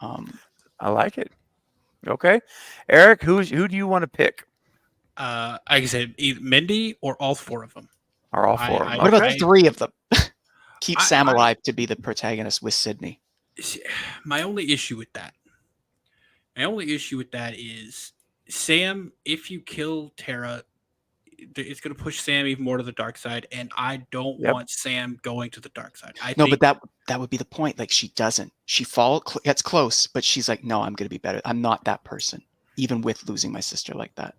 I like it. Okay. Eric, who do you want to pick? Like I said, either Mindy or all 4 of them. Or all 4 of them. What about 3 of them? Keep Sam alive to be the protagonist with Sydney. My only issue with that is Sam, if you kill Tara, it's going to push Sam even more to the dark side, and I don't want Sam going to the dark side. But that would be the point. Like, she doesn't. She gets close, but she's like, no, I'm going to be better. I'm not that person, even with losing my sister like that.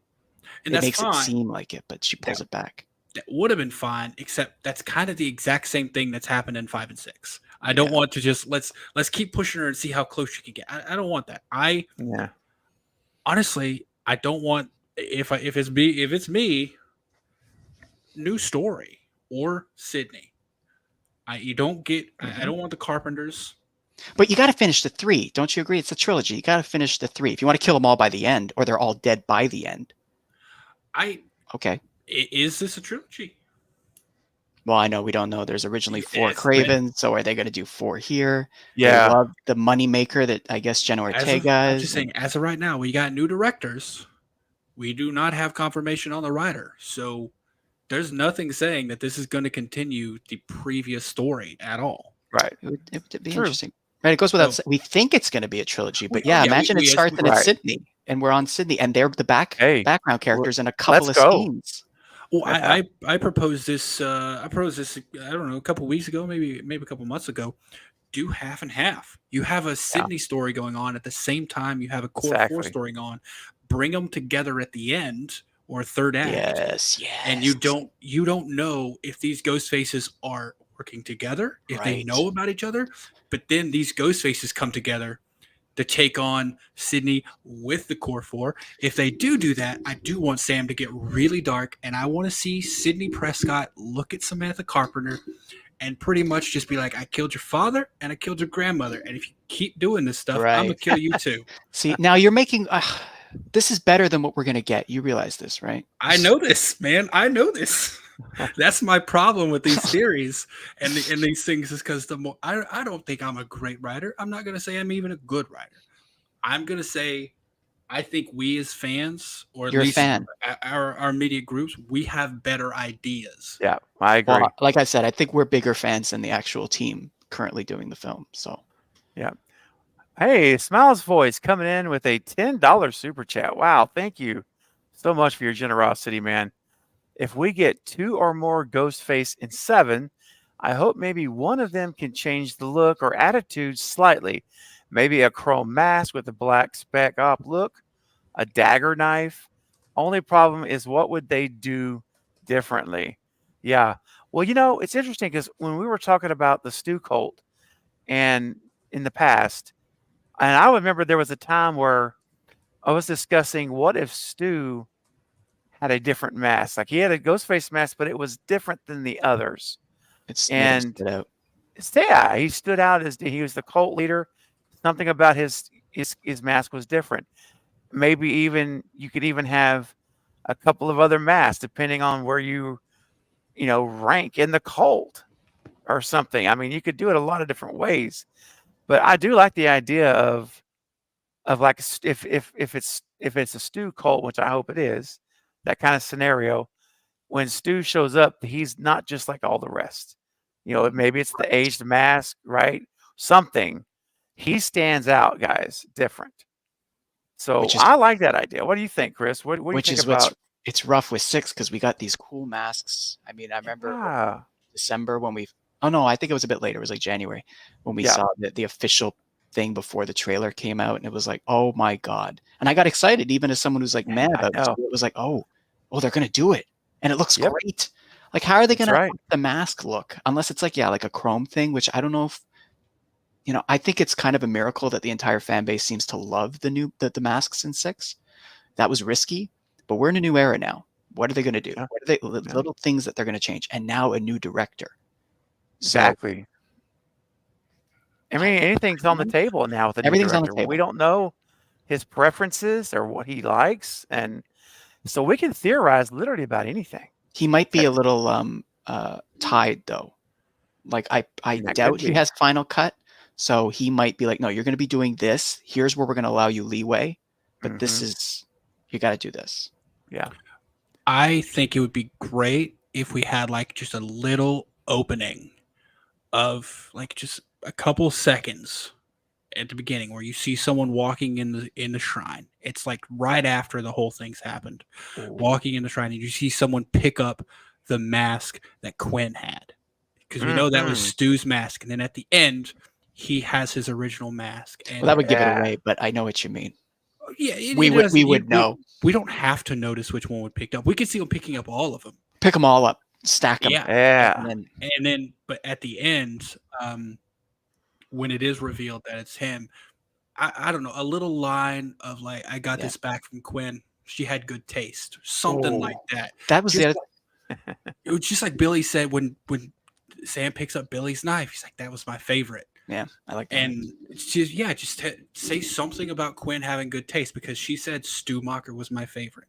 And it that's makes fine. It seem like it, but she pulls it back. That would have been fine, except that's kind of the exact same thing that's happened in 5 and 6. I don't want to just let's keep pushing her and see how close she can get. I don't want that. Honestly, I don't want if it's me, new story or Sydney. I don't want the Carpenters. But you got to finish the 3. Don't you agree? It's a trilogy. You got to finish the 3. If you want to kill them all by the end, or they're all dead by the end. Okay. Is this a trilogy? Well, I know we don't know. There's originally 4 Craven, so are they going to do 4 here? Yeah. They love the money maker that I guess Jenna Ortega is. I'm just saying, as of right now, we got new directors. We do not have confirmation on the writer, so there's nothing saying that this is going to continue the previous story at all. Right. It would be interesting. Right. It goes without saying. We think it's going to be a trilogy, but imagine it starts in Sydney, and we're on Sydney, and they're the background characters in a couple of scenes. Well, I proposed this. I don't know, a couple weeks ago, maybe a couple months ago. Do half and half. You have a Sydney story going on at the same time. You have a core 4 story going on. Bring them together at the end or third act. Yes. And you don't know if these ghost faces are working together, if they know about each other. But then these ghost faces come together to take on Sydney with the core 4. If they do that, I do want Sam to get really dark, and I want to see Sydney Prescott look at Samantha Carpenter and pretty much just be like, I killed your father and I killed your grandmother, and if you keep doing this stuff, I'm going to kill you too. See, now you're making... this is better than what we're going to get. You realize this, right? I know this, man. I know this. That's my problem with these theories and these things is because I don't think I'm a great writer. I'm not going to say I'm even a good writer. I'm going to say I think we as fans, or at least our media groups, we have better ideas. Yeah, I agree. Well, like I said, I think we're bigger fans than the actual team currently doing the film. So, yeah. Hey, Smiles Voice coming in with a $10 super chat. Wow, thank you so much for your generosity, man. If we get 2 or more Ghostface in 7, I hope maybe one of them can change the look or attitude slightly. Maybe a chrome mask with a black spec op look, a dagger knife. Only problem is, what would they do differently? Yeah. Well, it's interesting because when we were talking about the Stu cult and in the past, and I remember there was a time where I was discussing what if Stu had a different mask. Like, he had a Ghostface mask, but it was different than the others. He stood out as he was the cult leader. Something about his mask was different. Maybe you could even have a couple of other masks depending on where you rank in the cult or something. I mean, you could do it a lot of different ways. But I do like the idea of like, if it's a Stu cult, which I hope it is, that kind of scenario, when Stu shows up, he's not just like all the rest. Maybe it's the aged mask, right? Something. He stands out, guys, different. So I like that idea. What do you think, Chris? What do you think about? It's rough with 6 because we got these cool masks. I mean, I remember December when I think it was a bit later. It was like January when we saw the official thing before the trailer came out, and it was like, oh my God. And I got excited, even as someone who's like mad about it. It was like, oh, they're going to do it. And it looks great. Like, how are they going to make the mask look? Unless it's like a chrome thing, which I don't know if, I think it's kind of a miracle that the entire fan base seems to love the masks in 6. That was risky, but we're in a new era now. What are they going to do? Yeah. What are they little things that they're going to change? And now a new director. Exactly. I mean, anything's on the table now with a new Everything's on the director. table. We don't know his preferences or what he likes, and so we can theorize literally about anything. He might be a little tied though. Like I That doubt could he be. has final cut. So he might be like, no, you're going to be doing this. Here's where we're going to allow you leeway, but this is you got to do this. Yeah. I think it would be great if we had like just a little opening of like just a couple seconds at the beginning where you see someone walking in the shrine. It's like right after the whole thing's happened. Walking in the shrine, and you see someone pick up the mask that Quinn had. Because we know that was Stu's mask. And then at the end, he has his original mask. And Well, that would give it away, but I know what you mean. Yeah, we would know. We don't have to notice which one would pick up. We could see them picking up all of them. Pick them all up, stack them. Yeah. And then, but at the end, when it is revealed that it's him, I don't know, a little line of like, I got this back from Quinn. She had good taste, something like that. That was just it was just like Billy said when Sam picks up Billy's knife. He's like, that was my favorite. Yeah, I like that. And it's just say something about Quinn having good taste, because she said Stu Macher was my favorite.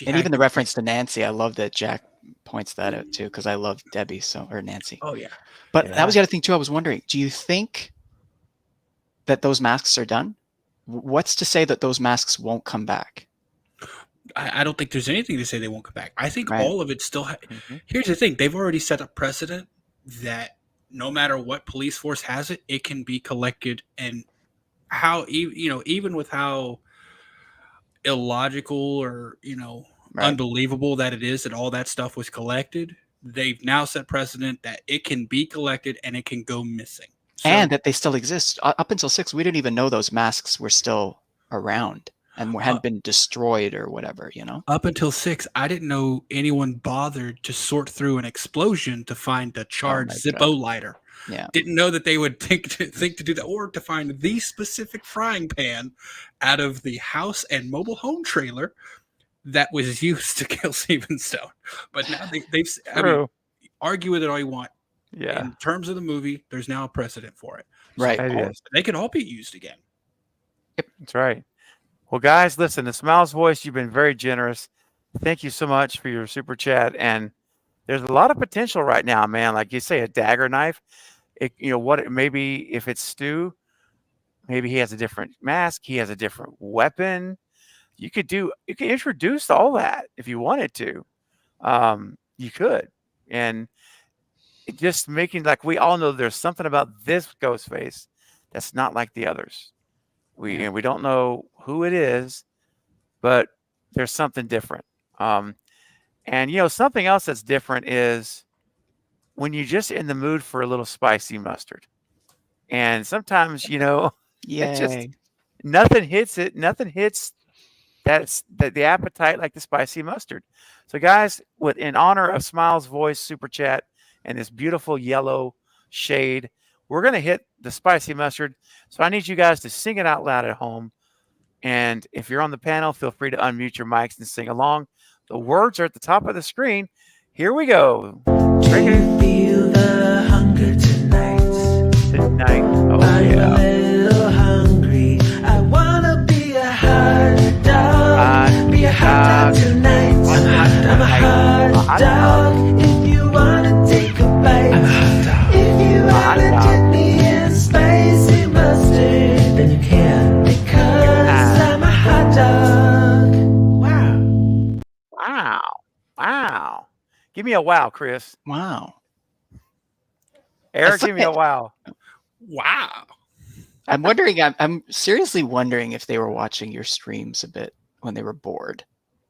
And even the reference to Nancy, I love that Jack points that out too, because I love Debbie or Nancy. Oh yeah. But that was the other thing too. I was wondering, do you think that those masks are done? What's to say that those masks won't come back? I don't think there's anything to say they won't come back. I think all of it still. Here's the thing: they've already set up precedent that no matter what police force has it, it can be collected. And how even with how illogical or unbelievable that it is that all that stuff was collected, they've now set precedent that it can be collected and it can go missing. So, and that they still exist. Up until 6, we didn't even know those masks were still around and hadn't been destroyed or whatever, Up until 6, I didn't know anyone bothered to sort through an explosion to find a charged Zippo lighter. Yeah. Didn't know that they would think to do that, or to find the specific frying pan out of the house and mobile home trailer that was used to kill Stephen Stone. But now they've argue with it all you want. Yeah. In terms of the movie, there's now a precedent for it. Right. They could all be used again. Yep. That's right. Well, guys, listen, the Smiles Voice, you've been very generous. Thank you so much for your super chat. And there's a lot of potential right now, man. Like you say, a dagger knife. Maybe if it's Stu, maybe he has a different mask. He has a different weapon. You could introduce all that if you wanted to. You could. And just making, like, we all know there's something about this Ghostface that's not like the others. We don't know who it is, but there's something different. And something else that's different is when you're just in the mood for a little spicy mustard. And sometimes, it's just nothing hits it. Nothing hits the appetite like the spicy mustard. So guys, in honor of Smiles Voice super chat and this beautiful yellow shade, we're going to hit the spicy mustard. So I need you guys to sing it out loud at home. And if you're on the panel, feel free to unmute your mics and sing along. The words are at the top of the screen. Here we go. Do you feel the hunger tonight? Tonight. Oh, are you a little hungry? I want to be a hot dog. Be a hot dog tonight. I'm a hot dog. If you want to take a bite. I'm a hot dog. If you want to dip me in spicy mustard, then you can, because I'm a hot dog. Wow. Give me a wow, Chris. Wow. Eric, give me a wow. Wow. I'm wondering, I'm seriously wondering if they were watching your streams a bit when they were bored.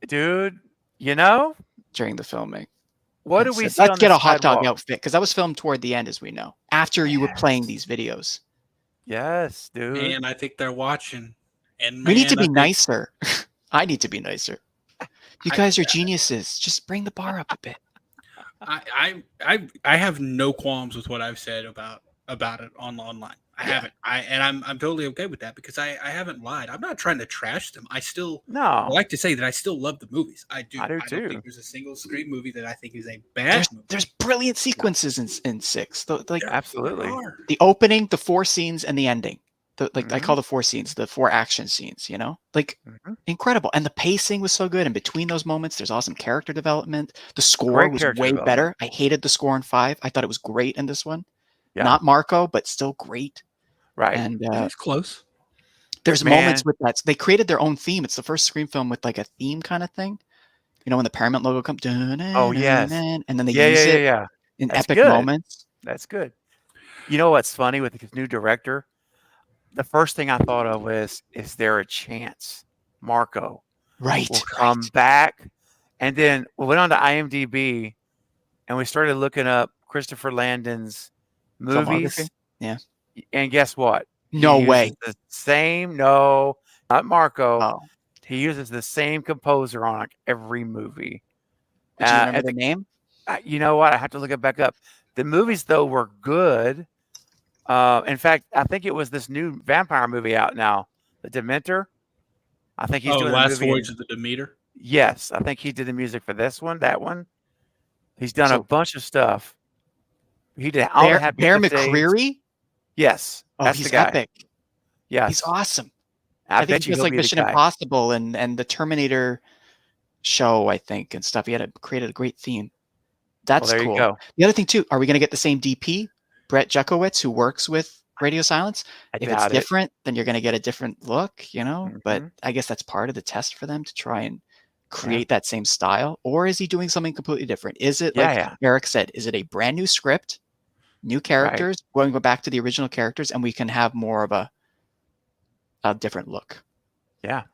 Dude, during the filming. What do we see? Let's get a hot dog outfit, because that was filmed toward the end, as we know, after you were playing these videos. Yes, dude. And I think they're watching. And we need to be nicer. I need to be nicer. You guys are geniuses. Just bring the bar up a bit. I have no qualms with what I've said about it online. I haven't. I'm totally okay with that because I haven't lied. I'm not trying to trash them. I like to say that I still love the movies. I do. I do don't too. think there's a single Scream movie that I think is a bad movie. There's brilliant sequences in 6. Like Absolutely. the opening, the 4 scenes, and the ending. I call the 4 scenes, the 4 action scenes, like incredible. And the pacing was so good. And between those moments, there's awesome character development. The score was way better. I hated the score in 5. I thought it was great in this one. Yeah. Not Marco, but still great. Right. And it's close. There's moments with that. They created their own theme. It's the first Scream film with like a theme kind of thing. When the Paramount logo comes, oh yes, and then they use it in epic moments. That's good. You know what's funny with the new director? The first thing I thought of is there a chance Marco will come back? And then we went on to IMDb and we started looking up Christopher Landon's movies. Yeah. And guess what? No way. No, not Marco. Oh. He uses the same composer on like every movie. Do you remember the name? You know what? I have to look it back up. The movies, though, were good. In fact, I think it was this new vampire movie out now, The Dementor. I think he's doing Last Voyage of the Demeter. Yes, I think he did the music for this one, that one. He's done a bunch of stuff. He did. Bear McCreary? Yes, that's he's the guy. Epic. Yes, he's awesome. I think he was like Mission Impossible and the Terminator show, I think, and stuff. He created a great theme. That's there cool. You go. The other thing too, are we going to get the same DP, Brett Jekowitz, who works with Radio Silence? If it's different, then you're going to get a different look, But I guess that's part of the test for them to try and create that same style. Or is he doing something completely different? Is it Eric said? Is it a brand new script, new characters, going to go back to the original characters, and we can have more of a different look? Yeah,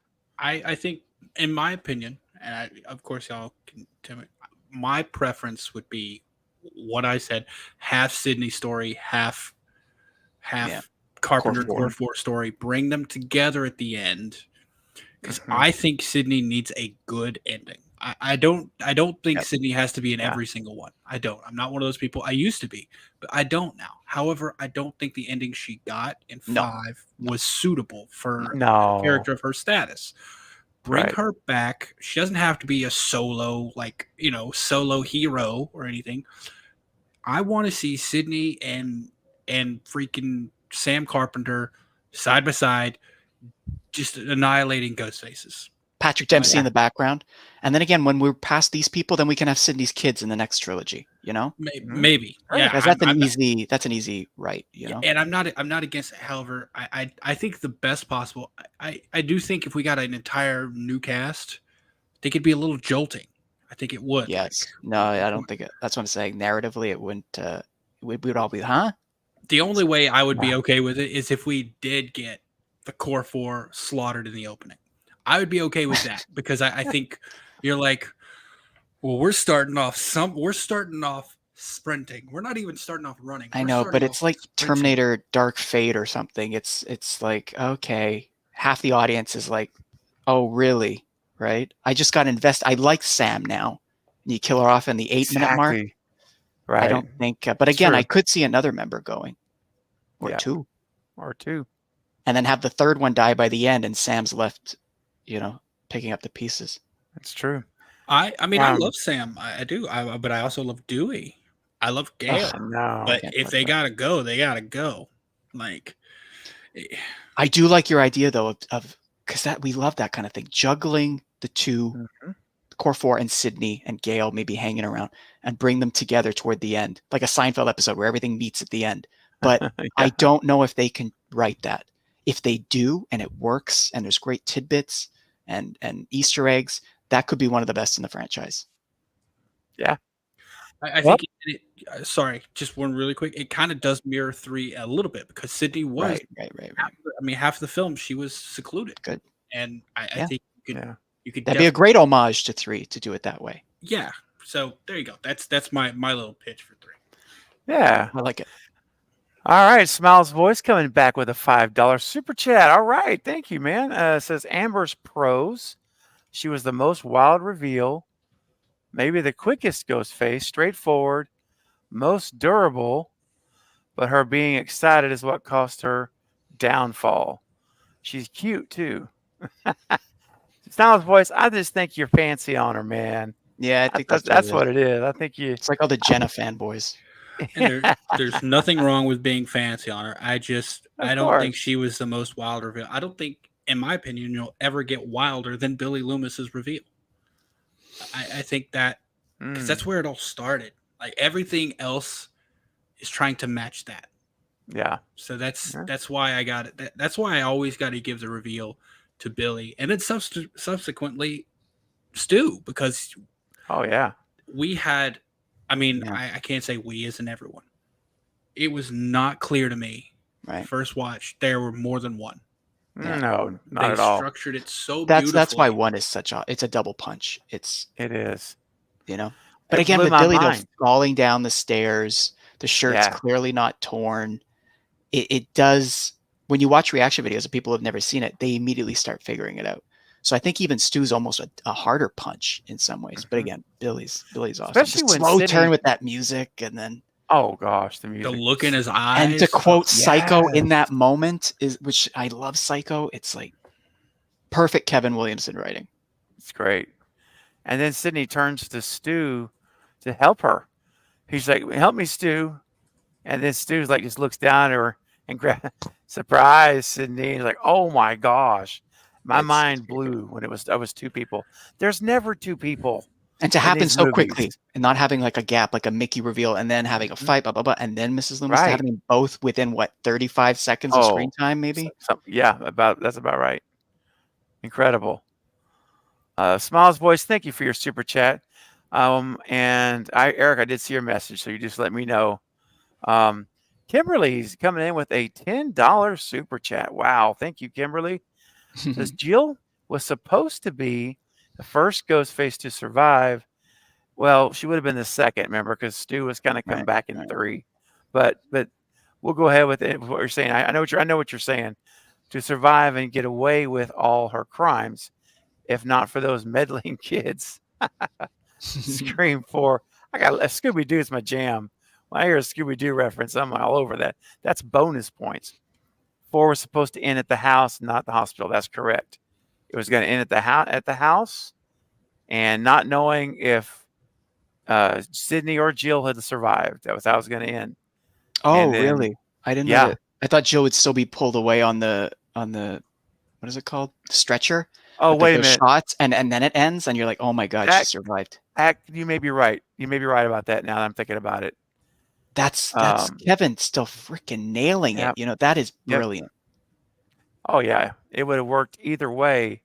I think, in my opinion, and of course y'all can tell me, my preference would be what I said: half Sydney story, half Carpenter Core 4 story. Bring them together at the end, because I think Sydney needs a good ending. I don't think Sydney has to be in every single one. I don't. I'm not one of those people. I used to be, but I don't now. However, I don't think the ending she got in 5 was suitable for a character of her status. Bring her back. She doesn't have to be a solo, solo hero or anything. I want to see Sydney and freaking Sam Carpenter side by side, just annihilating ghost faces. Patrick Dempsey in the background. And then again, when we're past these people, then we can have Sydney's kids in the next trilogy, Maybe. Yeah. Because that's an easy right, And I'm not against it. However, I think the best possible, I do think if we got an entire new cast, I think it'd be a little jolting. I think it would. Yes. No, I don't think it. That's what I'm saying. Narratively, it wouldn't, we would all be, huh? The only way I would be okay with it is if we did get the Core 4 slaughtered in the opening. I would be okay with that because I think you're like, well, we're starting off sprinting. We're not even starting off running. I know, but it's like Terminator Dark Fate or something. It's like, okay, half the audience is like, oh, really? Right? I just got invested. I like Sam now. And you kill her off in the 8-minute mark. Right. I don't think, but again, I could see another member going or two. And then have the third one die by the end and Sam's left, picking up the pieces. That's true. I mean, I love Sam. I do. But I also love Dewey. I love Gale. But if they gotta go, they gotta go. Like, I do like your idea though of because we love that kind of thing, juggling the two, Core 4 and Sydney and Gale maybe hanging around and bring them together toward the end, like a Seinfeld episode where everything meets at the end. But I don't know if they can write that. If they do and it works and there's great tidbits and Easter eggs, that could be one of the best in the franchise. Yeah. I think sorry, just one really quick. It kind of does mirror 3 a little bit because Sydney was right. Half the film she was secluded. Good. And I think you could that'd be a great homage to 3 to do it that way. Yeah. So there you go. That's my little pitch for 3. Yeah. I like it. All right, Smiles Voice coming back with a $5 super chat. All right, thank you, man. It says Amber's pros. She was the most wild reveal, maybe the quickest ghost face, straightforward, most durable, but her being excited is what caused her downfall. She's cute too. Styles voice, I just think you're fancy on her, man. Yeah, I think That's what it is. I think you. It's like all the Jenna fanboys. And there's nothing wrong with being fancy on her. I don't think she was the most wild reveal. I don't think, in my opinion, you'll ever get wilder than Billy Loomis's reveal. I think that because that's where it all started. Like everything else is trying to match that. Yeah. So that's why I got it. That's why I always got to give the reveal to Billy, and then subsequently Stu, because we had. I mean, I can't say we as in everyone. It was not clear to me. Right. First watch, there were more than one. No, not at all. They structured it so beautifully. That's why one is it's a double punch. It is. But again, with Billy falling down the stairs, the shirt's clearly not torn. It does, when you watch reaction videos of people who have never seen it, they immediately start figuring it out. So I think even Stu's almost a harder punch in some ways. But again, Billy's awesome. Especially the when slow Sydney, turn with that music, and then oh gosh, the music, the look in his eyes, and to quote Psycho in that moment which I love Psycho. It's like perfect Kevin Williamson writing. It's great. And then Sydney turns to Stu to help her. He's like, "Help me, Stu." And then Stu's like, just looks down at her and surprise Sydney. He's like, "Oh my gosh." My mind blew when it was two people. There's never two people. And to happen so quickly and not having like a gap, like a Mickey reveal, and then having a fight, blah, blah, blah, and then Mrs. Loomis having them both within 35 seconds of screen time, maybe? That's about right. Incredible. Smiles Voice, thank you for your super chat. And Eric, I did see your message, so you just let me know. Kimberly's coming in with a $10 super chat. Wow. Thank you, Kimberly. Says Jill was supposed to be the first Ghostface to survive. Well, she would have been the second, remember, because Stu was kind of come back in 3. But we'll go ahead with what you're saying. I know what you're saying. To survive and get away with all her crimes, if not for those meddling kids. Scream 4. I got Scooby Doo is my jam. When I hear a Scooby Doo reference, I'm all over that. That's bonus points. 4 was supposed to end at the house, not the hospital. That's correct. It was going to end at the house, and not knowing if Sydney or Jill had survived. That was how it was going to end. Oh, really? I didn't know that. I thought Jill would still be pulled away on the what is it called? Stretcher. Oh, wait a minute. Shots, and then it ends, and you're like, oh my God, she survived. You may be right. You may be right about that now that I'm thinking about it. That's Kevin still freaking nailing it. That is brilliant. Oh yeah, it would have worked either way.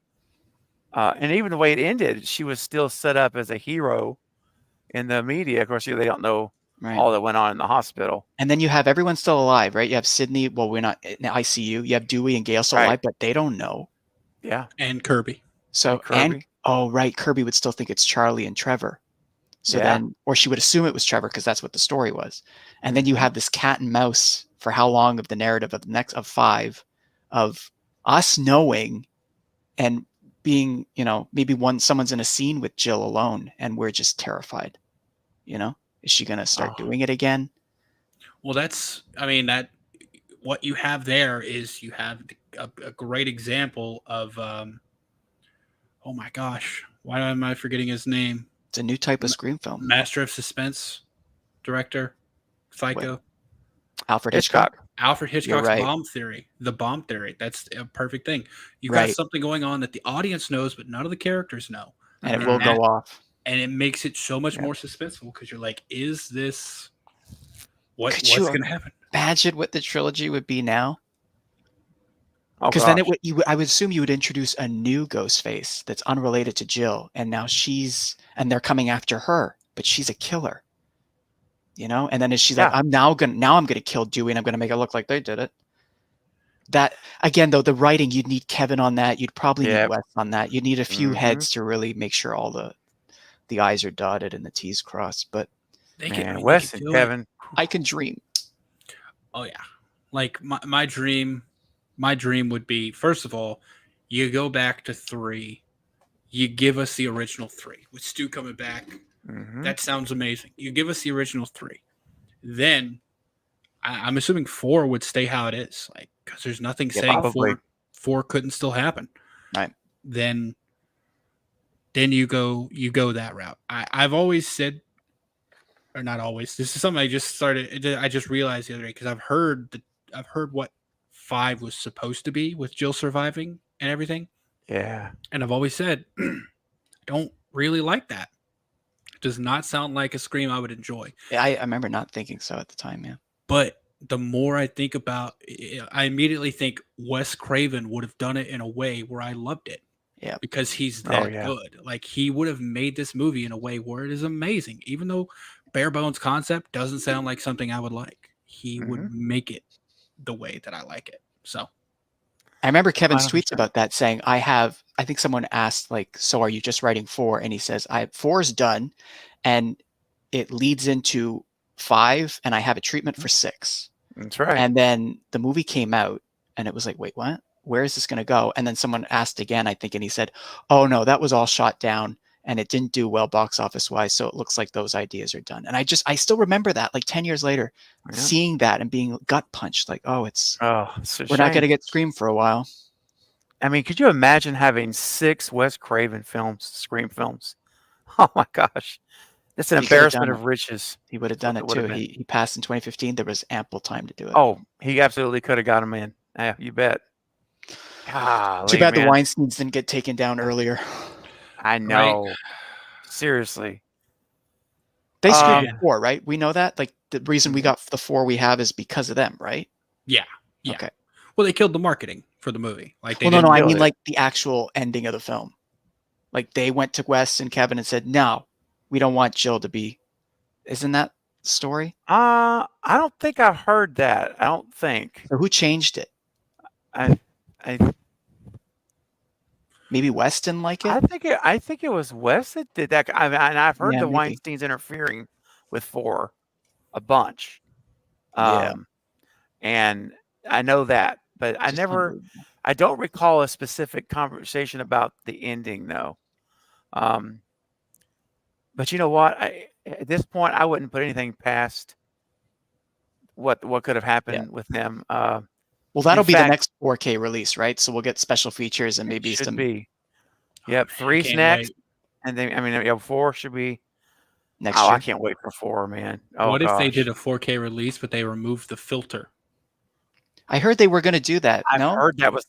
And even the way it ended, she was still set up as a hero in the media. Of course, they don't know all that went on in the hospital. And then you have everyone still alive, right? You have Sydney. Well, we're not in ICU. You have Dewey and Gail still alive, but they don't know. Yeah, and Kirby. So Kirby would still think it's Charlie and Trevor. So then, or she would assume it was Trevor because that's what the story was. And then you have this cat and mouse for how long of the narrative of the next of 5 of us knowing and being, maybe someone's in a scene with Jill alone and we're just terrified. Is she going to start doing it again? Well, what you have there is you have a great example of, oh my gosh, why am I forgetting his name? It's a new type of screen film. Master of Suspense director, Psycho. What? Alfred Hitchcock. Alfred Hitchcock's bomb theory. The bomb theory. That's a perfect thing. You got something going on that the audience knows, but none of the characters know. And it will go off. And it makes it so much more suspenseful because you're like, is this what's going to happen? Imagine what the trilogy would be now. Because then I would assume you would introduce a new Ghostface that's unrelated to Jill, and now they're coming after her, but she's a killer. And then she's like, I'm gonna kill Dewey, and I'm gonna make it look like they did it. That again, though, the writing, you'd need Kevin on that. You'd probably need Wes on that. You'd need a few heads to really make sure all the I's are dotted and the T's crossed. But Wes and Kevin, I can dream. Oh yeah, like my dream would be, first of all, you go back to 3, you give us the original 3 with Stu coming back. That sounds amazing. You give us the original 3. Then I'm assuming 4 would stay how it is, like because there's nothing Yeah, saying probably. 4 couldn't still happen. Right. Then you go that route. I've always said, or not always. This is something I just realized the other day because I've heard what 5 was supposed to be with Jill surviving and everything. Yeah. And I've always said, I don't really like that. It does not sound like a Scream I would enjoy. Yeah, I remember not thinking so at the time, yeah. But the more I think about it, I immediately think Wes Craven would have done it in a way where I loved it. Yeah. Because he's that good. Like, he would have made this movie in a way where it is amazing. Even though bare bones concept doesn't sound like something I would like, he would make it the way that I like it. So I remember Kevin's 100%. tweets about that saying, I think someone asked, like, so are you just writing 4? And he says, 4 is done and it leads into 5 and I have a treatment for 6. That's right. And then the movie came out and it was like, wait, what? Where is this going to go? And then someone asked again, I think, and he said, oh no, that was all shot down and it didn't do well box office wise. So it looks like those ideas are done. And I still remember that, like 10 years later, seeing that and being gut punched, like, oh, we're not going to get Scream for a while. I mean, could you imagine having 6 Wes Craven films, Scream films? Oh my gosh. It's an embarrassment of riches. He would have done it too. He passed in 2015. There was ample time to do it. Oh, he absolutely could have got him in. Yeah, you bet. Golly, too bad man. the Weinsteins didn't get taken down earlier. I know. Right? Seriously. They screwed 4, right? We know that. Like, the reason we got the 4 we have is because of them, right? Yeah. Okay. Well, they killed the marketing for the movie. Like, no. I mean, like the actual ending of the film. Like, they went to Wes and Kevin and said, "No, we don't want Jill to be." Isn't that the story? I don't think I've heard that. I don't think. So who changed it? Maybe Wes didn't like it. I think it was Wes that did that. I mean, and I've heard the maybe. Weinsteins interfering with 4 a bunch. And I know that, but I don't recall a specific conversation about the ending though. But you know what? At this point, I wouldn't put anything past what could have happened with them. Well, that'll be the next 4K release, right? So we'll get special features and maybe some. Yep, 3's next, and then 4 should be next year. I can't wait for 4, man. Oh, what if they did a 4K release, but they removed the filter? I heard they were going to do that. I've heard that was.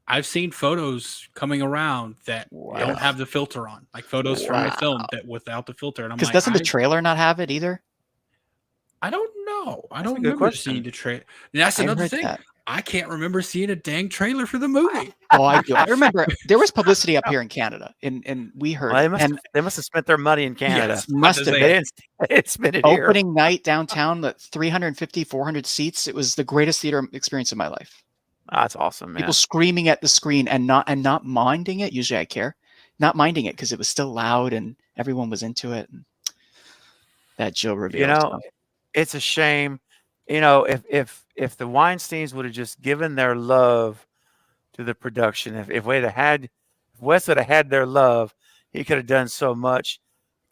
I've seen photos coming around that don't have the filter on, like photos from the film that without the filter. And I'm like, doesn't the trailer not have it either? I don't know. I don't remember seeing the trailer. That's another thing. I can't remember seeing a dang trailer for the movie. Oh, I do. I remember there was publicity up here in Canada, and we heard. Well, they must have spent their money in Canada. Yes, must have. They didn't spend it here. Opening night downtown, 350, 400 seats. It was the greatest theater experience of my life. That's awesome, man. People screaming at the screen and not minding it. Usually I care. Not minding it because it was still loud and everyone was into it. And that Jill reveal. It's a shame. If the Weinsteins would have just given their love to the production, if Wes would have had their love, he could have done so much.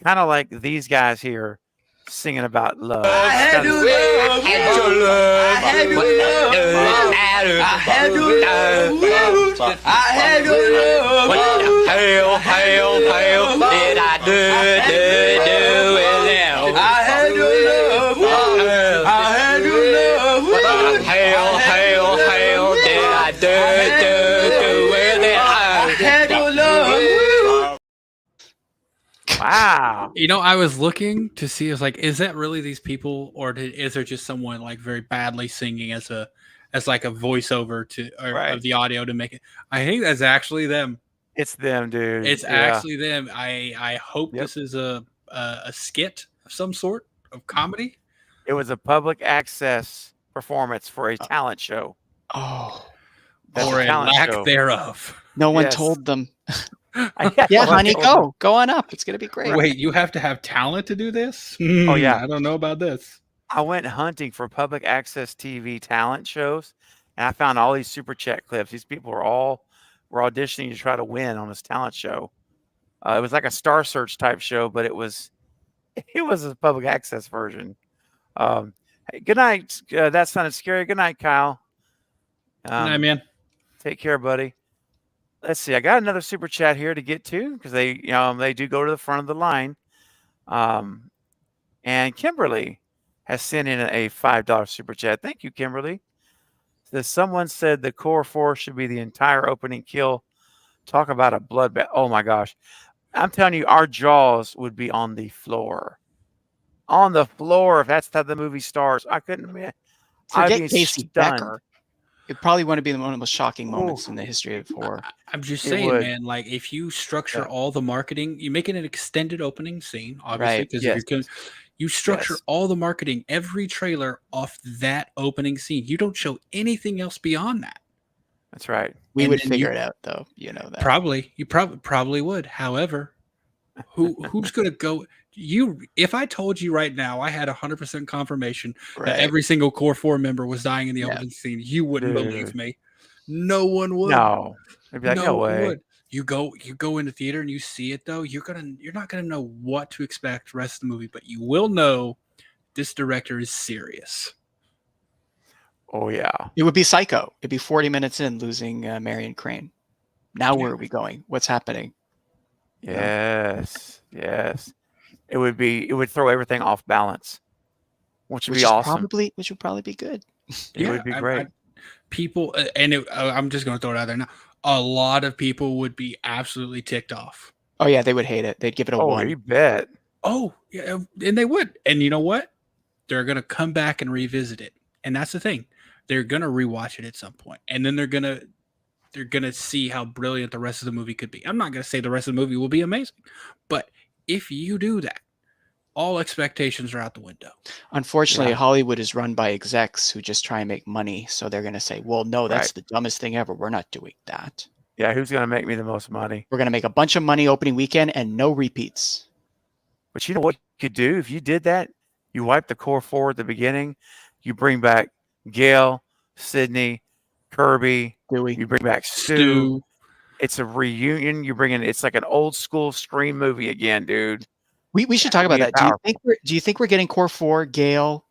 Kind of like these guys here singing about love. I had to love, I had to love, I had to love, I had to love, I had to love. What the hell did I do with them? I had to love, I had to love. What the hell did I do with them? I had to love. Wow. I was looking to see, is that really these people, or is there just someone like very badly singing as like a voiceover of the audio to make it? I think that's actually them. It's them, dude. It's actually them. I hope this is a skit of some sort of comedy. It was a public access performance for a talent show. Oh, or a lack thereof. No one told them. Yeah, honey, go on up. It's gonna be great. Wait, you have to have talent to do this? Oh yeah, I don't know about this. I went hunting for public access TV talent shows, and I found all these super chat clips. These people were auditioning to try to win on this talent show. It was like a Star Search type show, but it was a public access version. Hey, good night. That sounded scary. Good night, Kyle. Nah, man. Take care, buddy. Let's see. I got another super chat here to get to because they do go to the front of the line. And Kimberly has sent in a $5 super chat. Thank you, Kimberly. Someone said the core 4 should be the entire opening kill. Talk about a bloodbath. Oh my gosh. I'm telling you, our jaws would be on the floor. On the floor if that's how the movie starts. I couldn't imagine. Forget I'd be Casey stunned. Becker. It probably want to be one of the most shocking moments in the history of horror. I'm just It saying, would. man, like if you structure Yeah. all the marketing, you make it an extended opening scene, obviously, Right. because Yes. you structure Yes. all the marketing, every trailer off that opening scene. You don't show anything else beyond that. That's right. We And would then figure it out, though. You know that. Probably, you probably would. However, who's gonna go? If I told you right now, I had 100% confirmation that Right. every single core 4 member was dying in the Yeah. opening scene, you wouldn't believe Dude. me. No one would. No. They'd be like, no one way. would. You go in the theater and you see it though. You're not gonna know what to expect the rest of the movie, but you will know this director is serious. Oh yeah. It would be Psycho. It'd be 40 minutes in losing Marion Crane. Now where are we going? What's happening? Yes. Yes. It would throw everything off balance. Which would Which be is awesome. which would probably be good. It would be great. People, I'm just going to throw it out there now. A lot of people would be absolutely ticked off. Oh yeah, they would hate it. They'd give it a 1. You bet. Oh yeah, and they would. And you know what? They're going to come back and revisit it. And that's the thing. They're going to rewatch it at some point, and then they're going to see how brilliant the rest of the movie could be. I'm not going to say the rest of the movie will be amazing, but if you do that, all expectations are out the window. Unfortunately, Hollywood is run by execs who just try and make money. So they're going to say, well, no, that's the dumbest thing ever. We're not doing that. Yeah, who's going to make me the most money? We're going to make a bunch of money opening weekend and no repeats. But you know what you could do if you did that? You wipe the core 4 at the beginning. You bring back Gail, Sydney, Kirby. Dewey. You bring back Stu. It's a reunion. It's like an old school Scream movie again, dude. We should talk about that. Do you think we're getting core 4, Gail,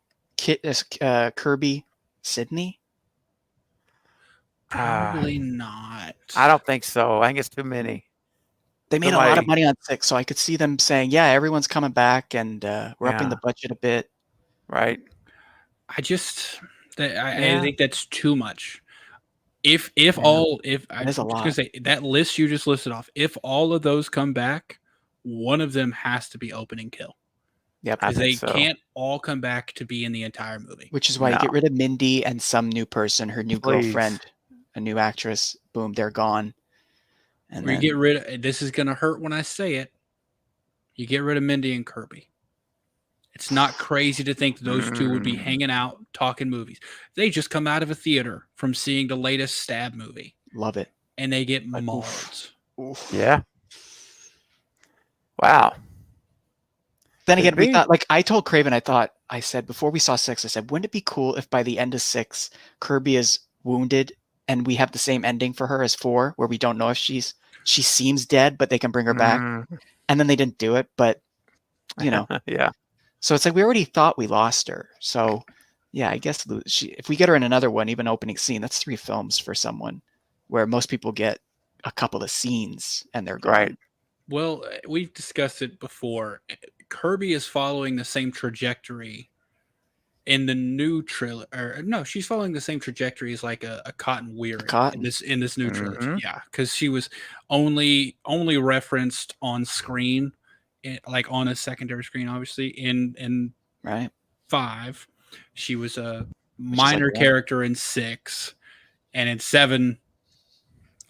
Kirby, Sydney? Probably not. I don't think so. I think it's too many. They made a lot of money on 6, so I could see them saying, yeah, everyone's coming back and we're upping the budget a bit. Right. I think that's too much. If I'm just gonna say that list you just listed off, if all of those come back, one of them has to be opening kill. Yep. Because they can't all come back to be in the entire movie. Which is why you get rid of Mindy and some new person, her new girlfriend, a new actress. Boom, they're gone. And you get rid of, this is gonna hurt when I say it. You get rid of Mindy and Kirby. It's not crazy to think those two would be hanging out talking movies. They just come out of a theater from seeing the latest Stab movie. Love it. And they get mauled. Oof. Yeah. Wow. Then again, we thought, like I told Craven, I said before we saw 6, I said, wouldn't it be cool if by the end of 6, Kirby is wounded and we have the same ending for her as 4, where we don't know if she seems dead, but they can bring her back. And then they didn't do it, but you know. Yeah. So it's like we already thought we lost her. So yeah, I guess if we get her in another one, even opening scene, that's 3 films for someone where most people get a couple of scenes and they're gone. Right. Well, we've discussed it before. Kirby is following the same trajectory in the new trilogy. Or no, she's following the same trajectory as like a Cotton Weary in this new trilogy. Yeah, because she was only referenced on screen, like on a secondary screen, obviously. In 5, she was a minor character in 6, and in 7.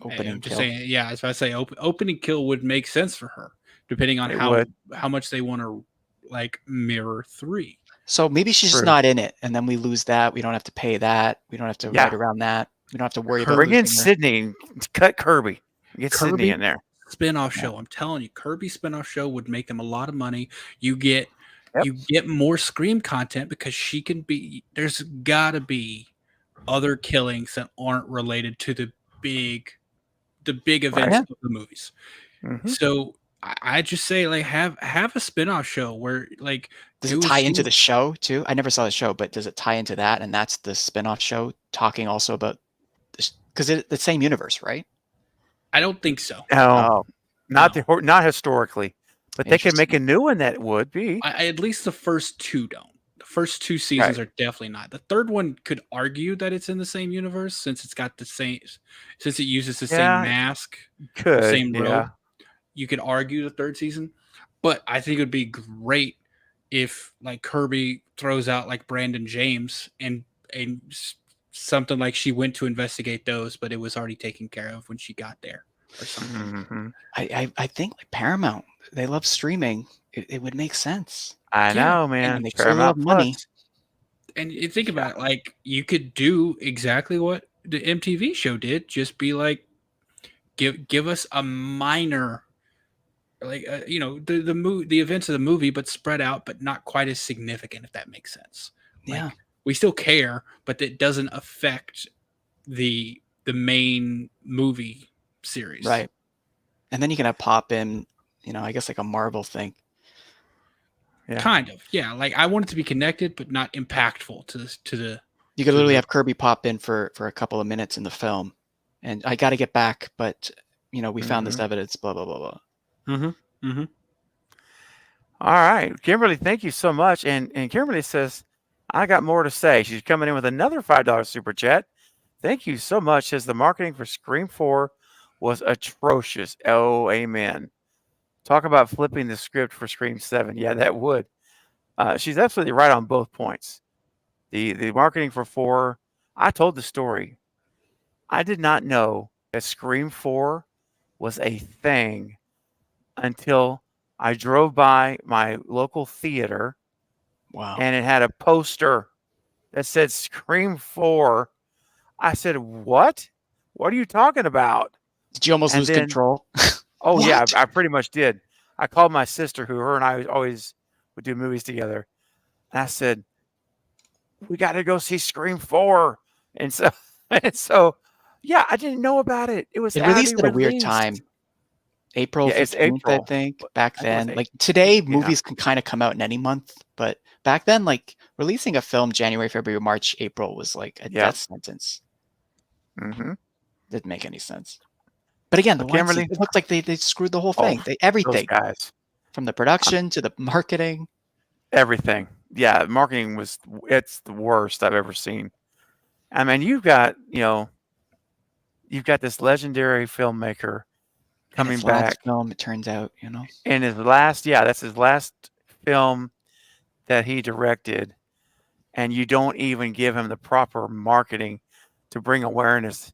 Opening kill. Saying, yeah, as I say, opening kill would make sense for her, depending on how much they want to like mirror 3. So maybe she's just not in it, and then we lose that. We don't have to pay that. We don't have to write around that. We don't have to worry about bring in Sydney and cut Kirby. Get Kirby Sydney in there. Spinoff show. I'm telling you, Kirby spinoff show would make them a lot of money. You get more Scream content because she can be. There's got to be other killings that aren't related to the big events of the movies. So I just say like have a spinoff show where like does it tie into the show too? I never saw the show, but does it tie into that? And that's the spinoff show talking also about this, because it's the same universe, right? I don't think so. No, not historically, but they can make a new one that would be. At least the first two don't. The first two seasons are definitely not. The third one could argue that it's in the same universe since it's got the same, since it uses the same mask, the same robe. You could argue the third season, but I think it would be great if like Kirby throws out like Brandon James and something like she went to investigate those, but it was already taken care of when she got there or something. I think like Paramount, they love streaming. It would make sense. I know, man. And they still love money. And you think about it, like you could do exactly what the MTV show did. Just be like, give us a minor, like the events of the movie, but spread out, but not quite as significant. If that makes sense. Like, we still care, but it doesn't affect the main movie series, right? And then you can have pop in, I guess like a Marvel thing. Yeah. Kind of, yeah. Like I want it to be connected, but not impactful to the. You could literally have Kirby pop in for a couple of minutes in the film, and I got to get back, but we found this evidence. Blah blah blah blah. All right, Kimberly, thank you so much. And Kimberly says, I got more to say. She's coming in with another $5 super chat. Thank you so much. Says the marketing for Scream 4 was atrocious. Oh, amen. Talk about flipping the script for Scream 7. Yeah, that would. She's absolutely right on both points. The marketing for 4, I told the story. I did not know that Scream 4 was a thing until I drove by my local theater. Wow. And it had a poster that said Scream 4. I said, what? What are you talking about? Did you almost lose control? Oh, yeah, I pretty much did. I called my sister, who her and I always would do movies together. And I said, we got to go see Scream 4. And so, yeah, I didn't know about it. It was released at a weird time. April 15th, I think, back then. Like today, movies can kind of come out in any month. But back then, like releasing a film January, February, March, April was like a death sentence. Didn't make any sense. But again, it looked like they screwed the whole thing. Everything. Those guys. From the production to the marketing. Everything. Yeah, marketing it's the worst I've ever seen. I mean, you've got this legendary filmmaker coming back. Last film, it turns out, And that's his last film that he directed. And you don't even give him the proper marketing to bring awareness.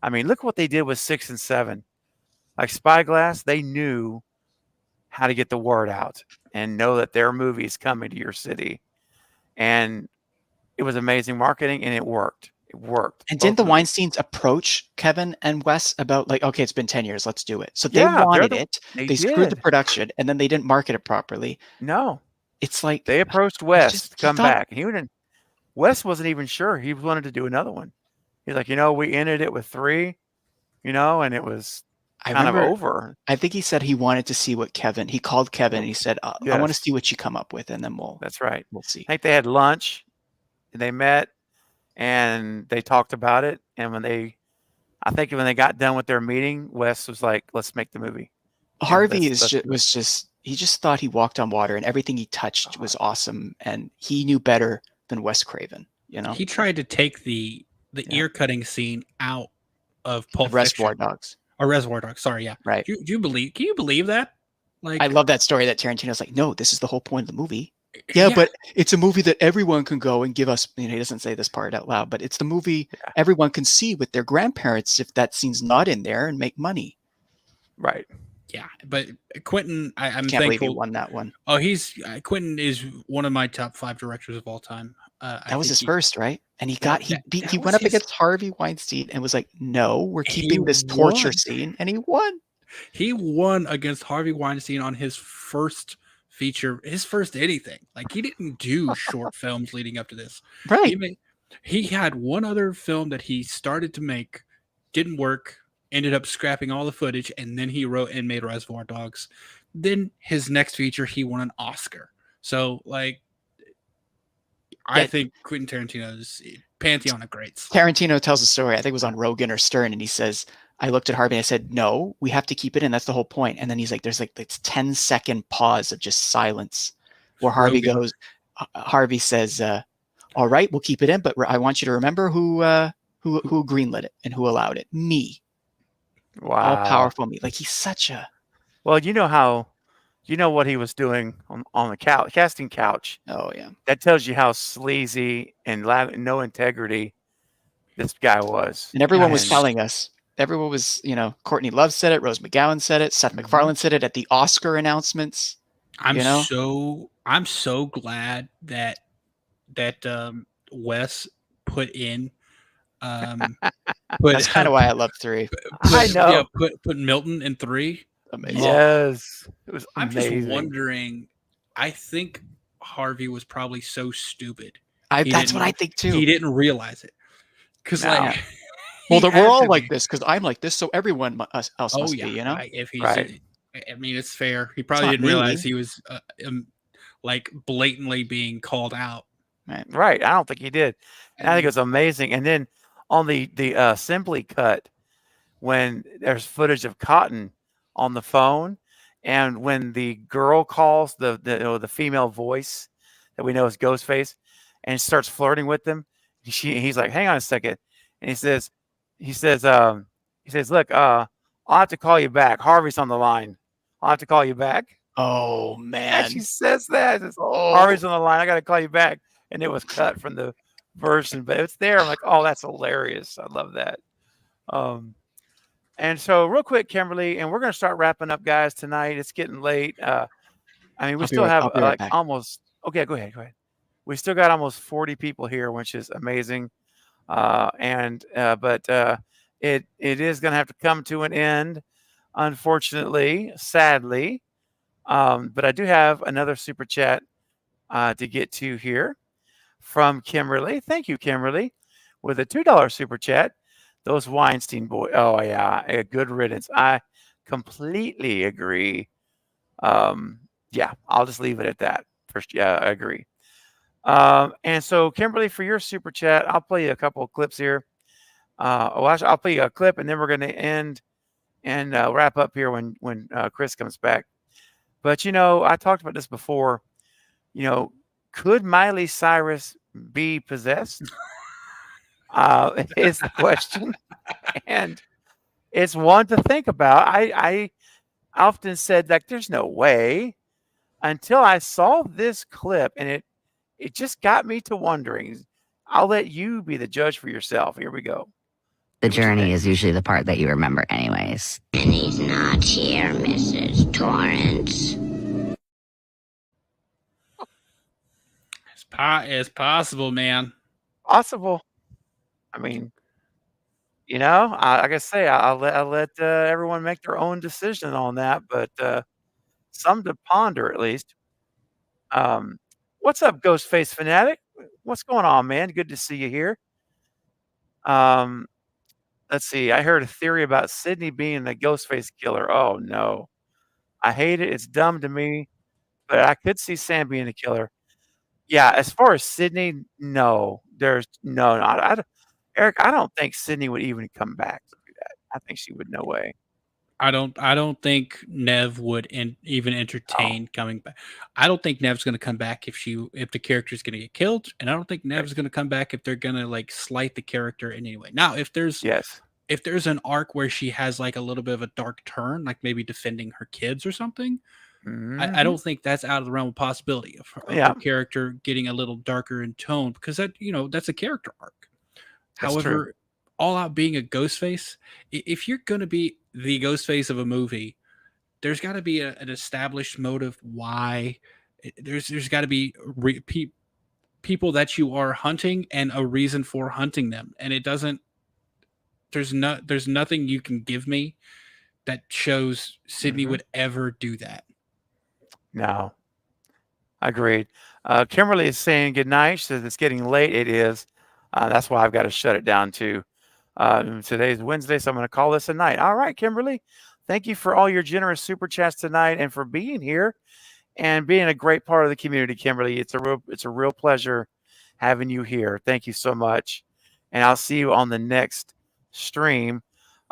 I mean, look what they did with 6 and 7. Like Spyglass, they knew how to get the word out and know that their movie is coming to your city. And it was amazing marketing, and it worked. It worked. And didn't the Weinsteins approach Kevin and Wes about like, okay, it's been 10 years, let's do it. So they wanted it. They screwed the production, and then they didn't market it properly. No. It's like they approached Wes to come back. Wes wasn't even sure he wanted to do another one. He's like, we ended it with 3, and it was kind of over. I think he said he wanted to see what he called Kevin and he said, I want to see what you come up with, and then that's right. We'll see. I think they had lunch and they met and they talked about it. And when they got done with their meeting, Wes was like, let's make the movie. Harvey he just thought he walked on water and everything he touched was awesome. And he knew better than Wes Craven, He tried to take the ear cutting scene out of Pulp Reservoir Fiction. Dogs. Or Reservoir Dogs, sorry, yeah. Right. Can you believe that? Like, I love that story that Tarantino's like, no, this is the whole point of the movie. Yeah, but it's a movie that everyone can go and give us, he doesn't say this part out loud, but it's the movie everyone can see with their grandparents if that scene's not in there and make money. Right. Yeah, but Quentin, I'm can't thankful. Believe he won that one. Oh, Quentin is one of my top 5 directors of all time. That was his first, right? And he went up against Harvey Weinstein and was like, no, we're keeping this torture scene. And he won. He won against Harvey Weinstein on his first feature, his first anything. Like he didn't do short films leading up to this. Right. He had one other film that he started to make, didn't work, ended up scrapping all the footage, and then he wrote and made Reservoir Dogs. then his next feature, he won an Oscar. So, like, I think Quentin Tarantino's pantheon of greats. Tarantino tells a story, I think it was on Rogan or Stern, and he says, I looked at Harvey and I said, no, we have to keep it in. That's the whole point. And then he's like, there's like this 10-second pause of just silence where Harvey goes, Harvey says, all right, we'll keep it in, but I want you to remember who greenlit it and who allowed it. Me. Wow. All powerful me. Like, he's such a... Well, you know what he was doing on the casting couch. Oh, yeah. That tells you how sleazy and no integrity this guy was. And everyone was telling us. Everyone was, Courtney Love said it. Rose McGowan said it. Seth MacFarlane said it at the Oscar announcements. I'm so glad that Wes put in. That's kind of why I love 3. I know. Yeah, put Milton in 3. Amazing. Yes, it was I'm amazing. just wondering. I think Harvey was probably so stupid. That's what I think too. He didn't realize it because well, we're all like this because I'm like this, so everyone else must be. If he's, right. I mean, it's fair. He probably didn't realize he was like blatantly being called out. Right. I don't think he did. And I think it was amazing. And then on the assembly cut, when there's footage of Cotton on the phone, and when the girl calls the female voice that we know is Ghostface, and starts flirting with them, he's like, "Hang on a second," and he says, "Look, I'll have to call you back. Harvey's on the line. I'll have to call you back." Oh man, she says that. Harvey's on the line. I got to call you back, and it was cut from the version, but it's there. I'm like, oh, that's hilarious. I love that. And so real quick, Kimberly, and we're going to start wrapping up, guys, tonight. It's getting late. I mean, we still have almost, okay, go ahead. We still got almost 40 people here, which is amazing. But it is going to have to come to an end, unfortunately, sadly. But I do have another super chat to get to here from Kimberly. Thank you, Kimberly, with a $2 super chat. Those Weinstein boys. Oh, yeah. A good riddance. I completely agree. Yeah, I'll just leave it at that. First, yeah, I agree. And so, Kimberly, for your super chat, I'll play you a couple of clips here. I'll play you a clip, and then we're going to end and wrap up here when Chris comes back. But, I talked about this before. Could Miley Cyrus be possessed? Is the question. And it's one to think about. I often said, like, there's no way, until I saw this clip, and it just got me to wondering. I'll let you be the judge for yourself. Here we go. The journey is usually the part that you remember anyways. And he's not here, Mrs. Torrance. It's possible, man. Possible. I mean, like I say, I'll let everyone make their own decision on that, but some to ponder at least. What's up, Ghostface Fanatic? What's going on, man? Good to see you here. Let's see. I heard a theory about Sydney being the Ghostface killer. Oh no, I hate it. It's dumb to me, but I could see Sam being the killer. Yeah, as far as Sydney, no. There's no. Eric, I don't think Sydney would even come back to do that. I think she would. No way. I don't think Nev would even entertain coming back. I don't think Nev's going to come back if the character's going to get killed, and I don't think Nev's going to come back if they're going to like slight the character in any way. Now, if there's an arc where she has like a little bit of a dark turn, like maybe defending her kids or something, I don't think that's out of the realm of possibility of her character getting a little darker in tone, because that's a character arc. However, all out being a Ghostface, if you're going to be the Ghostface of a movie, there's got to be an established motive why. There's got to be people that you are hunting and a reason for hunting them, and it doesn't. There's nothing you can give me that shows Sydney would ever do that. No. Agreed. Kimberly is saying good night. She says it's getting late. It is. That's why I've got to shut it down too. Today's Wednesday, so I'm going to call this a night. All right, Kimberly. Thank you for all your generous super chats tonight and for being here and being a great part of the community, Kimberly. It's a real pleasure having you here. Thank you so much. And I'll see you on the next stream.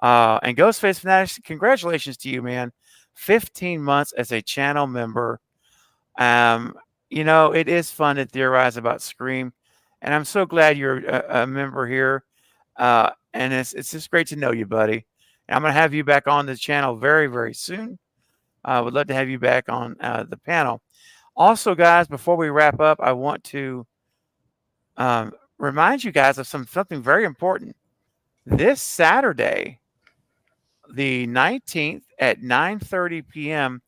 And Ghostface Fanatics, congratulations to you, man. 15 months as a channel member. It is fun to theorize about Scream. And I'm so glad you're a member here. And it's just great to know you, buddy. And I'm going to have you back on the channel very, very soon. I would love to have you back on the panel. Also, guys, before we wrap up, I want to remind you guys of something very important. This Saturday, the 19th at 9:30 p.m.,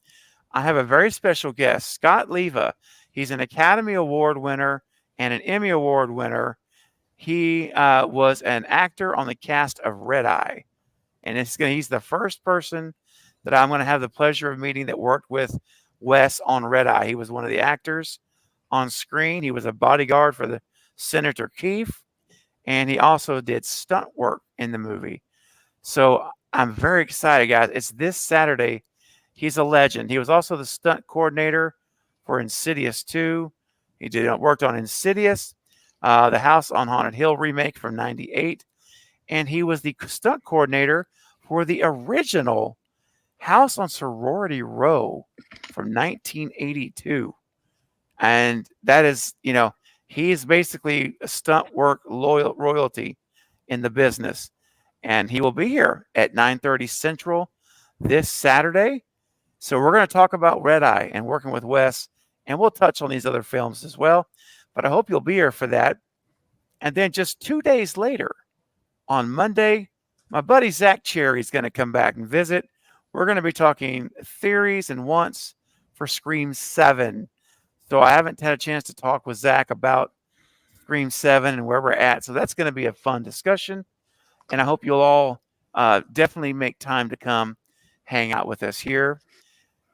I have a very special guest, Scott Leva. He's an Academy Award winner and an Emmy Award winner. He was an actor on the cast of Red Eye. And he's the first person that I'm going to have the pleasure of meeting that worked with Wes on Red Eye. He was one of the actors on screen. He was a bodyguard for the Senator Keefe. And he also did stunt work in the movie. So I'm very excited, guys. It's this Saturday. He's a legend. He was also the stunt coordinator for Insidious 2. He worked on Insidious, the House on Haunted Hill remake from '98. And he was the stunt coordinator for the original House on Sorority Row from 1982. And that is, he is basically a stunt work royalty in the business. And he will be here at 9:30 Central this Saturday. So we're going to talk about Red Eye and working with Wes, and we'll touch on these other films as well. But I hope you'll be here for that. And then just 2 days later, on Monday, my buddy Zach Cherry is going to come back and visit. We're going to be talking theories and wants for Scream 7. So I haven't had a chance to talk with Zach about Scream 7 and where we're at. So that's going to be a fun discussion. And I hope you'll all definitely make time to come hang out with us here.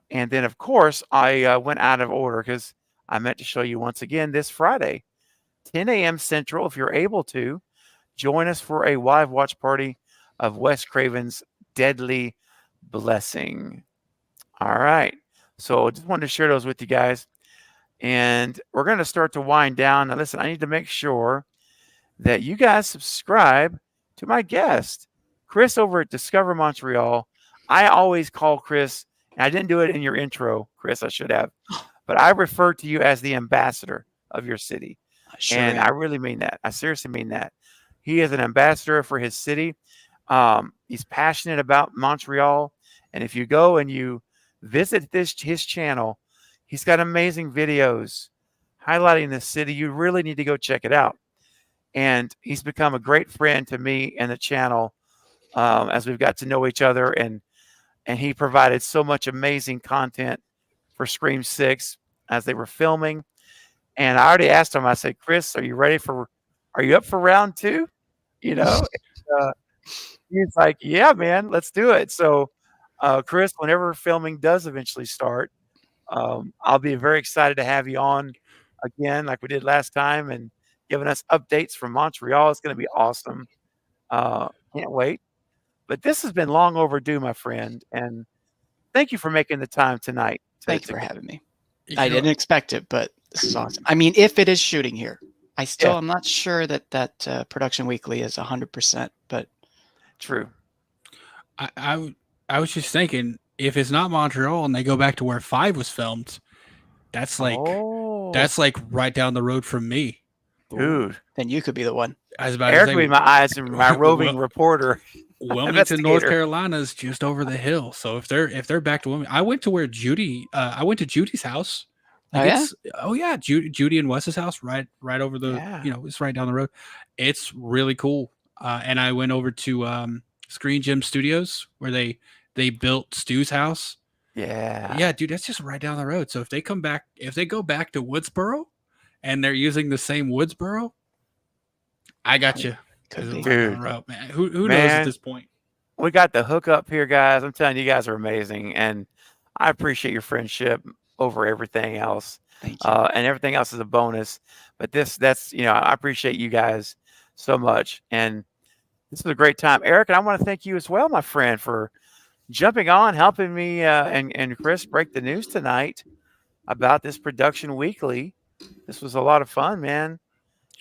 And then, of course, I went out of order because I meant to show you once again this Friday, 10 a.m. Central, if you're able to. Join us for a live watch party of Wes Craven's Deadly Blessing. All right. So I just wanted to share those with you guys. And we're going to start to wind down. Now, listen, I need to make sure that you guys subscribe to my guest, Chris over at Discover Montreal. I always call Chris, and I didn't do it in your intro, Chris, I should have, but I refer to you as the ambassador of your city. And I really mean that. I seriously mean that. He is an ambassador for his city. He's passionate about Montreal. And if you go and you visit his channel, he's got amazing videos highlighting the city. You really need to go check it out. And he's become a great friend to me and the channel as we've got to know each other. And he provided so much amazing content for Scream 6 as they were filming. And I already asked him, I said, Chris, are you up for round 2? He's like, yeah, man, let's do it. So, Chris, whenever filming does eventually start, I'll be very excited to have you on again, like we did last time, and giving us updates from Montreal. It's going to be awesome. Can't wait. But this has been long overdue, my friend. And thank you for making the time tonight. Thank you for having me. I didn't expect it, but this is awesome. I mean, if it is shooting here, I'm not sure that Production Weekly is 100%, but true. I was just thinking, if it's not Montreal and they go back to where 5 was filmed, that's like right down the road from me, dude. Then you could be the one. I was about Eric to say, would be my eyes and my roving reporter. Wilmington, North Carolina is just over the hill. So if they're back to Wilmington, I went to where I went to Judy's house. Judy and Wes's house, right over the, it's right down the road. It's really cool. And I went over to Screen Gym Studios where they built Stu's house. Yeah, dude, that's just right down the road. So if they go back to Woodsboro and they're using the same Woodsboro, I got you. Dude, man. Who knows at this point? We got the hookup here, guys. I'm telling you, guys are amazing, and I appreciate your friendship over everything else. Thank you. And everything else is a bonus. But that's I appreciate you guys so much, and this was a great time, Eric. And I want to thank you as well, my friend, for jumping on, helping me and Chris break the news tonight about this production weekly. This was a lot of fun, man.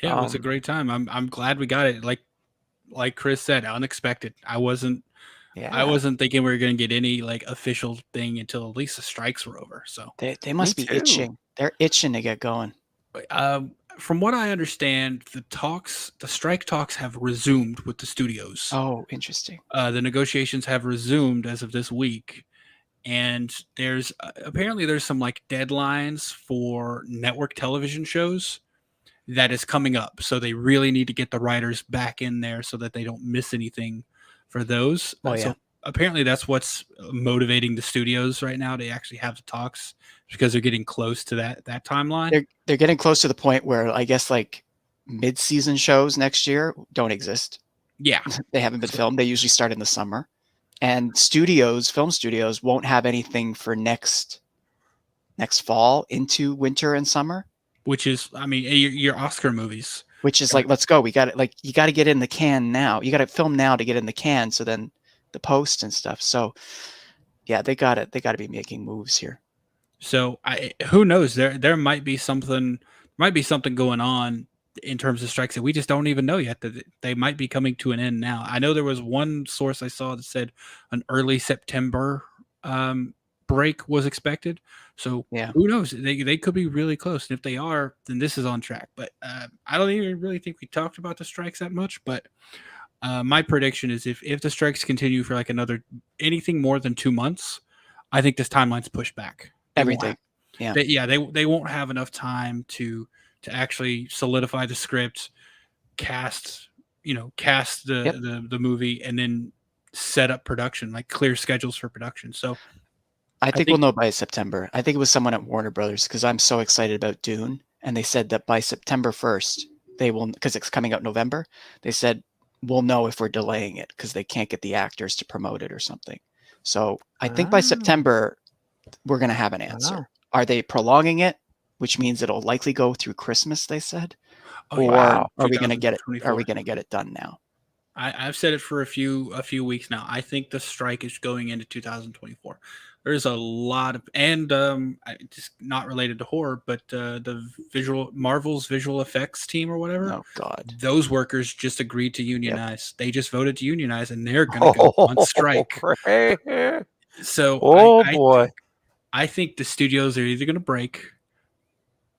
Yeah, it was a great time. I'm glad we got it. Like Chris said, unexpected. I wasn't thinking we were going to get any like official thing until at least the strikes were over. So they must be itching. They're itching to get going. From what I understand, the strike talks have resumed with the studios. Oh, interesting. The negotiations have resumed as of this week, and there's apparently there's some like deadlines for network television shows that is coming up. So they really need to get the writers back in there so that they don't miss anything for those. So apparently that's what's motivating the studios right now to actually have the talks, because they're getting close to that timeline. They're getting close to the point where I guess like mid-season shows next year don't exist. Yeah. They haven't been filmed. They usually start in the summer. And film studios won't have anything for next fall into winter and summer. Which is, I mean, your Oscar movies. Which is like, let's go. We got it. Like, you got to get in the can now. You got to film now to get in the can. So then the post and stuff. So yeah, they got to be making moves here. So who knows? There might be something going on in terms of strikes that we just don't even know yet, that they might be coming to an end now. I know there was one source I saw that said an early September break was expected. So yeah, who knows? They could be really close. And if they are, then this is on track. But I don't even really think we talked about the strikes that much. But my prediction is if the strikes continue for like anything more than 2 months, I think this timeline's pushed back. Everything. They won't have enough time to actually solidify the script, cast the movie, and then set up production, like clear schedules for production. So I think we'll know by September. I think it was someone at Warner Brothers, because I'm so excited about Dune, and they said that by September 1st they will, because it's coming out November. They said we'll know if we're delaying it because they can't get the actors to promote it or something. So I think by September we're going to have an answer. Are they prolonging it, which means it'll likely go through Christmas, they said? Are we going to get it? Are we going to get it done now? I've said it for a few weeks now. I think the strike is going into 2024. There's a lot of, and just not related to horror, but the Marvel's visual effects team or whatever. Oh God! Those workers just agreed to unionize. Yep. They just voted to unionize, and they're going to go on strike. So, I think the studios are either going to break,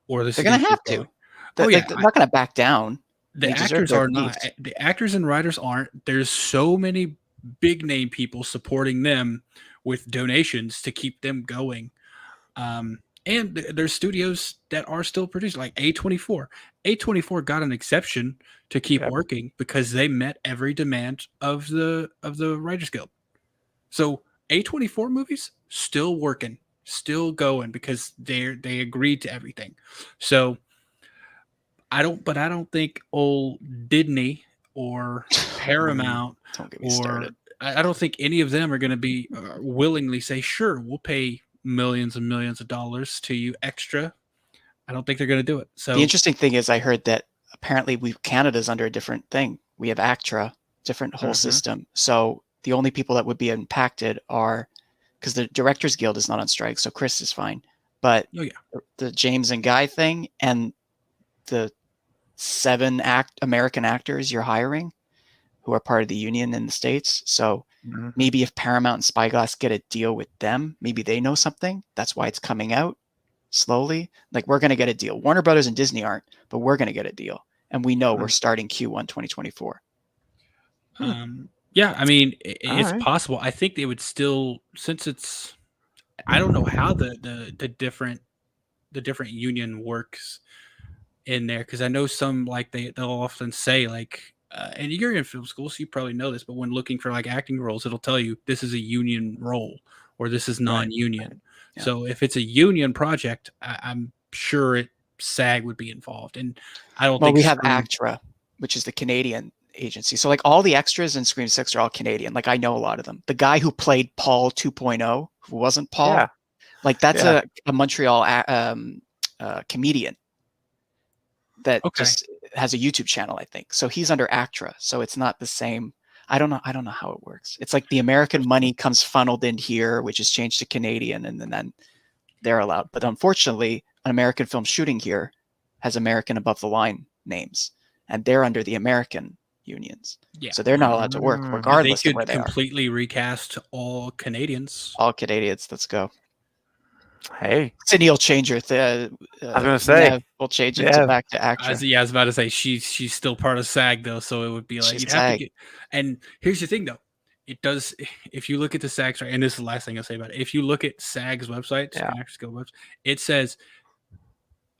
or they're going to have to. They're not going to back down. The actors are not. The actors and writers aren't. There's so many big name people supporting them with donations to keep them going. And there's studios that are still producing, like A24. A24 got an exception to keep working because they met every demand of the Writers Guild. So A24 movies still working, still going, because they agreed to everything. So I don't think old Disney or Paramount don't get me started. I don't think any of them are going to be willingly say, sure, we'll pay millions and millions of dollars to you extra. I don't think they're going to do it. So the interesting thing is, I heard that apparently Canada's under a different thing. We have ACTRA, different whole system. So the only people that would be impacted are, because the Directors Guild is not on strike, so Chris is fine. But the James and Guy thing and the 7 American actors you're hiring who are part of the union in the States. So maybe if Paramount and Spyglass get a deal with them, maybe they know something. That's why it's coming out slowly. Like, we're going to get a deal. Warner Brothers and Disney aren't, but we're going to get a deal. And we know we're starting Q1 2024. Yeah, I mean, it's possible. I think they would still, since it's, I don't know how the different union works in there, because I know some, like, they'll often say, like, and you're in film school, so you probably know this, but when looking for like acting roles, it'll tell you this is a union role or this is non-union. Right. Yeah. So if it's a union project, I'm sure SAG would be involved. And I don't think we have ACTRA, which is the Canadian agency. So like all the extras in Scream 6 are all Canadian. Like, I know a lot of them. The guy who played Paul 2.0, who wasn't Paul, like that's a Montreal comedian that just has a YouTube channel, I think. So he's under ACTRA. So it's not the same. I don't know how it works. It's like the American money comes funneled in here, which is changed to Canadian, and then they're allowed. But unfortunately, an American film shooting here has American above the line names, and they're under the American unions. Yeah. So they're not allowed to work regardless they of where could they are. completely recast all Canadians. All Canadians. Let's go. Hey, Sydney will change her. I was going to say. We'll change it to back to actor. I was about to say she's still part of SAG though, so it would be like you'd have to get. And here's the thing though, it does. If you look at the SAG strike, and this is the last thing I'll say about it. If you look at SAG's website, Screen Actors Guild website, it says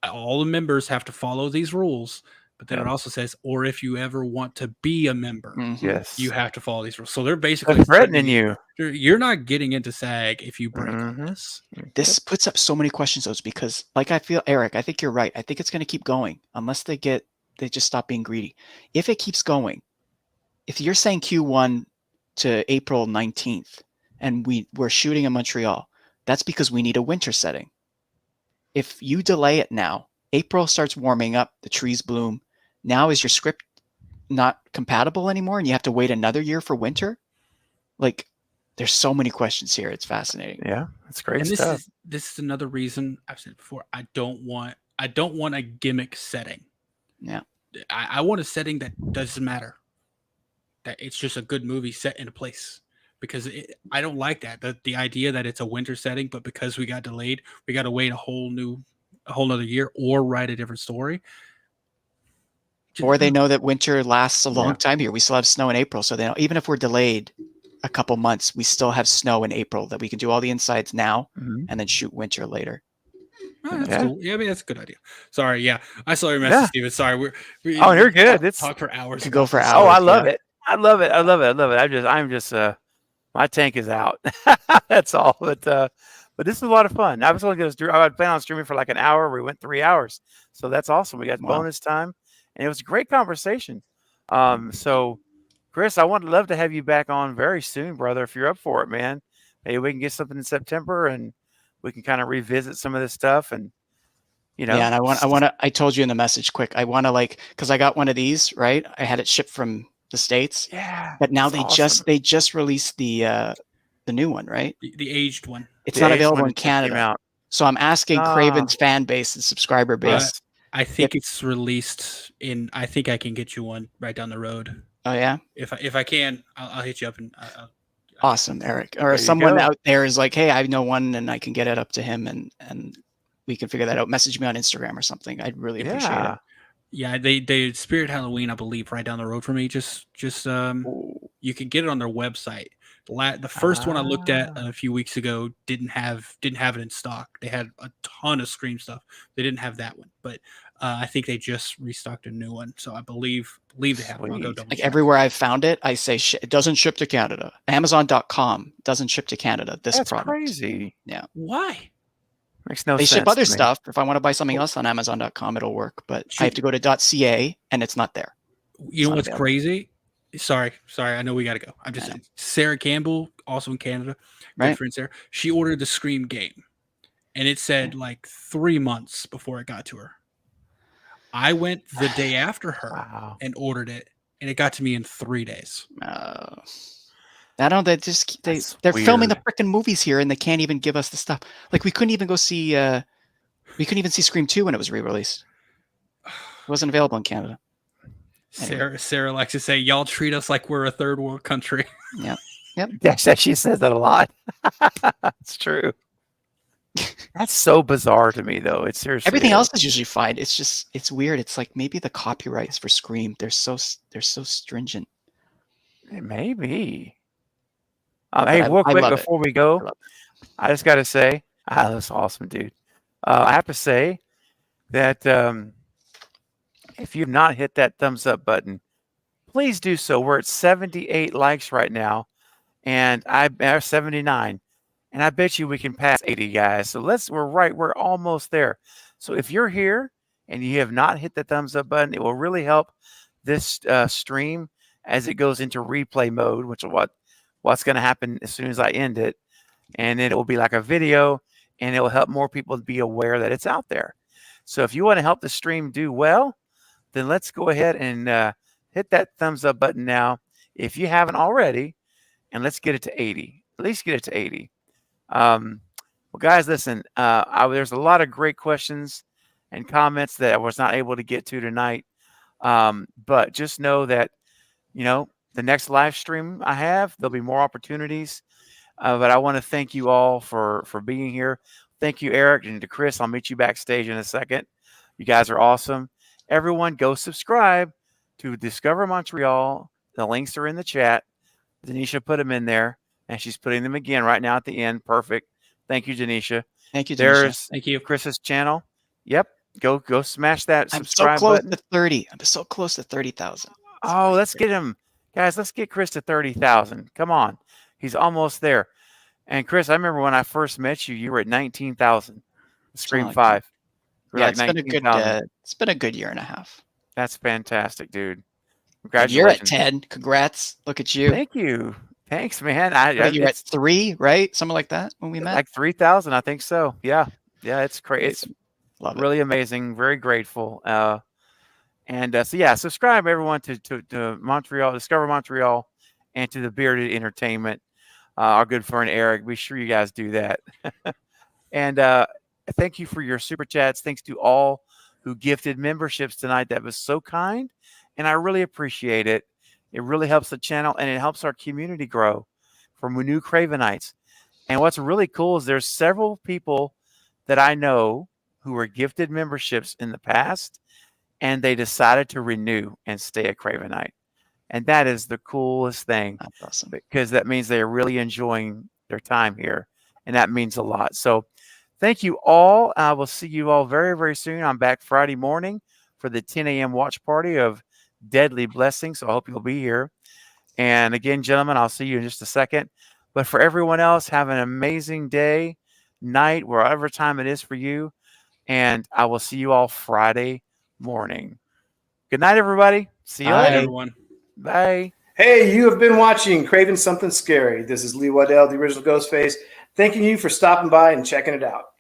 all the members have to follow these rules. But then it also says, or if you ever want to be a member, yes, you have to follow these rules. So they're basically threatening you. You're not getting into SAG if you break this. This puts up so many questions, though, because, like, I feel, Eric, I think you're right. I think it's going to keep going unless they just stop being greedy. If it keeps going, if you're saying Q1 to April 19th, and we're shooting in Montreal, that's because we need a winter setting. If you delay it now, April starts warming up, the trees bloom. Now is your script not compatible anymore and you have to wait another year for winter? Like, there's so many questions here. It's fascinating. Yeah, that's great and stuff. This is another reason I've said before. I don't want a gimmick setting. Yeah, I want a setting that doesn't matter. That it's just a good movie set in a place. Because I don't like that. The idea that it's a winter setting, but because we got delayed, we got to wait a whole nother year or write a different story. Or they know that winter lasts a long time here. We still have snow in April. So they know, even if we're delayed a couple months, we still have snow in April that we can do all the insides now and then shoot winter later. Oh, that's cool. Yeah, I mean, that's a good idea. Sorry. Yeah. I saw your message, Steven. Sorry. Oh, you're good. It's talk for hours. Go for hours. Oh, I love it. I love it. I'm just my tank is out. That's all. But this is a lot of fun. I was only going to I plan on streaming for like an hour. We went 3 hours. So that's awesome. We got bonus time. And it was a great conversation. So, Chris, I would love to have you back on very soon, brother, if you're up for it, man. Maybe we can get something in September and we can kind of revisit some of this stuff. And, Yeah, and I told you in the message quick, I want to because I got one of these, right? I had it shipped from the States. Yeah. But now they just released the new one, right? The aged one. It's not available in Canada. So I'm asking Craven's fan base and subscriber base. I think it's released I think I can get you one right down the road. Oh yeah. If I can, I'll hit you up and. Awesome, Eric. Or someone out there is like, hey, I know one, and I can get it up to him, and we can figure that out. Message me on Instagram or something. I'd really appreciate it. Yeah, they Spirit Halloween, I believe, right down the road for me. Just you can get it on their website. The first one I looked at a few weeks ago didn't have it in stock. They had a ton of Scream stuff. They didn't have that one, but I think they just restocked a new one. So I believe they have one. I'll go double check. Everywhere I've found it, I say it doesn't ship to Canada. Amazon.com doesn't ship to Canada. That's product. Crazy. Yeah. Why? Makes no sense. They ship other to me. stuff. If I want to buy something else on Amazon.com, it'll work. But I have to go to .ca, and it's not there. You know what's crazy? Sorry. I know we got to go. I'm just saying. Sarah Campbell, also in Canada, good friend Sarah. She ordered the Scream game, and it said like 3 months before it got to her. I went the day after her and ordered it, and it got to me in 3 days. I don't. They're filming the freaking movies here, and they can't even give us the stuff. Like we couldn't even go see. We couldn't even see Scream 2 when it was re-released. It wasn't available in Canada. Anyway. Sarah likes to say, "Y'all treat us like we're a third world country." Yep. Yeah, she says that a lot. It's true. That's so bizarre to me, though. It's seriously everything else is usually fine. It's weird. It's like maybe the copyrights for Scream they're so stringent. Maybe. Hey, real quick before we go, I just got to say, that's awesome, dude. I have to say that if you've not hit that thumbs up button, please do so. We're at 78 likes right now, and I'm 79. And I bet you we can pass 80, guys. So we're almost there. So if you're here and you have not hit the thumbs up button, it will really help this stream as it goes into replay mode, which is what's going to happen as soon as I end it. And then it will be like a video, and it will help more people be aware that it's out there. So if you want to help the stream do well, then let's go ahead and hit that thumbs up button now. if you haven't already, and let's get it to 80. At least get it to 80. Well, guys, listen, there's a lot of great questions and comments that I was not able to get to tonight. But just know that, the next live stream I have, there'll be more opportunities. But I want to thank you all for being here. Thank you, Eric, and to Chris. I'll meet you backstage in a second. You guys are awesome. Everyone, go subscribe to Discover Montreal. The links are in the chat. Denisha put them in there, and she's putting them again right now at the end. Perfect. Thank you, Denisha. Thank you, Denisha. There's Thank you. Chris's channel. Yep. Go smash that I'm so subscribe close button. to 30. I'm so close to 30,000. Oh, let's get him. Guys, let's get Chris to 30,000. Come on. He's almost there. And Chris, I remember when I first met you, you were at 19,000. Scream like 5. Yeah, it's been a good year and a half. That's fantastic, dude. And you're at Congratulations. 10. Congrats. Look at you. Thank you. Thanks, man. You're at 3, right? Something like that when we met? Like 3,000, I think so. Yeah. Yeah, it's crazy. It's Love it. really amazing. Very grateful. So yeah, subscribe everyone to Montreal, Discover Montreal, and to the Bearded Entertainment. Our good friend Eric. Be sure you guys do that. And thank you for your super chats. Thanks to all who gifted memberships tonight. That was so kind, and I really appreciate it. It really helps the channel, and it helps our community grow for new Cravenites. And what's really cool is there's several people that I know who were gifted memberships in the past, and they decided to renew and stay a Cravenite. And that is the coolest thing. That's awesome. Because that means they're really enjoying their time here. And that means a lot. So thank you all. I will see you all very, very soon. I'm back Friday morning for the 10 a.m. watch party of Deadly Blessing. So I hope you'll be here. And again, gentlemen, I'll see you in just a second. But for everyone else, have an amazing day, night, wherever time it is for you. And I will see you all Friday morning. Good night, everybody. See you later. Everyone. Bye. Hey, you have been watching Craven Something Scary. This is Lee Waddell, the original Ghostface, thanking you for stopping by and checking it out.